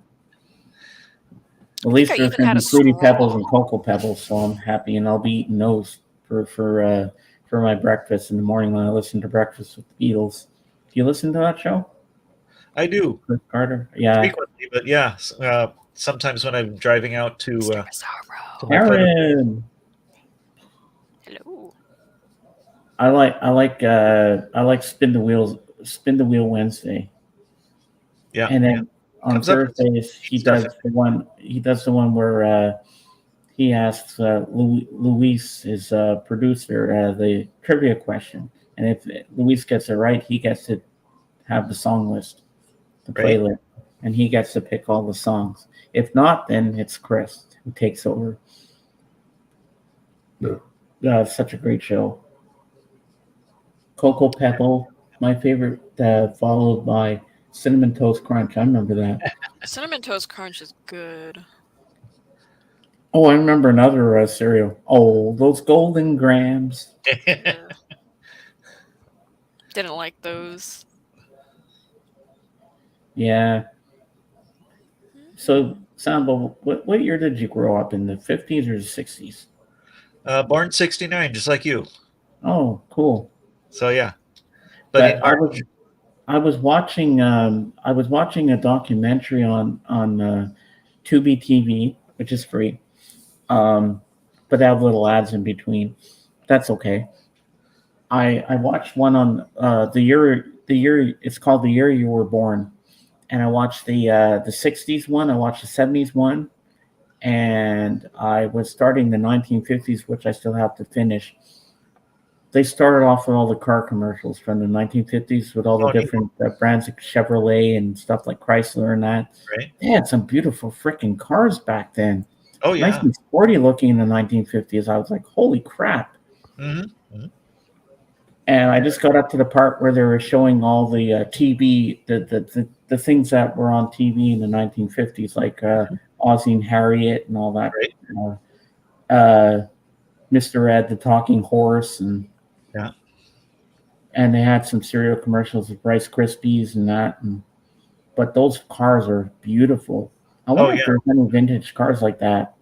At least I there's even going had to a be Fruity Pebbles straw. and Cocoa Pebbles, so I'm happy, and I'll be eating those for my breakfast in the morning when I listen to Breakfast with the Beatles. Do you listen to that show, I do Chris Carter? Yeah. frequently, but yeah, sometimes when I'm driving out to Mr. to Bizarro. my friend. Aaron, Hello. I like Spin the Wheel Wednesday, Yeah, and then on Comes up with Thursdays he stuff. does the one where he asks Luis, his producer, the trivia question, and if Luis gets it right, he gets to have the song list, the Right. playlist, and he gets to pick all the songs. If not, then it's Chris who takes over. Such a great show. Cocoa Pebble, my favorite, followed by Cinnamon Toast Crunch. I remember that. Cinnamon Toast Crunch is good. Oh, I remember another cereal. Oh, those Golden Grams. Yeah. Didn't like those. Yeah. So, Samba, what year did you grow up in? The 50s or the 60s? Born '69, just like you. Oh, cool. So yeah, but in March, I was watching a documentary on Tubi TV, which is free, but they have little ads in between. That's okay. I watched one on the year it's called The Year You Were Born, and I watched the '60s one. I watched the '70s one, and I was starting the 1950s, which I still have to finish. They started off with all the car commercials from the 1950s with all the Oh, neat. different brands like Chevrolet and stuff like Chrysler and that. right? They had some beautiful freaking cars back then. Oh yeah. Nice and sporty looking in the 1950s. I was like, holy crap. hmm And I just got up to the part where they were showing all the TV, the things that were on TV in the 1950s, like Ozzie and Harriet and all that. Right. Mr. Ed, the talking horse, and Yeah. and they had some cereal commercials with Rice Krispies and that. But those cars are beautiful. I wonder if yeah. there's any vintage cars like that.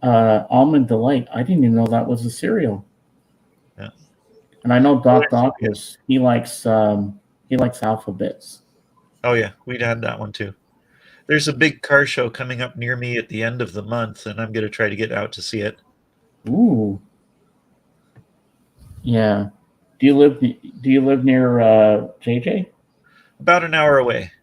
Almond Delight. I didn't even know that was a cereal. Yeah. And I know Doc Well, Docus. He likes Alphabets. Oh yeah, we'd had that one too. There's a big car show coming up near me at the end of the month, and I'm going to try to get out to see it. Ooh. Yeah. Do you live near JJ? About an hour away.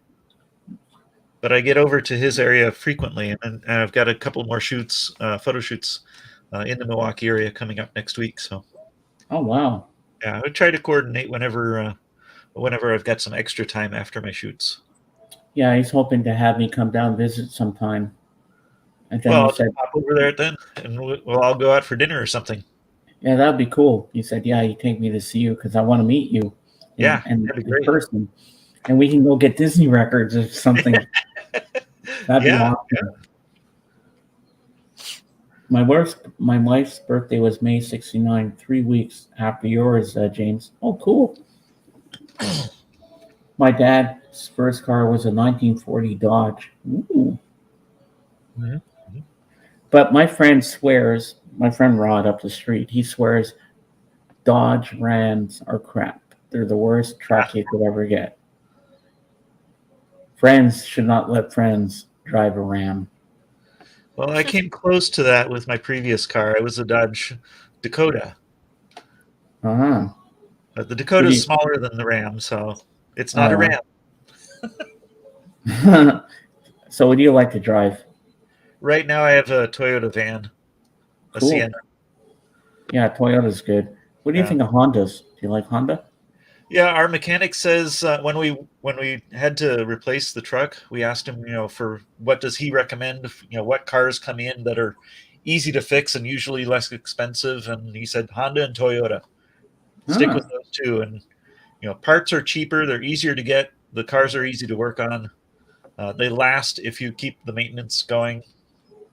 But I get over to his area frequently, and I've got a couple more shoots, photo shoots, in the Milwaukee area coming up next week. So Oh wow. yeah, I would try to coordinate whenever I've got some extra time after my shoots. Yeah, he's hoping to have me come down visit sometime. And then Well, he I'll said, just pop over there then, and we'll all go out for dinner or something. "Yeah, that'd be cool." He said, "Yeah, you take me to see you because I want to meet you." Yeah, and that'd be in great. person, and we can go get Disney records or something. That'd be Yeah, awesome. My wife's birthday was May 69, 3 weeks after yours, James. Oh, cool. My dad's first car was a 1940 Dodge. Ooh. Mhm. But my friend Rod up the street, he swears Dodge Rams are crap. They're the worst truck you could ever get. Friends should not let friends drive a Ram. Well, I came close to that with my previous car. It was a Dodge Dakota. Uh-huh. The Dakota's smaller than the Ram, so it's not a Ram. So what do you like to drive? Right now, I have a Toyota van, a Cool. Sienna. Yeah, Toyota's good. What do you Yeah. think of Hondas? Do you like Honda? Yeah, our mechanic says when we had to replace the truck, we asked him, for what does he recommend? What cars come in that are easy to fix and usually less expensive, and he said Honda and Toyota. Stick with those two, and parts are cheaper, they're easier to get, the cars are easy to work on. They last if you keep the maintenance going.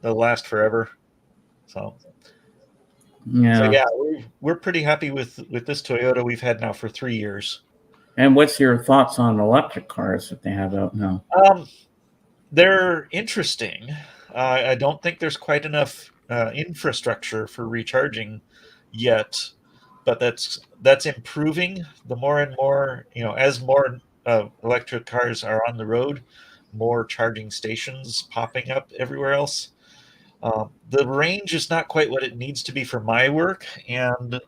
They'll last forever. So Yeah. we're pretty happy with this Toyota we've had now for 3 years. And what's your thoughts on electric cars that they have out now? They're interesting. I don't think there's quite enough infrastructure for recharging yet, but that's improving. The more and more, as more electric cars are on the road, more charging stations popping up everywhere else. The range is not quite what it needs to be for my work, and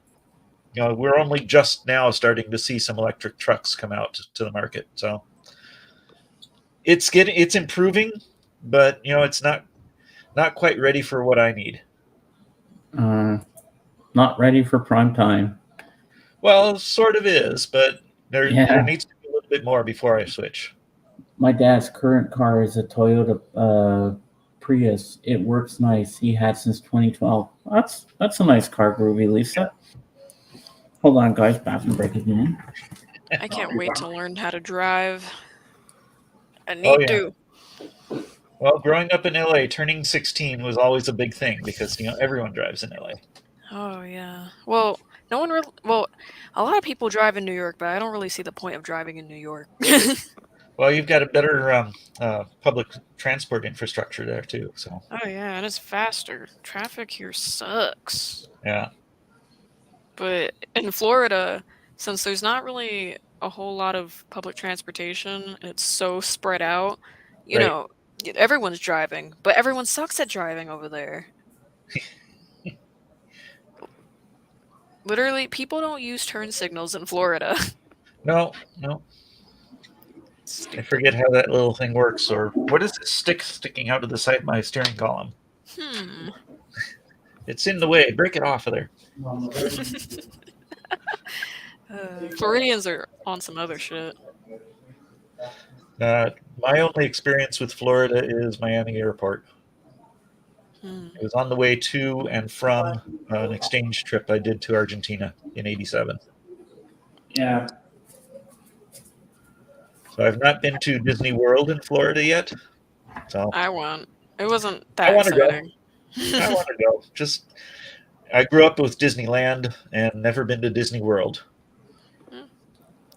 we're only just now starting to see some electric trucks come out to the market. So it's improving, but it's not quite ready for what I need. Not ready for prime time. Well, sort of is, but there needs to be a little bit more before I switch. My dad's current car is a Toyota Prius. It works nice. He had since 2012. That's a nice car, Groovy Lisa. Hold on, guys. Bathroom break again. I can't wait to learn how to drive. I need to. Well, growing up in LA, turning 16 was always a big thing because everyone drives in LA. Oh yeah. Well, no one really. Well, a lot of people drive in New York, but I don't really see the point of driving in New York. Well, you've got a better public transport infrastructure there too. So. Oh yeah, and it's faster. Traffic here sucks. Yeah. But in Florida, since there's not really a whole lot of public transportation, it's so spread out. Everyone's driving, but everyone sucks at driving over there. Literally, people don't use turn signals in Florida. No. I forget how that little thing works, or what is this stick sticking out of the side of my steering column? It's in the way. Break it off of there. Floridians are on some other shit. My only experience with Florida is Miami Airport. It was on the way to and from an exchange trip I did to Argentina in '87. Yeah. So I've not been to Disney World in Florida yet. So I want. It wasn't I that wanna go. exciting. I want to go. Just I grew up with Disneyland and never been to Disney World.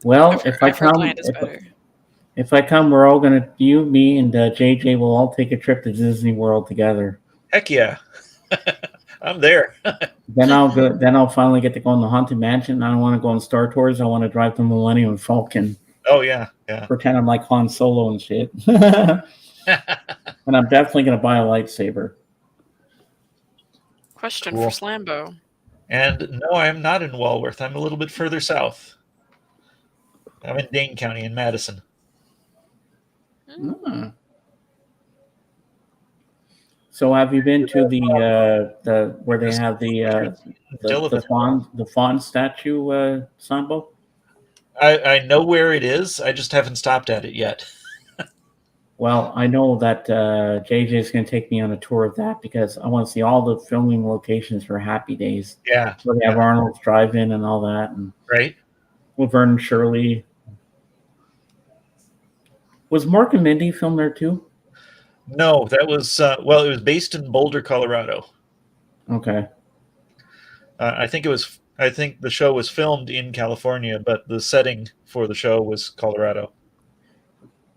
Well, I've heard Land is better. if I come, we're all gonna you, me, and JJ will all take a trip to Disney World together. Heck yeah, I'm there. Then I'll go. Then I'll finally get to go on the Haunted Mansion. I don't want to go on Star Tours. I want to drive the Millennium Falcon. Oh yeah, yeah. Pretend I'm like Han Solo and shit. And I'm definitely gonna buy a lightsaber. Question Cool. for Slambo. And no, I am not in Walworth. I'm a little bit further south. I'm in Dane County in Madison. Ah. So have you been to the where they have the fawn statue, Sambo? I know where it is. I just haven't stopped at it yet. Well, I know that JJ is going to take me on a tour of that because I want to see all the filming locations for Happy Days. Yeah. So they have Arnold's Drive-In and all that, and Right. Laverne and Shirley. Was Mork and Mindy filmed there too? No, that was it was based in Boulder, Colorado. Okay. I think the show was filmed in California, but the setting for the show was Colorado.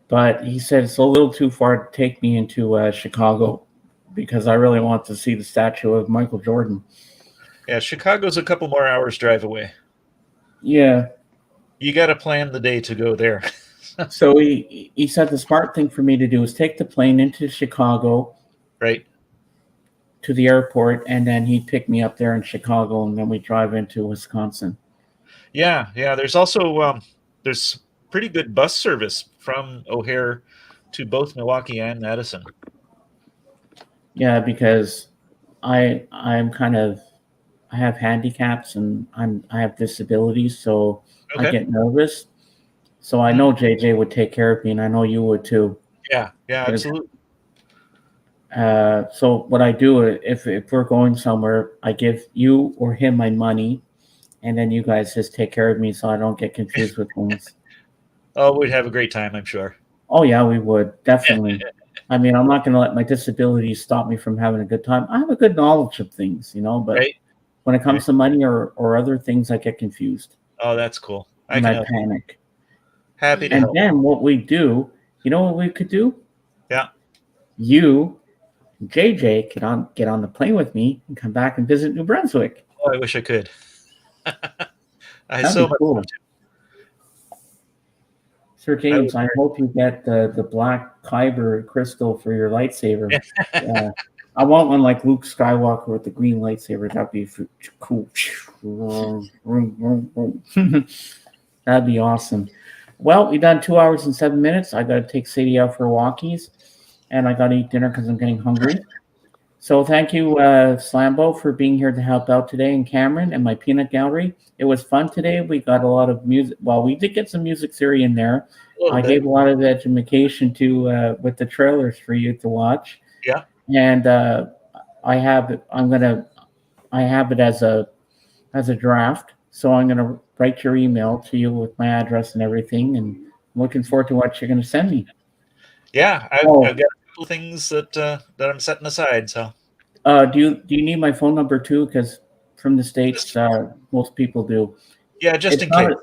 But he said it's a little too far to take me into Chicago because I really want to see the statue of Michael Jordan. Yeah, Chicago's a couple more hours drive away. Yeah. You got to plan the day to go there. So he said the smart thing for me to do is take the plane into Chicago, Right. to the airport, and then he'd pick me up there in Chicago, and then we drive into Wisconsin. Yeah. There's also there's pretty good bus service from O'Hare to both Milwaukee and Madison. Yeah, because I'm kind of I have handicaps and I have disabilities, so I Okay. get nervous. So I know JJ would take care of me, and I know you would too. Yeah, absolutely. So what I do if we're going somewhere, I give you or him my money, and then you guys just take care of me so I don't get confused with things. Oh, we'd have a great time, I'm sure. Oh yeah, we would definitely. I mean, I'm not going to let my disabilities stop me from having a good time. I have a good knowledge of things, but Right. when it comes to money or other things, I get confused Oh, that's cool. and I panic. Happy to And help. then what we do, you know what we could do? Yeah. You, JJ, get on the plane with me and come back and visit New Brunswick. Oh, I wish I could. That'd so be much cool. want to. Sir James, I hope you get the black kyber crystal for your lightsaber. I want one like Luke Skywalker with the green lightsaber. That'd be cool. That'd be awesome. Well, we've done 2 hours and 7 minutes. I got to take Sadie out for walkies, and I got to eat dinner because I'm getting hungry. So thank you, Slambo, for being here to help out today, and Cameron and my peanut gallery. It was fun today. We got a lot of music. Well, we did get some music theory in there. I gave a lot of education to with the trailers for you to watch. Yeah. And I have it as a draft. So I'm gonna write your email to you with my address and everything, and I'm looking forward to what you're gonna send me. Yeah, I've got a couple things that I'm setting aside. So, do you need my phone number too? Because from the States, most people do. Yeah, just in case.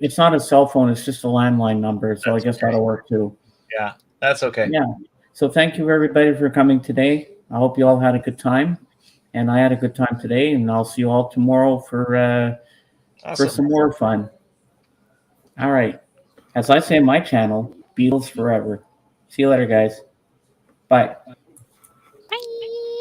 It's not a cell phone; it's just a landline number. So I guess that'll work too. Yeah, that's okay. Yeah. So thank you everybody for coming today. I hope you all had a good time, and I had a good time today. And I'll see you all tomorrow for some more fun. All right. As I say on my channel, Beatles forever. See you later, guys. Bye.